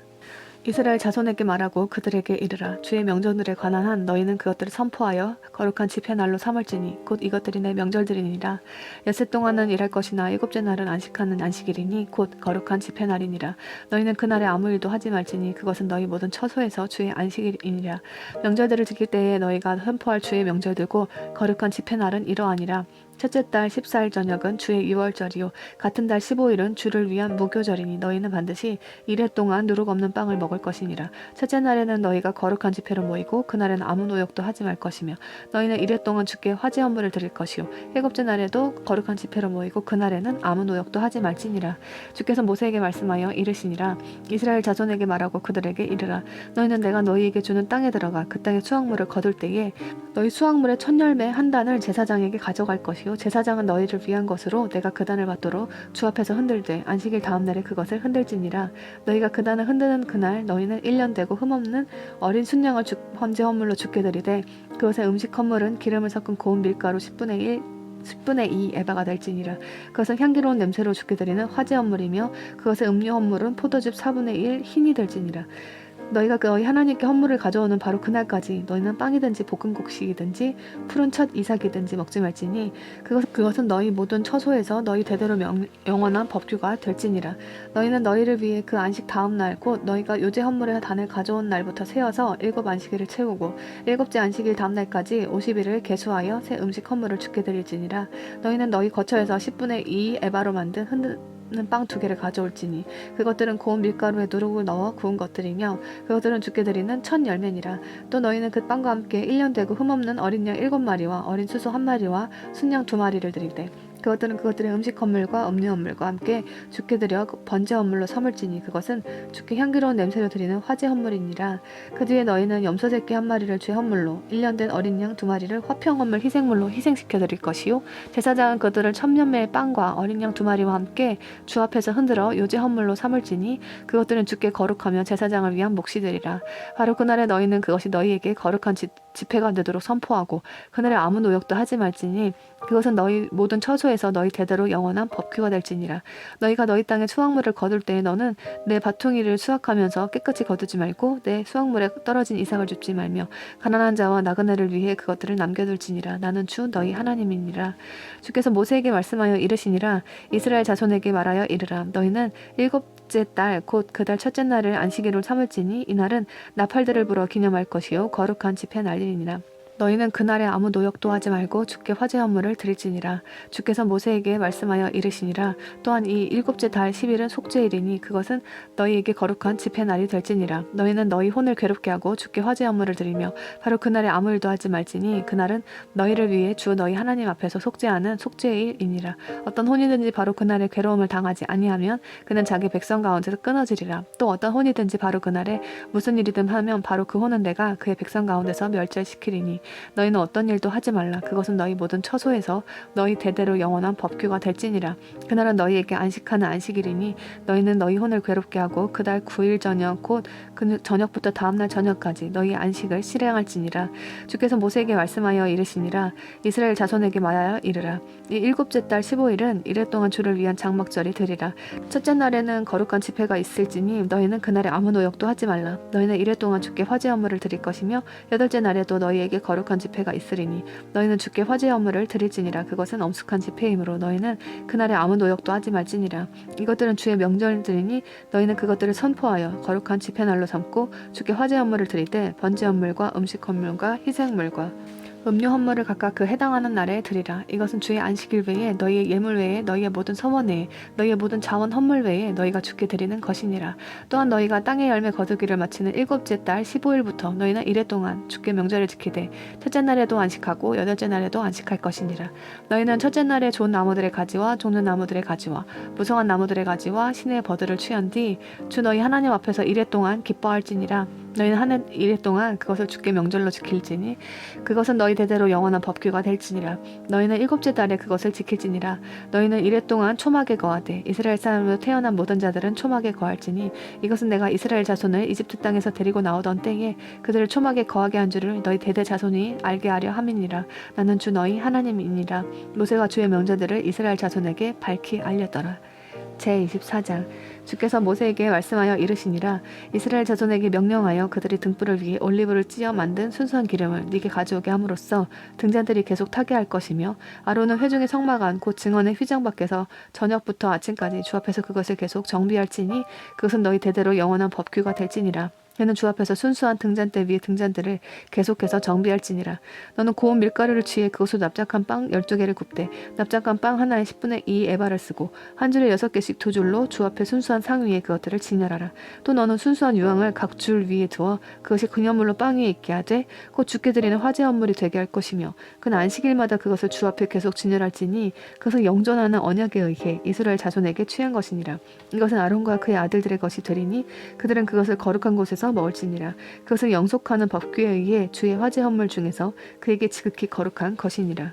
이스라엘 자손에게 말하고 그들에게 이르라. 주의 명절들에 관한 한 너희는 그것들을 선포하여 거룩한 집회날로 삼을지니 곧 이것들이 내 명절들이니라. 엿새 동안은 일할 것이나 7째 날은 안식하는 안식일이니 곧 거룩한 집회날이니라. 너희는 그날에 아무 일도 하지 말지니 그것은 너희 모든 처소에서 주의 안식일이니라. 명절들을 지킬 때에 너희가 선포할 주의 명절들고 거룩한 집회날은 이러하니라. 첫째 달 14일 저녁은 주의 유월절이요 같은 달 15일은 주를 위한 무교절이니 너희는 반드시 이래 동안 누룩 없는 빵을 먹을 것이니라. 첫째 날에는 너희가 거룩한 집회로 모이고 그날에는 아무 노역도 하지 말 것이며 너희는 이래 동안 주께 화제 헌물을 드릴 것이요 7째 날에도 거룩한 집회로 모이고 그날에는 아무 노역도 하지 말지니라. 주께서 모세에게 말씀하여 이르시니라. 이스라엘 자손에게 말하고 그들에게 이르라. 너희는 내가 너희에게 주는 땅에 들어가 그 땅의 수확물을 거둘 때에 너희 수확물의 첫 열매 한 단을 제사장에게 가져갈 것이요 것이요 제사장은 너희를 위한 것으로 내가 그단을 받도록 주 앞에서 흔들되 안식일 다음 날에 그것을 흔들지니라. 너희가 그단을 흔드는 그날 너희는 1년 되고 흠없는 어린 순양을 번제 헌물로 주께 드리되 그것의 음식 헌물은 기름을 섞은 고운 밀가루 10분의 2 에바가 될지니라. 그것은 향기로운 냄새로 주께 드리는 화제 헌물이며 그것의 음료 헌물은 포도즙 4분의 1 흰이 될지니라. 너희가 너희 하나님께 헌물을 가져오는 바로 그날까지 너희는 빵이든지 볶은 곡식이든지 푸른 첫 이삭이든지 먹지 말지니 그것은 너희 모든 처소에서 너희 대대로 영원한 법규가 될지니라. 너희는 너희를 위해 그 안식 다음 날 곧 너희가 요제 헌물의 단을 가져온 날부터 세어서 7 안식일을 채우고 7째 안식일 다음 날까지 50일을 계수하여 새 음식 헌물을 주께 드릴지니라. 너희는 너희 거처에서 10분의 2 에바로 만든 흔든 빵 2개를 가져올지니 그것들은 고운 밀가루에 누룩을 넣어 구운 것들이며 그것들은 주께 드리는 첫 열매니라. 또 너희는 그 빵과 함께 1년 되고 흠없는 어린 양 7마리와 어린 수소 1마리와 순양 2마리를 드리되 그것들은 그것들의 음식 헌물과 음료 헌물과 함께 주께 드려 번제 헌물로 삼을지니 그것은 주께 향기로운 냄새를 드리는 화제 헌물이니라. 그 뒤에 너희는 염소 새끼 1마리를 주의 헌물로 1년 된 어린 양 2마리를 화평 헌물 희생물로 희생시켜 드릴 것이요 제사장은 그들을 천년매의 빵과 어린 양 2마리와 함께 주 앞에서 흔들어 요제 헌물로 삼을지니 그것들은 주께 거룩하며 제사장을 위한 몫이되리라. 바로 그날에 너희는 그것이 너희에게 거룩한 집회가 되도록 선포하고 그날에 아무 노역도 하지 말지니 그것은 너희 모든 처소에서 너희 대대로 영원한 법규가 될지니라. 너희가 너희 땅에 수확물을 거둘 때에 너는 내 밭퉁이를 수확하면서 깨끗이 거두지 말고 내 수확물에 떨어진 이삭을 줍지 말며 가난한 자와 나그네를 위해 그것들을 남겨둘지니라. 나는 주 너희 하나님이니라. 주께서 모세에게 말씀하여 이르시니라. 이스라엘 자손에게 말하여 이르라. 너희는 7째 달 곧 그 달 첫째 날을 안식일로 삼을지니 이날은 나팔들을 불어 기념할 것이요 거룩한 집회 날이니라. 너희는 그날에 아무 노역도 하지 말고 주께 화제 헌물을 드릴지니라. 주께서 모세에게 말씀하여 이르시니라. 또한 이 7째 달 10일은 속죄일이니 그것은 너희에게 거룩한 집회 날이 될지니라. 너희는 너희 혼을 괴롭게 하고 주께 화제 헌물을 드리며 바로 그날에 아무 일도 하지 말지니 그날은 너희를 위해 주 너희 하나님 앞에서 속죄하는 속죄일이니라. 어떤 혼이든지 바로 그날에 괴로움을 당하지 아니하면 그는 자기 백성 가운데서 끊어지리라. 또 어떤 혼이든지 바로 그날에 무슨 일이든 하면 바로 그 혼은 내가 그의 백성 가운데서 멸절시키리니 너희는 어떤 일도 하지 말라. 그것은 너희 모든 처소에서 너희 대대로 영원한 법규가 될지니라. 그날은 너희에게 안식하는 안식일이니 너희는 너희 혼을 괴롭게 하고 그달 9일 저녁 곧 그 저녁부터 다음날 저녁까지 너희 안식을 실행할지니라. 주께서 모세에게 말씀하여 이르시니라. 이스라엘 자손에게 말하여 이르라. 이 7째 달 15일은 이래 동안 주를 위한 장막절이 되리라. 첫째 날에는 거룩한 집회가 있을지니 너희는 그날에 아무 노역도 하지 말라. 너희는 이래 동안 주께 화제 헌물을 드릴 것이며 8째 날에도 너희에게 거룩한 집회가 있으리니 너희는 주께 화제 헌물을 드릴지니라. 그것은 엄숙한 집회이므로 너희는 그날에 아무 노역도 하지 말지니라. 이것들은 주의 명절들이니 너희는 그것들을 선포하여 거룩한 집회날로 삼고 주께 화제 헌물을 드릴 때 번제 헌물과 음식 헌물과 희생물과 음료 헌물을 각각 그 해당하는 날에 드리라. 이것은 주의 안식일 외에 너희의 예물 외에 너희의 모든 서원 외에 너희의 모든 자원 헌물 외에 너희가 주께 드리는 것이니라. 또한 너희가 땅의 열매 거두기를 마치는 7째 달 15일부터 너희는 이래 동안 주께 명절을 지키되 첫째 날에도 안식하고 8째 날에도 안식할 것이니라. 너희는 첫째 날에 좋은 나무들의 가지와 족는 나무들의 가지와 무성한 나무들의 가지와 신의 버들을 취한 뒤 주 너희 하나님 앞에서 이래 동안 기뻐할지니라. 너희는 하는 이래 동안 그것을 주께 명절로 지킬지니 그것은 너희 대대로 영원한 법규가 될지니라. 너희는 7째 달에 그것을 지킬지니라. 너희는 이래 동안 초막에 거하되 이스라엘 사람으로 태어난 모든 자들은 초막에 거할지니 이것은 내가 이스라엘 자손을 이집트 땅에서 데리고 나오던 때에 그들을 초막에 거하게 한 줄을 너희 대대 자손이 알게 하려 함이니라. 나는 주 너희 하나님이니라. 모세가 주의 명절들을 이스라엘 자손에게 밝히 알렸더라. 제24장 주께서 모세에게 말씀하여 이르시니라. 이스라엘 자손에게 명령하여 그들이 등불을 위해 올리브를 찧어 만든 순수한 기름을 네게 가져오게 함으로써 등잔들이 계속 타게 할 것이며 아론은 회중의 성막 안 곧 증언의 휘장 밖에서 저녁부터 아침까지 주 앞에서 그것을 계속 정비할지니 그것은 너희 대대로 영원한 법규가 될지니라. 그는 주 앞에서 순수한 등잔대 위에 등잔들을 계속해서 정비할지니라. 너는 고운 밀가루를 취해 그것으로 납작한 빵 12개를 굽되 납작한 빵 하나에 10분의 2 에바를 쓰고 한 줄에 6개씩 2줄로 주 앞에 순수한 상 위에 그것들을 진열하라. 또 너는 순수한 유황을 각 줄 위에 두어 그것이 그녀물로 빵 위에 있게 하되 곧 주께 드리는 화제 헌물이 되게 할 것이며 그는 안식일마다 그것을 주 앞에 계속 진열할지니 그것은 영존하는 언약에 의해 이스라엘 자손에게 취한 것이니라. 이것은 아론과 그의 아들들의 것이 되리니 그들은 그것을 거룩한 곳에서 먹을지니라. 그것은 영속하는 법규에 의해 주의 화제 헌물 중에서 그에게 지극히 거룩한 것이니라.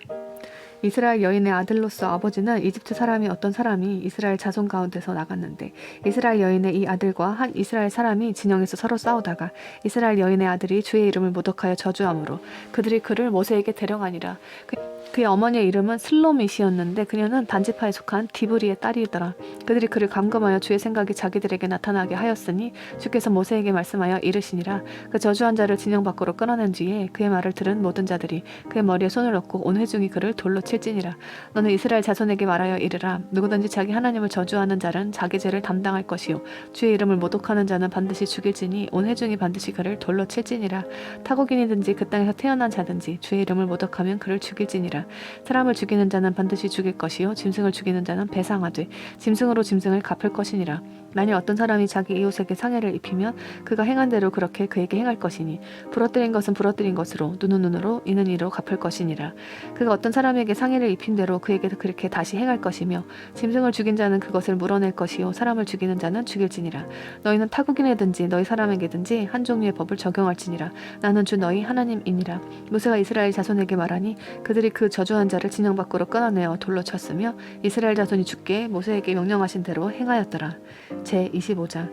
이스라엘 여인의 아들로서 아버지는 이집트 사람이 어떤 사람이 이스라엘 자손 가운데서 나갔는데 이스라엘 여인의 이 아들과 한 이스라엘 사람이 진영에서 서로 싸우다가 이스라엘 여인의 아들이 주의 이름을 모독하여 저주함으로 그들이 그를 모세에게 데려가니라. 그의 어머니의 이름은 슬로밋이었는데 그녀는 단지파에 속한 디브리의 딸이더라. 그들이 그를 감금하여 주의 생각이 자기들에게 나타나게 하였으니 주께서 모세에게 말씀하여 이르시니라. 그 저주한 자를 진영 밖으로 끌어낸 뒤에 그의 말을 들은 모든 자들이 그의 머리에 손을 얹고 온 회중이 그를 돌로 칠지니라. 너는 이스라엘 자손에게 말하여 이르라. 누구든지 자기 하나님을 저주하는 자는 자기 죄를 담당할 것이요 주의 이름을 모독하는 자는 반드시 죽일지니 온 회중이 반드시 그를 돌로 칠지니라. 타국인이든지 그 땅에서 태어난 자든지 주의 이름을 모독하면 그를 죽일지니라. 사람을 죽이는 자는 반드시 죽일 것이요 짐승을 죽이는 자는 배상하되 짐승으로 짐승을 갚을 것이니라. 만일 어떤 사람이 자기 이웃에게 상해를 입히면 그가 행한 대로 그렇게 그에게 행할 것이니 부러뜨린 것은 부러뜨린 것으로 눈은 눈으로 이는 이로 갚을 것이니라. 그가 어떤 사람에게 상해를 입힌 대로 그에게 그렇게 다시 행할 것이며 짐승을 죽인 자는 그것을 물어낼 것이요 사람을 죽이는 자는 죽일지니라. 너희는 타국인에든지 너희 사람에게든지 한 종류의 법을 적용할지니라. 나는 주 너희 하나님이니라. 모세가 이스라엘 자손에게 말하니 그들이 그 저주한 자를 진영 밖으로 끊어내어 돌로 쳤으며 이스라엘 자손이 주께 모세에게 명령하신 대로 행하였더라. 제25장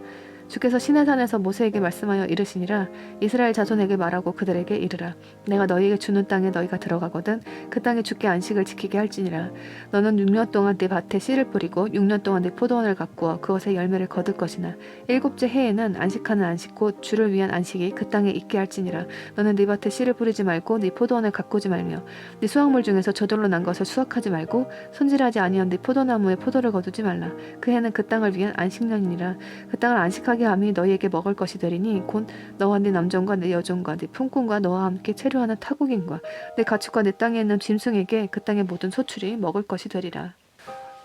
주께서 시내산에서 모세에게 말씀하여 이르시니라. 이스라엘 자손에게 말하고 그들에게 이르라. 내가 너희에게 주는 땅에 너희가 들어가거든 그 땅에 주께 안식을 지키게 할지니라. 너는 6년 동안 네 밭에 씨를 뿌리고 6년 동안 네 포도원을 가꾸어 그것의 열매를 거둘 것이나 7째 해에는 안식하는 안식 곧 주를 위한 안식이 그 땅에 있게 할지니라. 너는 네 밭에 씨를 뿌리지 말고 네 포도원을 가꾸지 말며 네 수확물 중에서 저절로 난 것을 수확하지 말고 손질하지 아니한 네 포도나무에 포도를 거두지 말라. 그 해는 그 땅을 위한 안식년이니라. 그 땅을 안식하게 함이 너희에게 먹을 것이 되리니 곧 너와 네 남종과 네 여종과 네 품꾼과 너와 함께 체류하는 타국인과 네 가축과 네 땅에 있는 짐승에게 그 땅의 모든 소출이 먹을 것이 되리라.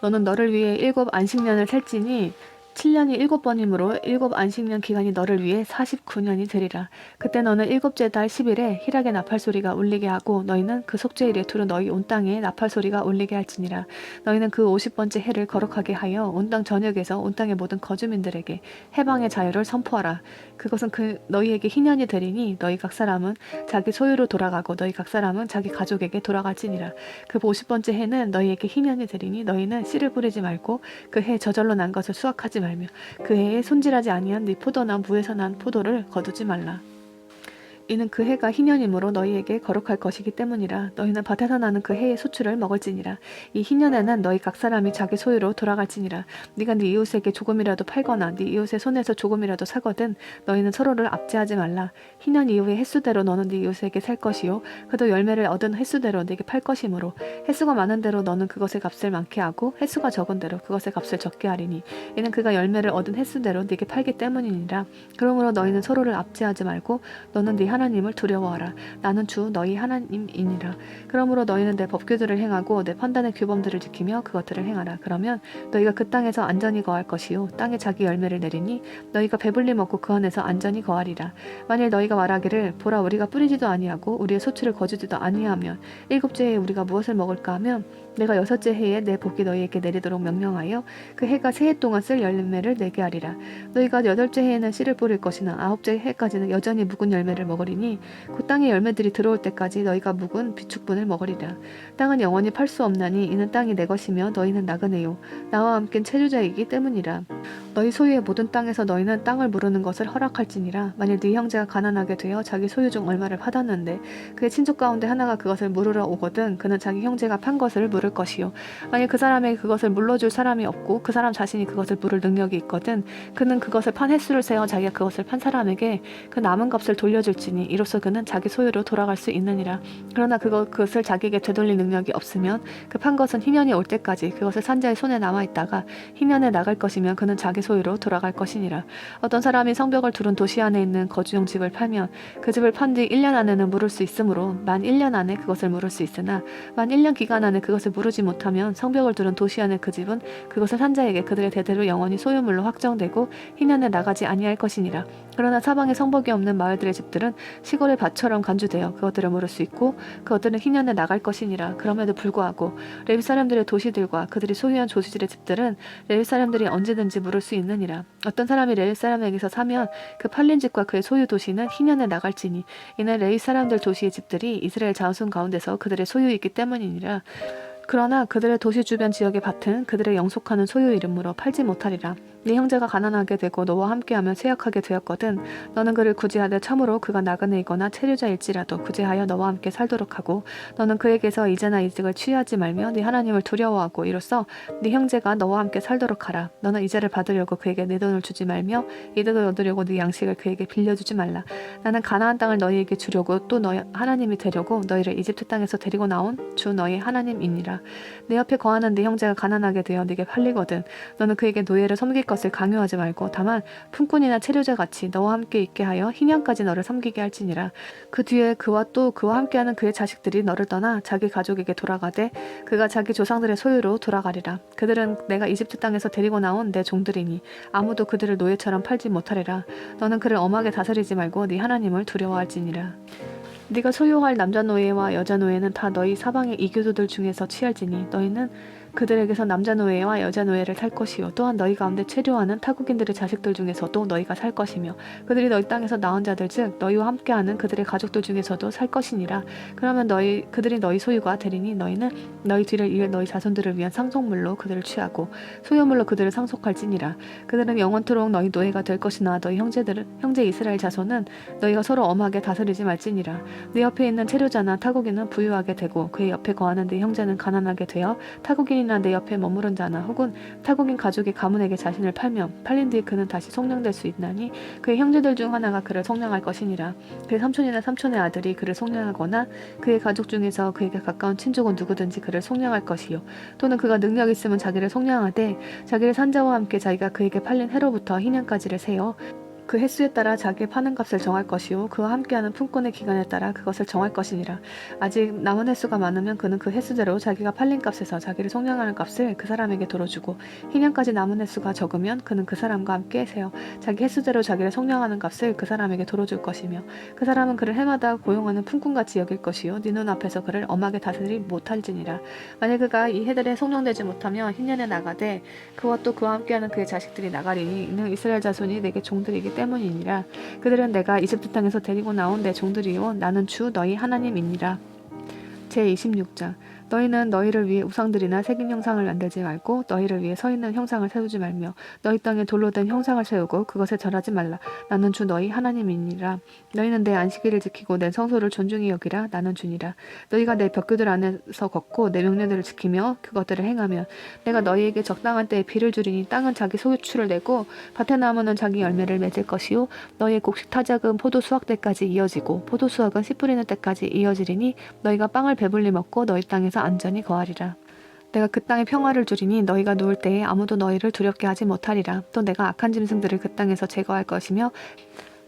너는 너를 위해 7 안식년을 셀지니 7년이 7번이므로 7 안식년 기간이 너를 위해 49년이 되리라. 그때 너는 7째 달 10일에 희락의 나팔 소리가 울리게 하고 너희는 그 속죄일에 두루 너희 온 땅에 나팔 소리가 울리게 할지니라. 너희는 그 50번째 해를 거룩하게 하여 온 땅 전역에서 온 땅의 모든 거주민들에게 해방의 자유를 선포하라. 그것은 너희에게 희년이 되리니 너희 각 사람은 자기 소유로 돌아가고 너희 각 사람은 자기 가족에게 돌아갈지니라. 그 50번째 해는 너희에게 희년이 되리니 너희는 씨를 뿌리지 말고 그 해 저절로 난 것을 수확하지 말며 그 해에 손질하지 아니한 네 포도나 무에서 난 포도를 거두지 말라. 이는 그 해가 희년이므로 너희에게 거룩할 것이기 때문이라. 너희는 밭에서 나는 그 해의 소출을 먹을지니라. 이 희년에는 너희 각 사람이 자기 소유로 돌아갈지니라. 네가 네 이웃에게 조금이라도 팔거나 네 이웃의 손에서 조금이라도 사거든 너희는 서로를 압제하지 말라. 희년 이후의 횟수대로 너는 네 이웃에게 살 것이요 그도 열매를 얻은 횟수대로 네게 팔 것이므로 횟수가 많은 대로 너는 그것의 값을 많게 하고 횟수가 적은 대로 그것의 값을 적게 하리니 이는 그가 열매를 얻은 횟수대로 네게 팔기 때문이니라. 그러므로 너희는 서로를 압제하지 말고 너는 네 하나님을 두려워하라. 나는 주 너희 하나님이니라. 그러므로 너희는 내 법규들을 행하고 내 판단의 규범들을 지키며 그것들을 행하라. 그러면 너희가 그 땅에서 안전히 거할 것이요 땅에 자기 열매를 내리니 너희가 배불리 먹고 그 안에서 안전히 거하리라. 만일 너희가 말하기를 보라 우리가 뿌리지도 아니하고 우리의 소출을 거두지도 아니하면 7째 해에 우리가 무엇을 먹을까 하면 내가 6째 해에 내 복이 너희에게 내리도록 명령하여 그 해가 세 해 동안 쓸 열매를 내게 하리라. 너희가 8째 해에는 씨를 뿌릴 것이나 9째 해까지는 여전히 묵은 열매를 먹으리니 그 땅의 열매들이 들어올 때까지 너희가 묵은 비축분을 먹으리라. 땅은 영원히 팔 수 없나니 이는 땅이 내 것이며 너희는 나그네요 나와 함께 체류자이기 때문이라. 너희 소유의 모든 땅에서 너희는 땅을 무르는 것을 허락할지니라. 만일 네 형제가 가난하게 되어 자기 소유 중 얼마를 받았는데 그의 친족 가운데 하나가 그것을 물으러 오거든 그는 자기 형제가 판 것을 물을 것이요 만일 그 사람에게 그것을 물러줄 사람이 없고 그 사람 자신이 그것을 물을 능력이 있거든 그는 그것을 판 횟수를 세어 자기가 그것을 판 사람에게 그 남은 값을 돌려줄지니 이로써 그는 자기 소유로 돌아갈 수 있느니라. 그러나 그것을 자기에게 되돌릴 능력이 없으면 그 판 것은 희년이 올 때까지 그것을 산 자의 손에 남아있다가 희년에 나갈 것이면 그는 자기 소유로 돌아갈 것이니라. 어떤 사람이 성벽을 두른 도시 안에 있는 거주용 집을 팔면 그 집을 판 뒤 1년 안에는 물을 수 있으므로 만 1년 안에 그것을 물을 수 있으나 만 1년 기간 안에 그것을 물으지 못하면 성벽을 두른 도시 안의 그 집은 그것을 산 자에게 그들의 대대로 영원히 소유물로 확정되고 희년에 나가지 아니할 것이니라. 그러나 사방에 성벽이 없는 마을들의 집들은 시골의 밭처럼 간주되어 그것들을 물을 수 있고 그것들은 희년에 나갈 것이니라. 그럼에도 불구하고 레위 사람들의 도시들과 그들이 소유한 조시들의 집들은 레위 사람들이 언제든지 물을 수 있느니라. 어떤 사람이 레위 사람에게서 사면 그 팔린 집과 그의 소유 도시는 희년에 나갈지니 이는 레위 사람들 도시의 집들이 이스라엘 자손 가운데서 그들의 소유이기 때문이니라. 그러나 그들의 도시 주변 지역의 밭은 그들의 영속하는 소유 이름으로 팔지 못하리라. 네 형제가 가난하게 되고 너와 함께하며 쇠약하게 되었거든. 너는 그를 구제하되 참으로 그가 나그네이거나 체류자일지라도 구제하여 너와 함께 살도록 하고 너는 그에게서 이제나 이득을 취하지 말며 네 하나님을 두려워하고 이로써 네 형제가 너와 함께 살도록 하라. 너는 이자를 받으려고 그에게 내 돈을 주지 말며 이득을 얻으려고 네 양식을 그에게 빌려주지 말라. 나는 가나안 땅을 너희에게 주려고 또 너희 하나님이 되려고 너희를 이집트 땅에서 데리고 나온 주 너희 하나님이니라. 내 옆에 거하는 네 형제가 가난하게 되어 네게 팔리거든. 너는 그에게 노예를 섬길 것을 강요하지 말고 다만 품꾼이나 체류자 같이 너와 함께 있게 하여 희년까지 너를 섬기게 할지니라. 그 뒤에 그와 또 그와 함께하는 그의 자식들이 너를 떠나 자기 가족에게 돌아가되 그가 자기 조상들의 소유로 돌아가리라. 그들은 내가 이집트 땅에서 데리고 나온 내 종들이니 아무도 그들을 노예처럼 팔지 못하리라. 너는 그를 엄하게 다스리지 말고 네 하나님을 두려워할지니라. 네가 소유할 남자 노예와 여자 노예는 다 너희 사방의 이교도들 중에서 취할지니 너희는 그들에게서 남자 노예와 여자 노예를 살 것이요 또한 너희 가운데 체류하는 타국인들의 자식들 중에서도 너희가 살 것이며 그들이 너희 땅에서 나온 자들 즉 너희와 함께하는 그들의 가족들 중에서도 살 것이니라. 그러면 그들이 너희 소유가 되리니 너희는 너희 뒤를 이을 너희 자손들을 위한 상속물로 그들을 취하고 소유물로 그들을 상속할지니라. 그들은 영원토록 너희 노예가 될 것이나 너희 형제 이스라엘 자손은 너희가 서로 엄하게 다스리지 말지니라. 네 옆에 있는 체류자나 타국인은 부유하게 되고 그의 옆에 거하는 네 형제는 가난하게 되어 타국인이나 내 옆에 머무른 자나 혹은 타국인 가족의 가문에게 자신을 팔면 팔린 뒤 그는 다시 속량될 수 있나니 그의 형제들 중 하나가 그를 속량할 것이니라. 그의 삼촌이나 삼촌의 아들이 그를 속량하거나 그의 가족 중에서 그에게 가까운 친족은 누구든지 그를 속량할 것이요 또는 그가 능력 있으면 자기를 속량하되 자기를 산 자와 함께 자기가 그에게 팔린 해로부터 희년까지를 세어 그 횟수에 따라 자기의 파는 값을 정할 것이요 그와 함께하는 품꾼의 기간에 따라 그것을 정할 것이니라. 아직 남은 횟수가 많으면 그는 그 횟수대로 자기가 팔린 값에서 자기를 속량하는 값을 그 사람에게 돌어주고 희년까지 남은 횟수가 적으면 그는 그 사람과 함께 세어 자기 횟수대로 자기를 속량하는 값을 그 사람에게 돌어줄 것이며 그 사람은 그를 해마다 고용하는 품꾼같이 여길 것이요 네 눈앞에서 그를 엄하게 다스리지 못할지니라. 만약 그가 이 해들에 속량되지 못하면 희년에 나가되 그와 또 그와 함께하는 그의 자식들이 나가리니 이는 이스라엘 자손이 내게 종들이기 때문이니라. 그들은 내가 이집트 땅에서 데리고 나온 내 종들이요 나는 주 너희 하나님이니라. 제26장 너희는 너희를 위해 우상들이나 새긴 형상을 만들지 말고 너희를 위해 서 있는 형상을 세우지 말며 너희 땅에 돌로 된 형상을 세우고 그것에 절하지 말라. 나는 주 너희 하나님이니라. 너희는 내 안식일을 지키고 내 성소를 존중히 여기라. 나는 주니라. 너희가 내 벽규들 안에서 걷고 내 명령들을 지키며 그것들을 행하면 내가 너희에게 적당한 때에 비를 주리니 땅은 자기 소유출을 내고 밭의 나무는 자기 열매를 맺을 것이요 너희의 곡식 타작은 포도 수확 때까지 이어지고 포도 수확은 씨 뿌리는 때까지 이어지리니 너희가 빵을 배불리 먹고 너희 땅에서 안전히 거하리라. 내가 그 땅에 평화를 주리니 너희가 누울 때에 아무도 너희를 두렵게 하지 못하리라. 또 내가 악한 짐승들을 그 땅에서 제거할 것이며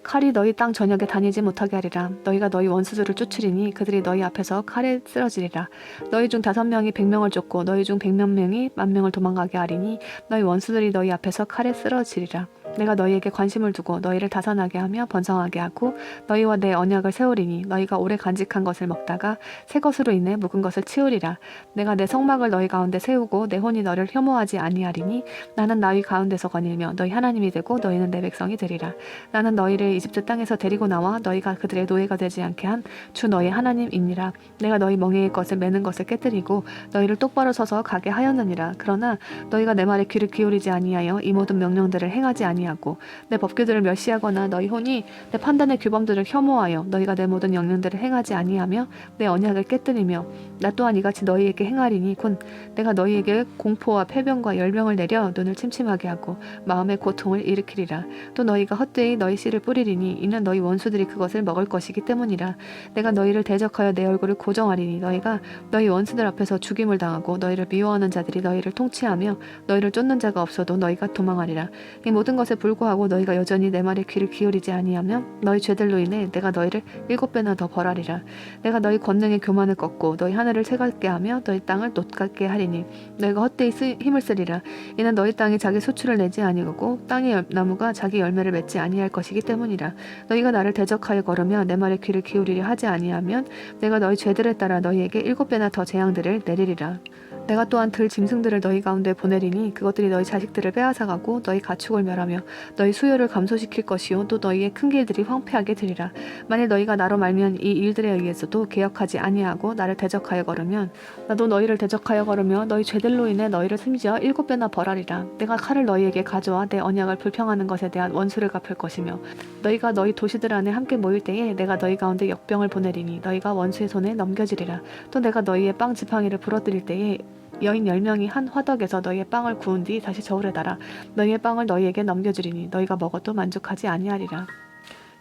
칼이 너희 땅 전역에 다니지 못하게 하리라. 너희가 너희 원수들을 쫓으리니 그들이 너희 앞에서 칼에 쓰러지리라. 너희 중 5명이 100명을 쫓고 너희 중 100명이 10,000명을 도망가게 하리니 너희 원수들이 너희 앞에서 칼에 쓰러지리라. 내가 너희에게 관심을 두고 너희를 다산하게 하며 번성하게 하고 너희와 내 언약을 세우리니 너희가 오래 간직한 것을 먹다가 새 것으로 인해 묵은 것을 치우리라. 내가 내 성막을 너희 가운데 세우고 내 혼이 너를 혐오하지 아니하리니 나는 너희 가운데서 거닐며 너희 하나님이 되고 너희는 내 백성이 되리라. 나는 너희를 이집트 땅에서 데리고 나와 너희가 그들의 노예가 되지 않게 한 주 너희 하나님이니라. 내가 너희 멍에의 것을 매는 것을 깨뜨리고 너희를 똑바로 서서 가게 하였느니라. 그러나 너희가 내 말에 귀를 기울이지 아니하여 이 모든 명령들을 행하지 아니하고 내 법규들을 멸시하거나 너희 혼이 내 판단의 규범들을 혐오하여 너희가 내 모든 명령들을 행하지 아니하며 내 언약을 깨뜨리며 나 또한 이같이 너희에게 행하리니 곧 내가 너희에게 공포와 패병과 열병을 내려 눈을 침침하게 하고 마음의 고통을 일으키리라. 또 너희가 헛되이 너희 씨를 뿌리리니 이는 너희 원수들이 그것을 먹을 것이기 때문이라. 내가 너희를 대적하여 내 얼굴을 고정하리니 너희가 너희 원수들 앞에서 죽임을 당하고 너희를 미워하는 자들이 너희를 통치하며 너희를 쫓는 자가 없어도 너희가 도망하리라. 이 모든 것에 불구하고 너희가 여전히 내 말에 귀를 기울이지 아니하면 너희 죄들로 인해 내가 너희를 7배나 더 벌하리라. 내가 너희 권능의 교만을 꺾고 너희 하늘을 새같게 하며 너희 땅을 놋같게 하리니 너희가 헛되이 힘을 쓰리라. 이는 너희 땅이 자기 수출을 내지 아니하고 땅의 나무가 자기 열매를 맺지 아니할 것이기 때문이라. 너희가 나를 대적하여 걸으며 내 말에 귀를 기울이려 하지 아니하면 내가 너희 죄들에 따라 너희에게 7배나 더 재앙들을 내리리라. 내가 또한 들 짐승들을 너희 가운데 보내리니 그것들이 너희 자식들을 빼앗아가고 너희 가축을 멸하며 하며 너희 수요를 감소시킬 것이요 또 너희의 큰 길들이 황폐하게 되리라. 만일 너희가 나로 말미암은 이 일들에 의해서도 개혁하지 아니하고 나를 대적하여 걸으면 나도 너희를 대적하여 걸으며 너희 죄들로 인해 너희를 심지어 7배나 벌하리라. 내가 칼을 너희에게 가져와 내 언약을 불평하는 것에 대한 원수를 갚을 것이며 너희가 너희 도시들 안에 함께 모일 때에 내가 너희 가운데 역병을 보내리니 너희가 원수의 손에 넘겨지리라. 또 내가 너희의 빵 지팡이를 부러뜨릴 때에 여인 10명이 한 화덕에서 너희의 빵을 구운 뒤 다시 저울에 달아 너희의 빵을 너희에게 넘겨주리니 너희가 먹어도 만족하지 아니하리라.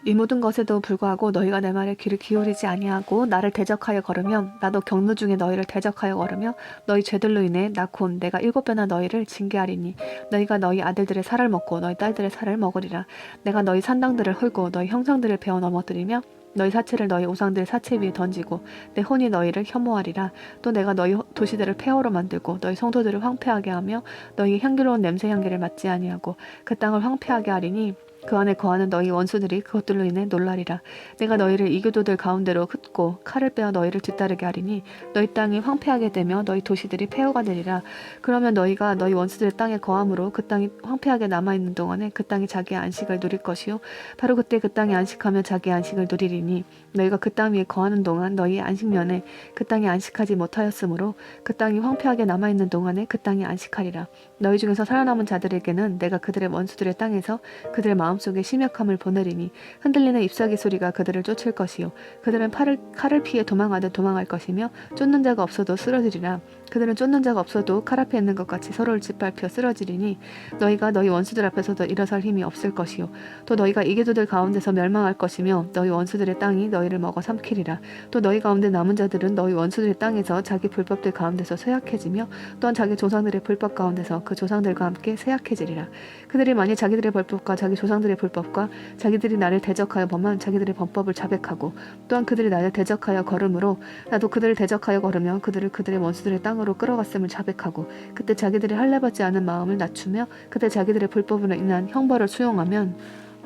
이 모든 것에도 불구하고 너희가 내 말에 귀를 기울이지 아니하고 나를 대적하여 걸으면 나도 경로 중에 너희를 대적하여 걸으며 너희 죄들로 인해 나 곧 내가 7배나 너희를 징계하리니 너희가 너희 아들들의 살을 먹고 너희 딸들의 살을 먹으리라. 내가 너희 산당들을 헐고 너희 형상들을 베어 넘어뜨리며 너희 사체를 너희 우상들의 사체 위에 던지고 내 혼이 너희를 혐오하리라. 또 내가 너희 도시들을 폐허로 만들고 너희 성도들을 황폐하게 하며 너희의 향기로운 냄새 향기를 맡지 아니하고 그 땅을 황폐하게 하리니 그 안에 거하는 너희 원수들이 그것들로 인해 놀라리라. 내가 너희를 이교도들 가운데로 흩고 칼을 빼어 너희를 뒤따르게 하리니 너희 땅이 황폐하게 되며 너희 도시들이 폐허가 되리라. 그러면 너희가 너희 원수들의 땅에 거함으로 그 땅이 황폐하게 남아있는 동안에 그 땅이 자기의 안식을 누릴 것이요 바로 그때 그 땅이 안식하며 자기의 안식을 누리리니 너희가 그 땅 위에 거하는 동안 너희의 안식년에 그 땅에 안식하지 못하였으므로 그 땅이 황폐하게 남아있는 동안에 그 땅이 안식하리라. 너희 중에서 살아남은 자들에게는 내가 그들의 원수들의 땅에서 그들의 마음속에 심약함을 보내리니 흔들리는 잎사귀 소리가 그들을 쫓을 것이요 그들은 칼을 피해 도망하듯 도망할 것이며 쫓는 자가 없어도 쓰러지리라. 그들은 쫓는 자가 없어도 칼 앞에 있는 것 같이 서로를 짓밟혀 쓰러지리니 너희가 너희 원수들 앞에서도 일어설 힘이 없을 것이요 또 너희가 이교도들 가운데서 멸망할 것이며 너희 원수들의 땅이 너희를 먹어 삼키리라. 또 너희 가운데 남은 자들은 너희 원수들의 땅에서 자기 불법들 가운데서 쇠약해지며 또한 자기 조상들의 불법 가운데서 그 조상들과 함께 쇠약해지리라. 그들이 만일 자기들의 불법과 자기 조상들의 불법과 자기들이 나를 대적하여 범한 자기들의 범법을 자백하고 또한 그들이 나를 대적하여 걸음으로 나도 그들을 대적하여 걸으며 그들을 그들의 원수들의 땅으로 끌어갔음을 자백하고 그때 자기들이 할례받지 않은 마음을 낮추며 그때 자기들의 불법으로 인한 형벌을 수용하면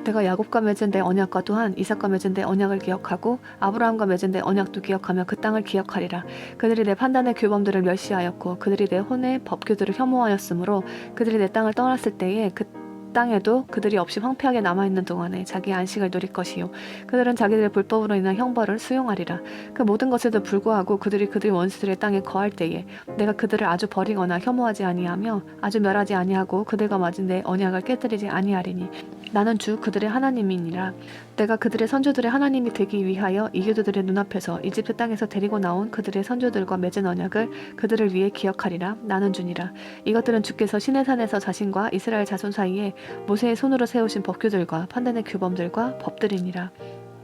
내가 야곱과 맺은 내 언약과 또한 이삭과 맺은 내 언약을 기억하고 아브라함과 맺은 내 언약도 기억하며 그 땅을 기억하리라. 그들이 내 판단의 규범들을 멸시하였고 그들이 내 혼의 법규들을 혐오하였으므로 그들이 내 땅을 떠났을 때에 그 땅에도 그들이 없이 황폐하게 남아있는 동안에 자기의 안식을 누릴 것이요 그들은 자기들의 불법으로 인한 형벌을 수용하리라. 그 모든 것에도 불구하고 그들이 그들의 원수들의 땅에 거할 때에 내가 그들을 아주 버리거나 혐오하지 아니하며 아주 멸하지 아니하고 그들과 맺은 내 언약을 깨뜨리지 아니하리니 나는 주 그들의 하나님이니라. 내가 그들의 선조들의 하나님이 되기 위하여 이교도들의 눈앞에서 이집트 땅에서 데리고 나온 그들의 선조들과 맺은 언약을 그들을 위해 기억하리라. 나는 주니라. 이것들은 주께서 시내산에서 자신과 이스라엘 자손 사이에 모세의 손으로 세우신 법규들과 판단의 규범들과 법들이니라.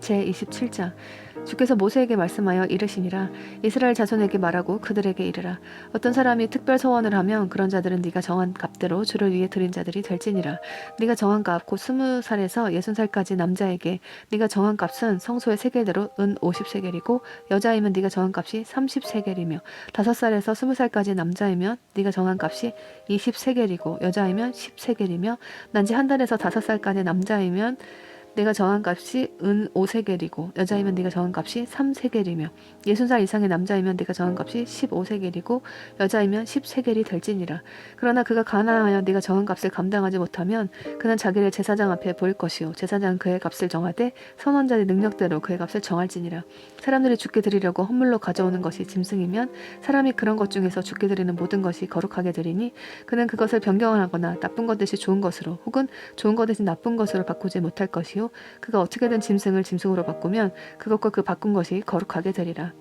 제27장 주께서 모세에게 말씀하여 이르시니라. 이스라엘 자손에게 말하고 그들에게 이르라. 어떤 사람이 특별 소원을 하면 그런 자들은 네가 정한 값대로 주를 위해 드린 자들이 될지니라. 네가 정한 값 곧 20살에서 60살까지 남자에게 네가 정한 값은 성소의 세겔대로 은 50세겔이고 여자이면 네가 정한 값이 30세겔이며 5살에서 20살까지 남자이면 네가 정한 값이 20세겔이고 여자이면 10세겔이며 난지 한 달에서 5살까지 남자이면 내가 정한 값이 은 5세겔이고 여자이면 네가 정한 값이 3세겔이며 60살 이상의 남자이면 네가 정한 값이 15세겔이고 여자이면 10세겔이 될지니라. 그러나 그가 가난하여 네가 정한 값을 감당하지 못하면 그는 자기를 제사장 앞에 보일 것이요 제사장은 그의 값을 정하되 선원자의 능력대로 그의 값을 정할지니라. 사람들이 주께 드리려고 헌물로 가져오는 것이 짐승이면 사람이 그런 것 중에서 주께 드리는 모든 것이 거룩하게 되리니 그는 그것을 변경하거나 나쁜 것 대신 좋은 것으로 혹은 좋은 것 대신 나쁜 것으로 바꾸지 못할 것이요 그가 어떻게든 짐승을 짐승으로 바꾸면 그것과 그 바꾼 것이 거룩하게 되리라.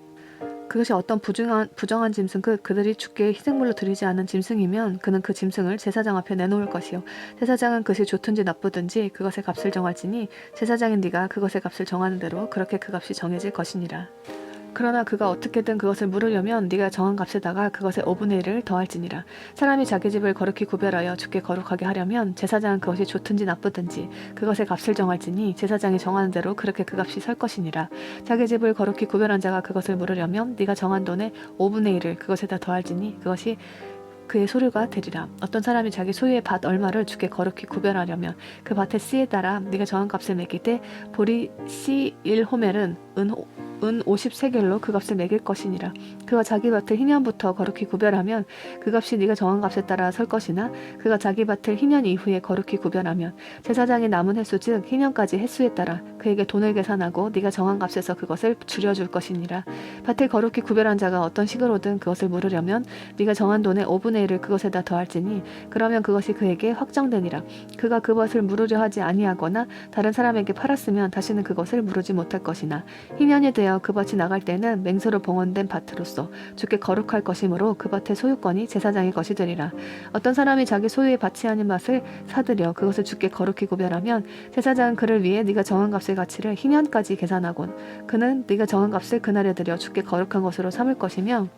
그것이 어떤 부정한 짐승 그들이 주께 희생물로 드리지 않은 짐승이면 그는 그 짐승을 제사장 앞에 내놓을 것이요 제사장은 그것이 좋든지 나쁘든지 그것의 값을 정할지니 제사장인 네가 그것의 값을 정하는 대로 그렇게 그 값이 정해질 것이니라. 그러나 그가 어떻게든 그것을 물으려면 네가 정한 값에다가 그것의 5분의 1을 더할지니라. 사람이 자기 집을 거룩히 구별하여 주께 거룩하게 하려면 제사장은 그것이 좋든지 나쁘든지 그것의 값을 정할지니 제사장이 정하는 대로 그렇게 그 값이 설 것이니라. 자기 집을 거룩히 구별한 자가 그것을 물으려면 네가 정한 돈의 5분의 1을 그것에다 더할지니 그것이 그의 소류가 되리라. 어떤 사람이 자기 소유의 밭 얼마를 주께 거룩히 구별하려면 그 밭의 씨에 따라 네가 정한 값을 매기되 보리 씨 1호멜은 은 은 50세겔로 그 값을 매길 것이니라. 그가 자기 밭을 희년부터 거룩히 구별하면 그 값이 네가 정한 값에 따라 설 것이나 그가 자기 밭을 희년 이후에 거룩히 구별하면 제사장이 남은 횟수 즉 희년까지 횟수에 따라 그에게 돈을 계산하고 네가 정한 값에서 그것을 줄여줄 것이니라. 밭을 거룩히 구별한 자가 어떤 식으로든 그것을 물으려면 네가 정한 돈의 5분의 1을 그것에다 더할지니 그러면 그것이 그에게 확정되니라. 그가 그 밭을 물으려 하지 아니하거나 다른 사람에게 팔았으면 다시는 그것을 물으지 못할 것이나 희년이 되어 그 밭이 나갈 때는 맹세로 봉헌된 밭으로서 주께 거룩할 것이므로 그 밭의 소유권이 제사장의 것이 되리라. 어떤 사람이 자기 소유의 밭이 아닌 밭을 사들여 그것을 주께 거룩히 구별하면 제사장은 그를 위해 네가 정한 값의 가치를 희년까지 계산하곤 그는 네가 정한 값을 그날에 들여 주께 거룩한 것으로 삼을 것이며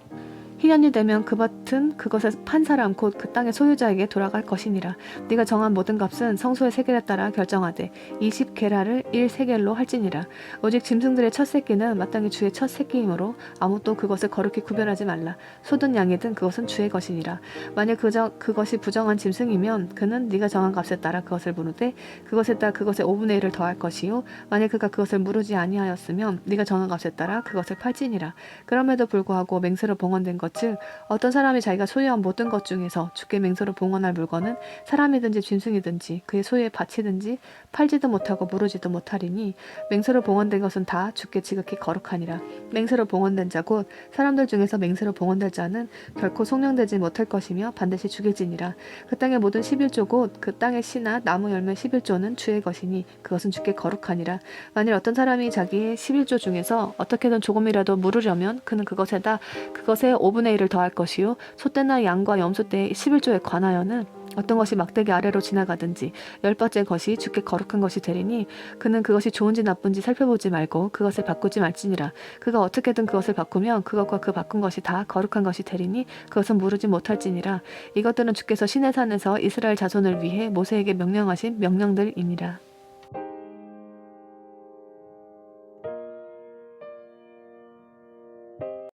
희년이 되면 그 밭은 그것을 판 사람 곧 그 땅의 소유자에게 돌아갈 것이니라. 네가 정한 모든 값은 성소의 세겔에 따라 결정하되 20게라를 1세겔로 할지니라. 오직 짐승들의 첫 새끼는 마땅히 주의 첫 새끼이므로 아무도 그것을 거룩히 구별하지 말라. 소든 양이든 그것은 주의 것이니라. 만약 그것이 부정한 짐승이면 그는 네가 정한 값에 따라 그것을 물으되 그것에 따라 그것의 5분의 1을 더할 것이요 만약 그가 그것을 물으지 아니하였으면 네가 정한 값에 따라 그것을 팔지니라. 그럼에도 불구하고 맹세로 봉헌된 것 즉 어떤 사람이 자기가 소유한 모든 것 중에서 주께 맹세로 봉헌할 물건은 사람이든지 짐승이든지 그의 소유의 밭이든지 팔지도 못하고 무르지도 못하리니 맹세로 봉헌된 것은 다 주께 지극히 거룩하니라. 맹세로 봉헌된 자 곧 사람들 중에서 맹세로 봉헌될 자는 결코 속량되지 못할 것이며 반드시 죽일지니라. 그 땅의 모든 11조 곧 그 땅의 씨나 나무 열매 11조는 주의 것이니 그것은 주께 거룩하니라. 만일 어떤 사람이 자기의 11조 중에서 어떻게든 조금이라도 물으려면 그는 그것에다 그것의 5분의 1을 더할 것이요 소떼나 양과 염소 떼의 11조에 관하여는 어떤 것이 막대기 아래로 지나가든지 10번째 것이 주께 거룩한 것이 되리니 그는 그것이 좋은지 나쁜지 살펴보지 말고 그것을 바꾸지 말지니라. 그가 어떻게든 그것을 바꾸면 그것과 그 바꾼 것이 다 거룩한 것이 되리니 그것은 무르지 못할지니라. 이것들은 주께서 시내산에서 이스라엘 자손을 위해 모세에게 명령하신 명령들이니라.